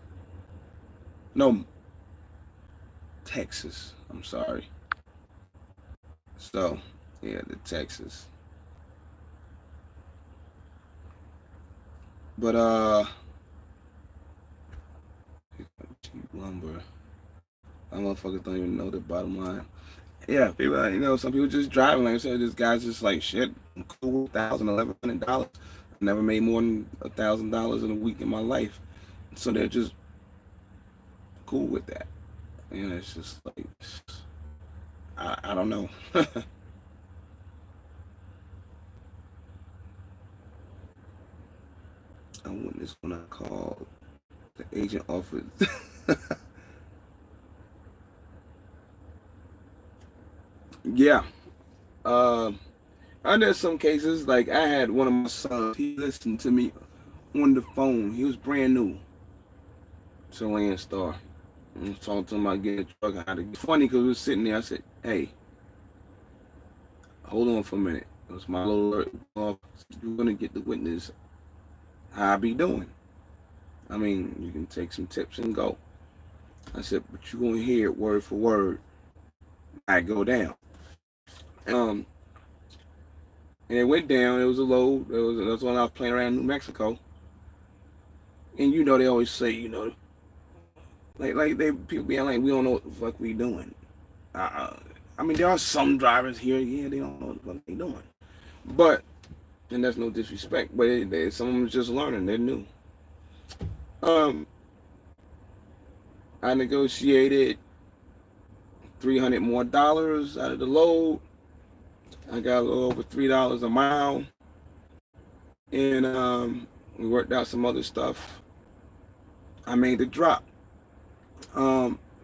No, Texas. I'm sorry. So, yeah, the Texas. But cheap lumber. My motherfuckers don't even know the bottom line. Yeah, people, some people just driving. Like I said, this guy's just like, shit, I'm cool with $1,100. I never made more than $1,000 in a week in my life. So they're just cool with that. It's just like, I don't know. I went this when I called the agent office. Yeah. Under some cases, like I had one of my sons, he listened to me on the phone. He was brand new to Landstar. I was talking to him about getting a truck. How to get funny because we was sitting there. I said, "Hey, hold on for a minute." It was my little alert. You're gonna get the witness how I be doing. I mean, you can take some tips and go. I said, but you're gonna hear it word for word. I go down. Um, and it went down. It was a load. That's when I was playing around in New Mexico. And they always say, like they people be like, we don't know what the fuck we doing. Uh, I mean, there are some drivers here, yeah, they don't know what the fuck they doing. But, and that's no disrespect, but some of them just learning, they're new. Um, I negotiated $300 more out of the load. I got a little over $3 a mile, and we worked out some other stuff. I made the drop.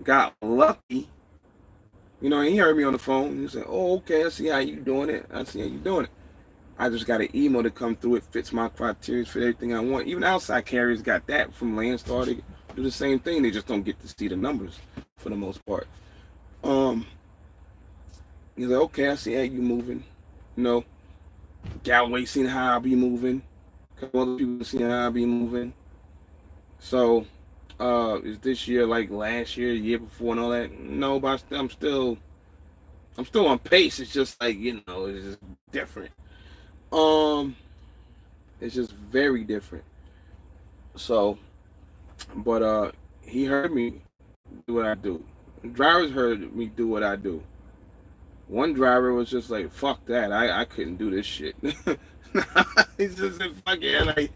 Got lucky. He heard me on the phone. He said, "Oh, okay, I see how you doing it. I see how you doing it." I just got an email to come through. It fits my criteria, fit everything I want. Even outside carriers got that from Landstar. They do the same thing. They just don't get to see the numbers for the most part. He's like, "Okay, I see how you moving." Galloway seen how I be moving. A couple other people seen how I be moving. So, is this year like last year, the year before, and all that? No, but I'm still on pace. It's just like it's just different. Um, it's just very different. So, but he heard me do what I do. Drivers heard me do what I do. One driver was just like, "Fuck that! I couldn't do this shit." He just said, "Fuck yeah!" Like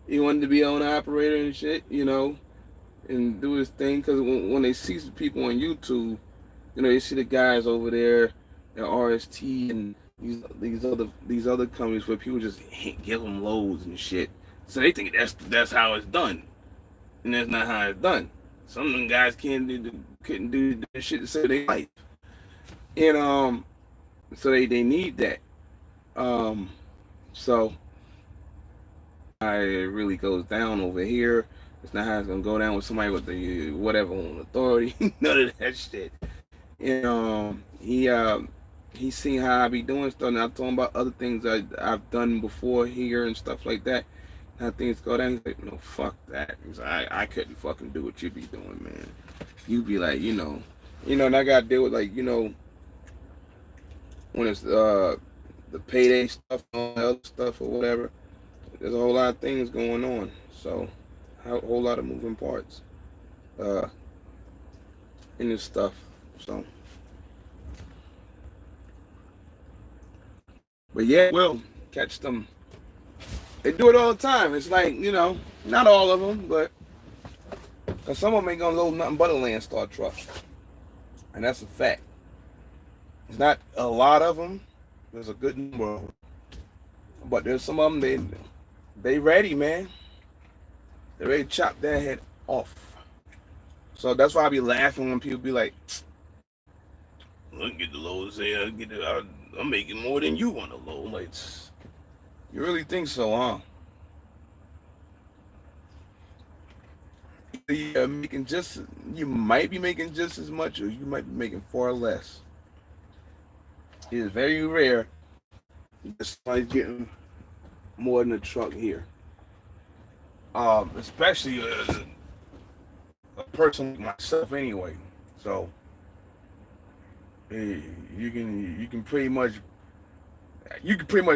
he wanted to be owner operator and shit, and do his thing. Because when they see some people on YouTube, they see the guys over there at RST and these other companies where people just give them loads and shit. So they think that's how it's done, and that's not how it's done. Some of them guys couldn't do the shit to save their life, and so they need that. Um, so it really goes down over here. It's not how it's gonna go down with somebody with the whatever on authority. None of that shit. And he's seen how I be doing stuff, and I told him about other things I've done before here and stuff like that. How things go down. He's like, "No, fuck that." He's like, I couldn't fucking do what you be doing, man. You be like, and I gotta deal with like, when it's the payday stuff, all the other stuff or whatever. There's a whole lot of things going on, so a whole lot of moving parts in this stuff. So, but yeah, well, catch them. They do it all the time. It's like Not all of them, but cause some of them ain't gonna load nothing but a Landstar truck, and that's a fact. It's not a lot of them. There's a good number of them, but there's some of them they ready, man. They ready to chop their head off. So that's why I be laughing when people be like, "Look, get the loads there. I'm making more than you on the load." Like, you really think so, huh? You're making just you might be making just as much, or you might be making far less. It is very rare that somebody's getting more than a truck here. Especially a person like myself, anyway. So you can pretty much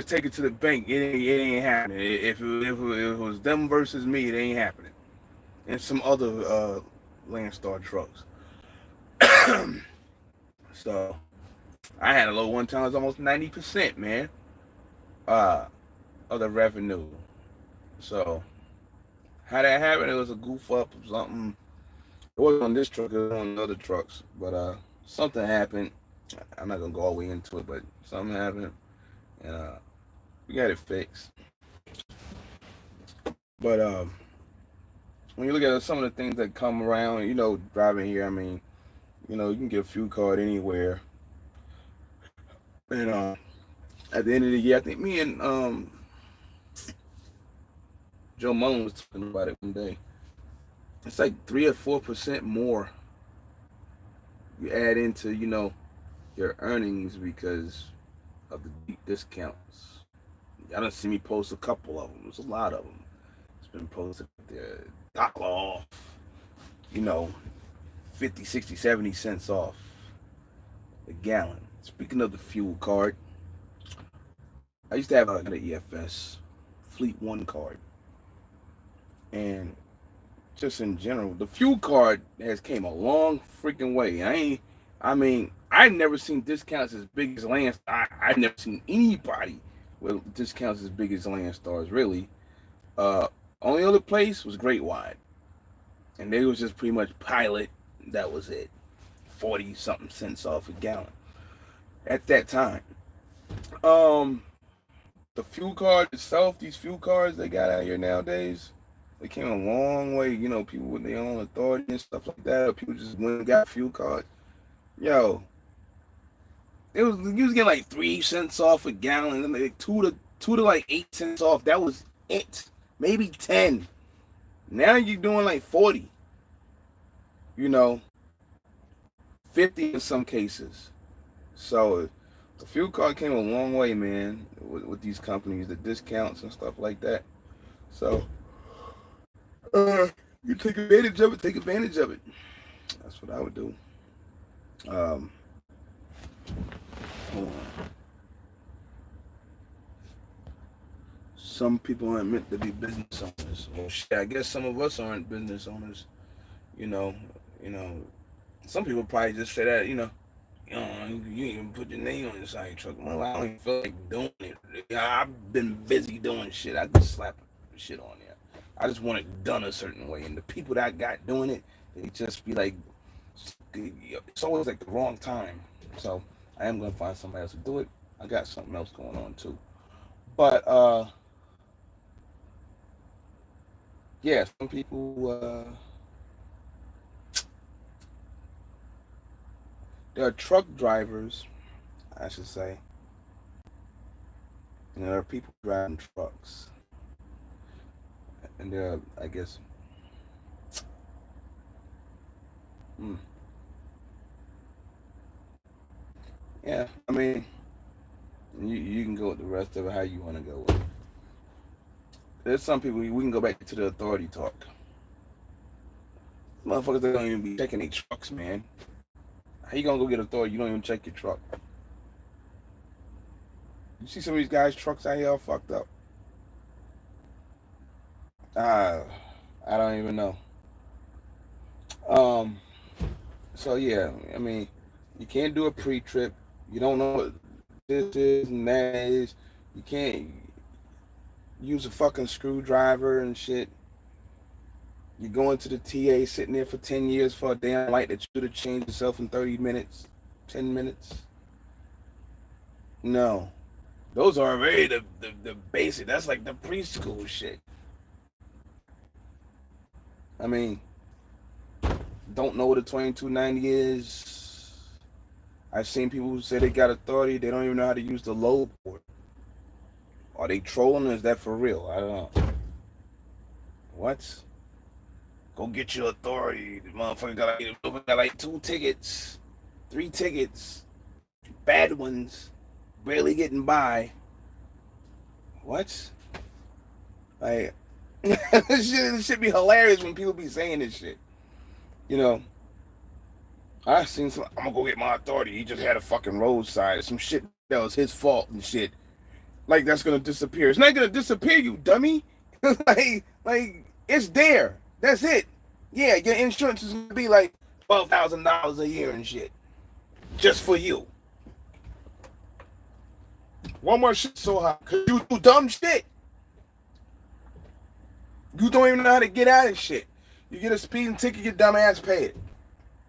take it to the bank. It ain't happening. If it was them versus me, it ain't happening. And some other Landstar trucks. So I had a low one time. It was almost 90%, man. Uh, of the revenue. So how that happened? It was a goof up of something. It wasn't on this truck. It was on other trucks. But something happened. I'm not gonna go all the way into it, but something happened, and we got it fixed. But when you look at some of the things that come around, driving here, I mean, you can get a fuel card anywhere. And at the end of the year, I think me and Joe Mullen was talking about it one day. It's like 3 or 4% more you add into, your earnings because of the deep discounts. Y'all done see me post a couple of them. There's a lot of them. It's been posted there. Dollar off, you know, 50, 60, 70 cents off a gallon. Speaking of the fuel card, I used to have an EFS Fleet One card, and just in general, the fuel card has came a long freaking way. I never seen discounts as big as Landstar. I've never seen anybody with discounts as big as Landstars. Really, uh, only other place was Great Wide, and they was just pretty much Pilot. That was it, 40 something cents off a gallon at that time. Um, the fuel card itself, these fuel cards they got out here nowadays, they came a long way. People with their own authority and stuff like that. Or people just went and got fuel cards. Yo, you was getting like 3 cents off a gallon, and like two to like 8 cents off. That was it. Maybe 10. Now you're doing like 40. You know, 50 in some cases. So the fuel card came a long way, man, with these companies, the discounts and stuff like that. So you take advantage of it. Take advantage of it. That's what I would do. Um, hold on. Some people aren't meant to be business owners. Well, shit, I guess some of us aren't business owners. You know, you know. Some people probably just say that. You even put your name on the side of your truck. Well, I don't even feel like doing it. I've been busy doing shit. I just slap shit on there. I just want it done a certain way. And the people that I got doing it, they just be like, it's always like the wrong time. So I am gonna find somebody else to do it. I got something else going on too. But yeah, some people there are truck drivers, I should say, and there are people driving trucks, and there are, I guess, hmm, yeah. I mean, you can go with the rest of it how you want to go with it. There's some people we can go back to the authority talk. Motherfuckers that don't even be checking their trucks, man. How you gonna go get authority? You don't even check your truck. You see some of these guys' trucks out here all fucked up. Uh, I don't even know. Um, so yeah, I mean, you can't do a pre-trip. You don't know what this is and that is. You can't use a fucking screwdriver and shit. You go into the TA, sitting there for 10 years for a damn light that you could have changed yourself in 30 minutes, 10 minutes. No. Those are already the basic. That's like the preschool shit. I mean, don't know what a 2290 is. I've seen people who say they got authority. They don't even know how to use the load port. Are they trolling or is that for real? I don't know. What? Go get your authority. The motherfucker got like 2 tickets, 3 tickets, bad ones, barely getting by. What? Like, this should be hilarious when people be saying this shit. You know, I seen some. I'm gonna go get my authority. He just had a fucking roadside, some shit that was his fault and shit. Like that's gonna disappear. It's not gonna disappear, you dummy. like it's there. That's it. Yeah, your insurance is gonna be like $12,000 a year and shit, just for you. One more shit so high, cause you do dumb shit. You don't even know how to get out of shit. You get a speeding ticket, your dumb ass pay it.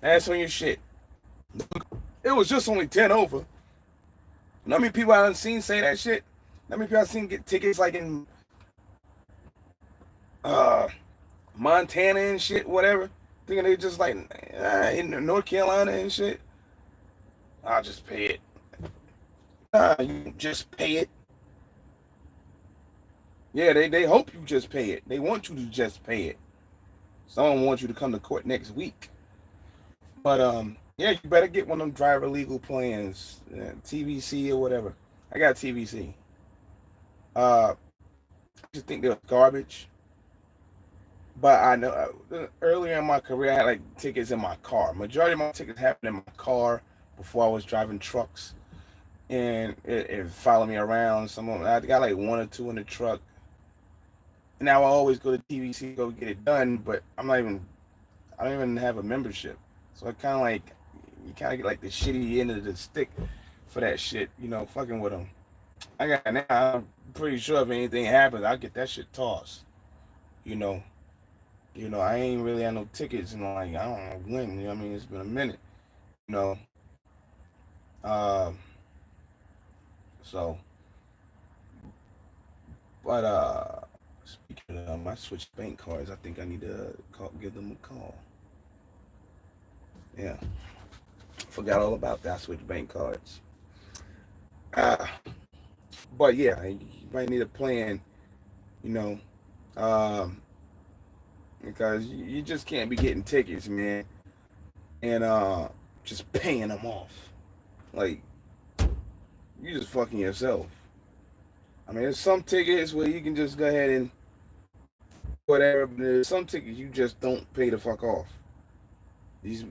That's on your shit. It was just only 10 over. You know how many people I done seen say that shit? How many people I seen get tickets like in Montana and shit, whatever, thinking they just like in North Carolina and shit. I'll just pay it. You just pay it. Yeah, they hope you just pay it. They want you to just pay it. Someone wants you to come to court next week. But yeah, you better get one of them driver legal plans, TVC or whatever. I got TVC. I just think they're garbage. But I know earlier in my career, I had like tickets in my car. Majority of my tickets happened in my car before I was driving trucks, and it followed me around. Some of them, I got like 1 or 2 in the truck. Now I always go to TVC to go get it done, but I don't even have a membership, so I kind of like you kind of get like the shitty end of the stick for that shit. You know, fucking with them. I got now. I'm pretty sure if anything happens, I'll get that shit tossed. You know. I ain't really had no tickets and like I don't know when. You know what I mean? It's been a minute. You know. Um. So, but speaking of, I switched bank cards. I think I need to give them a call. Yeah. Forgot all about that. I switched bank cards. Ah. But yeah, you might need a plan. You know. Um. Because you just can't be getting tickets, man, and just paying them off. Like you just fucking yourself. I mean, there's some tickets where you can just go ahead and whatever, but there's some tickets you just don't pay the fuck off. These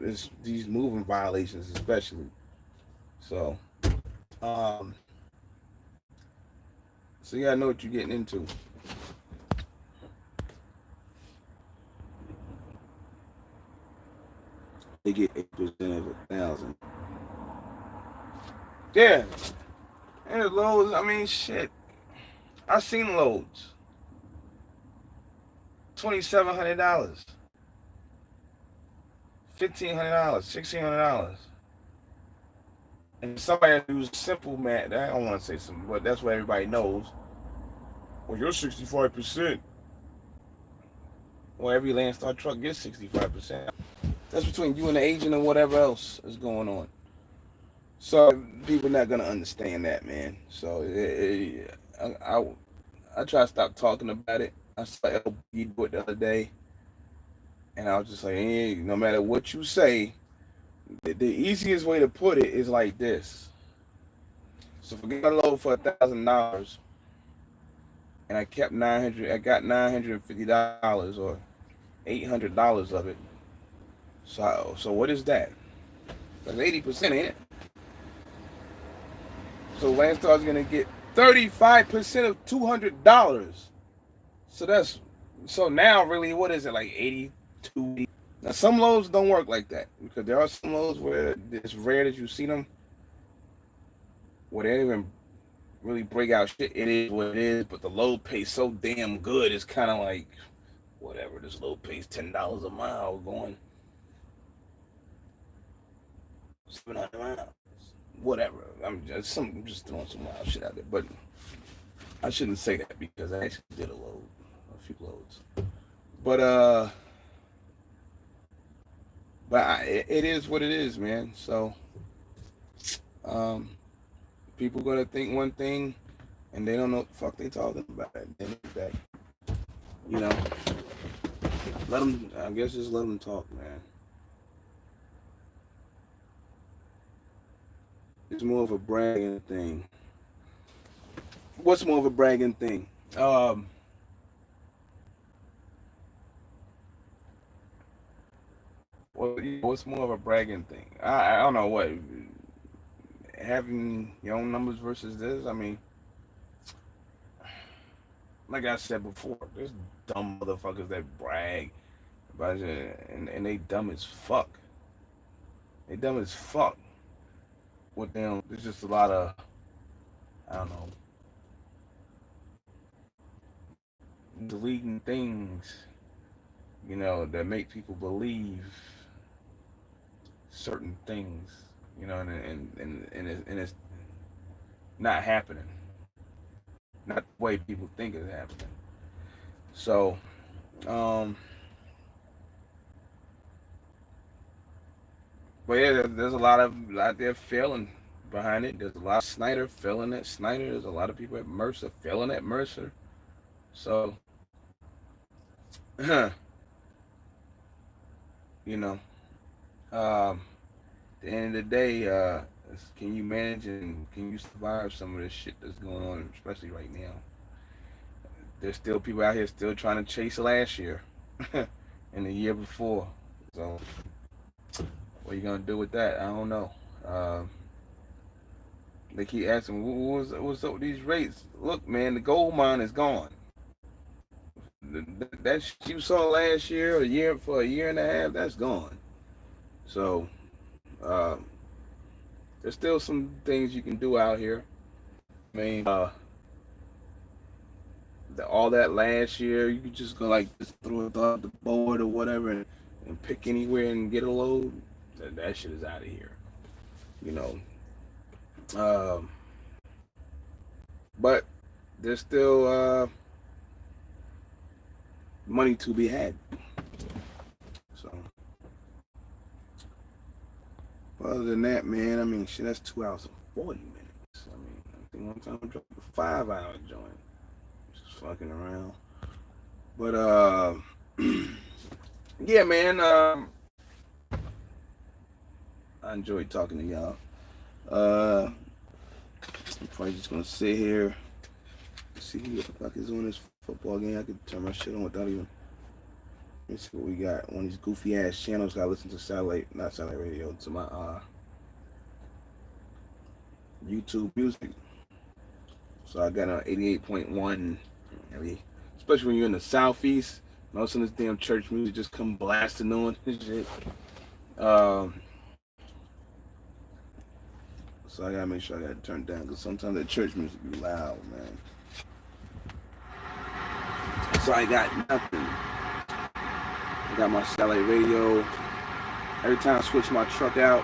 moving violations, especially. So, um, so you gotta know what you're getting into. They get 8% of 1,000. Yeah, and the loads. I mean, shit. I seen loads. $2,700, $1,500, $1,600. And somebody who's simple, man, I don't want to say something, but that's what everybody knows. Well, you're 65%. Well, every Landstar truck gets 65%. That's between you and the agent and whatever else is going on. So people not gonna understand that, man. So I try to stop talking about it. I saw LB do it the other day, and I was just like, hey, no matter what you say, the easiest way to put it is like this. So if I got a load for $1,000, and I kept 900, I got $950 or $800 of it. So what is that? That's 80%, ain't it? So Landstar's gonna get 35% of $200. So now really, what is it, like 82? Now some loads don't work like that because there are some loads where it's rare that you see them where they don't even really break out shit. It is what it is, but the load pays so damn good. It's kind of like whatever. This load pays $10 a mile going 700 miles. Whatever. I'm just throwing some wild shit out there, but I shouldn't say that because I actually did a few loads. But it is what it is, man. So people gonna think one thing, and they don't know what the fuck they talking about at the end of the day. You know, let them. I guess just let them talk, man. It's more of a bragging thing. What's more of a bragging thing? What's more of a bragging thing? I don't know what having your own numbers versus this. I mean, like I said before, there's dumb motherfuckers that brag about it, and they dumb as fuck. They dumb as fuck. With them, there's just a lot of I don't know deleting things, that make people believe certain things, and it's not happening, not the way people think it's happening. So, but yeah, there's a lot of out there failing behind it. There's a lot of Snyder failing at Snyder. There's a lot of people at Mercer failing at Mercer. So, you know, at the end of the day, can you manage and can you survive some of this shit that's going on, especially right now? There's still people out here still trying to chase last year and the year before. So, what are you gonna do with that? I don't know. They keep asking, what's up with these rates? Look, man, the gold mine is gone. That shit you saw last year, for a year and a half, that's gone. So, there's still some things you can do out here. I mean, all that last year, you could just go like just throw it off the board or whatever, and pick anywhere and get a load. That shit is out of here. You know. But there's still money to be had. So, other than that, man, I mean, shit, that's 2 hours and 40 minutes. I mean, I think one time I dropped a 5-hour joint. Just fucking around. But, yeah, man, I enjoyed talking to y'all. I'm probably just gonna sit here, see who the fuck is on this football game. I could turn my shit on without even. Let me see what we got. One of these goofy ass channels. Gotta listen to not satellite radio, to my YouTube music. So I got 88.1. Especially when you're in the southeast, and all of a sudden this damn church music just come blasting on and shit. So I gotta make sure I got it turned down, because sometimes that church music be loud, man. So I got nothing. I got my satellite radio. Every time I switch my truck out,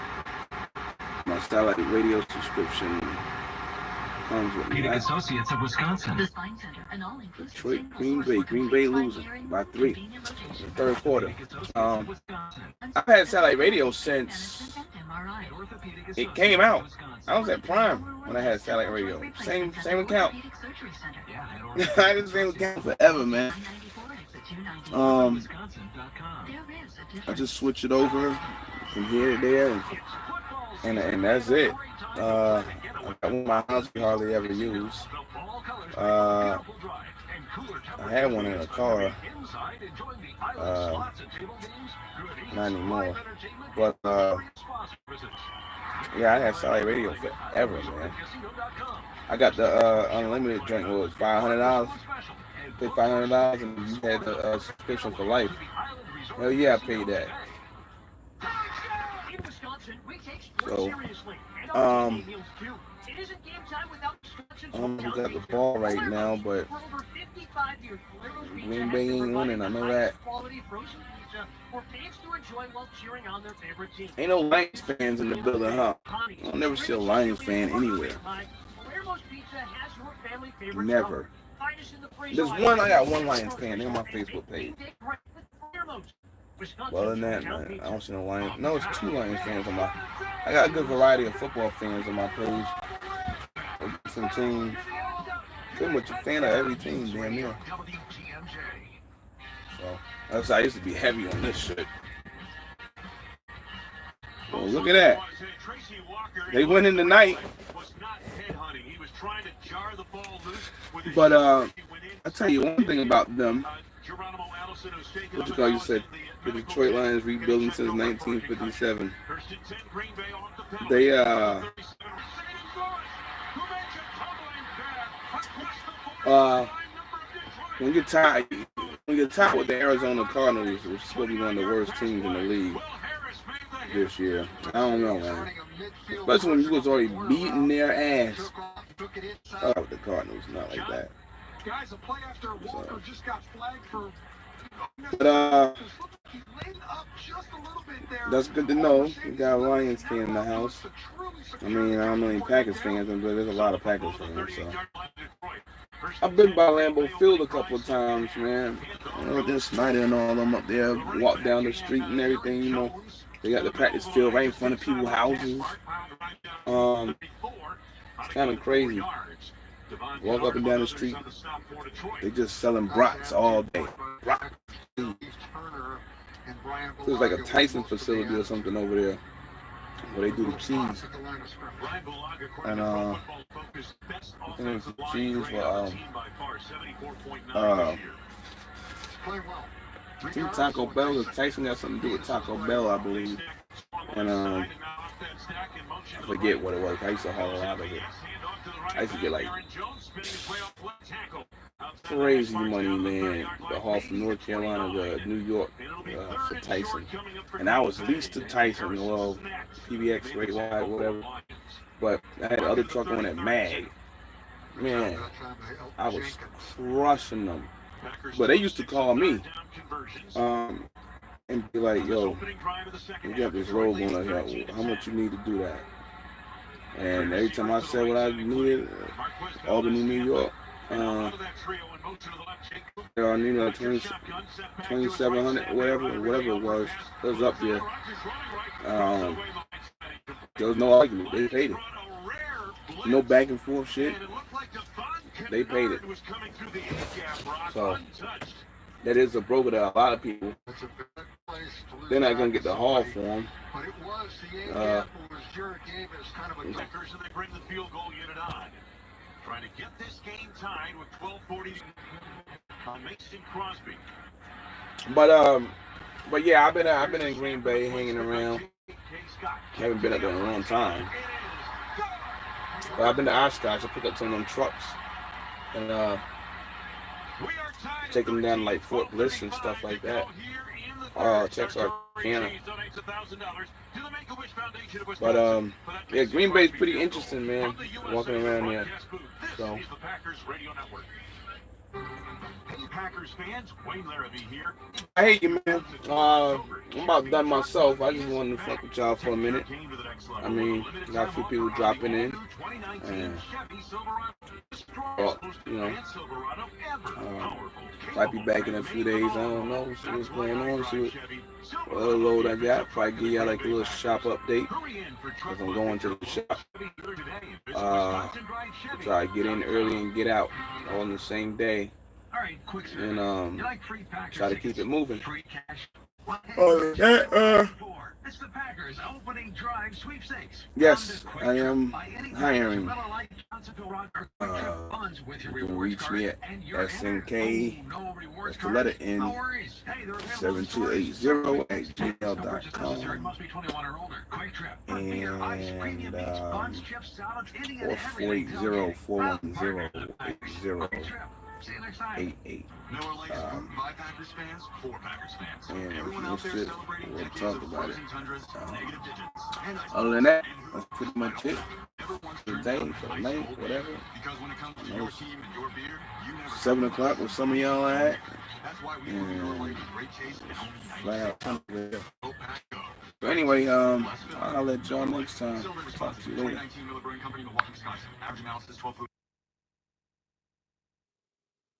my satellite radio subscription comes with me. Associates of Wisconsin. Detroit, Green Bay losing by 3 in the third quarter. I've had satellite radio since it came out. I was at Prime when I had satellite radio. Same account. I had the same account forever, man. I just switch it over from here to there, and that's it. My house we hardly ever use. I had one in a car. Not anymore. But yeah, I had satellite radio forever, man. I got the unlimited joint. What was $500? Paid $500 and you had the subscription for life. Hell yeah, I paid that. So, I don't know who got the ball right now, but Green Bay ain't winning. I know that. Ain't no Lions fans in the building, huh? I'll never see a Lions fan anywhere. Never. There's one. I got one Lions fan. They're on my Facebook page. Well, other than that, man, I don't see no Lions. No, it's two Lions fans on my. I got a good variety of football fans on my page. Some teams. Pretty much a fan of every team, damn near. So I used to be heavy on this shit. Well, look at that. They win in the night. But I tell you one thing about them. What you call? You said the Detroit Lions rebuilding since 1957. They when you're tied with the Arizona Cardinals, which is supposed to be one of the worst teams in the league this year. I don't know, man. Especially when you was already beating their ass. Oh, the Cardinals, not like that. So. But that's good to know. You got a Lions fan in the house. I mean, I don't know any Packers fans, but there's a lot of Packers fans. So I've been by Lambeau Field a couple of times, man. This Snyder and all them up there, walk down the street and everything. You know, they got the practice field right in front of people's houses. It's kind of crazy. Walk up and down the street, they just selling brats all day. Brats. Feels like a Tyson facility or something over there, where they do the cheese. And I think it's the cheese for I think Taco Bell. Tyson got something to do with Taco Bell, I believe. And I forget what it was. I used to haul a lot of it. I used to get like crazy money, man. The haul from North Carolina to New York for Tyson. And I was leased to Tyson, well, PBX, Great Wide, whatever. But I had the other truck on at Mag. Man, I was crushing them. But they used to call me and be like, yo, you got this road going on here. How much you need to do that? And every time I said what I needed, Albany, New York, I needed 2,700, whatever it was up there. There was no argument. They paid it. No back and forth shit. They paid it. So that is a broker that a lot of people, they're not gonna get the haul for them. Trying to get this game tied with 12:40 on Mason Crosby. But yeah, I've been in Green Bay hanging around. Haven't been up there in a long time. But I've been to Oshkosh. I picked up some of them trucks and taking them down to like Fort Bliss and stuff like that. Texarkana. But yeah, Green Bay's pretty interesting, man. Walking around there. So. I hate you, man. I'm about done myself. I just wanted to fuck with y'all for a minute. I mean, got a few people dropping in. And, you know, might be back in a few days. I don't know. See what's going on. See what other load I got. Probably give y'all like a little shop update. Because I'm going to the shop. Try to get in early and get out all on the same day. And try to keep it moving. Yes, I am hiring. You can reach me at SNK, that's the letter N, 7280 @gmail.com. And or 480-410-8088. And if you interested, we'll talk about it. Other than that, that's pretty much it. the day, for the night, whatever. I know it's 7 o'clock where some of y'all at. And flat out hungry. But anyway, I'll let y'all next time. Talk to you later.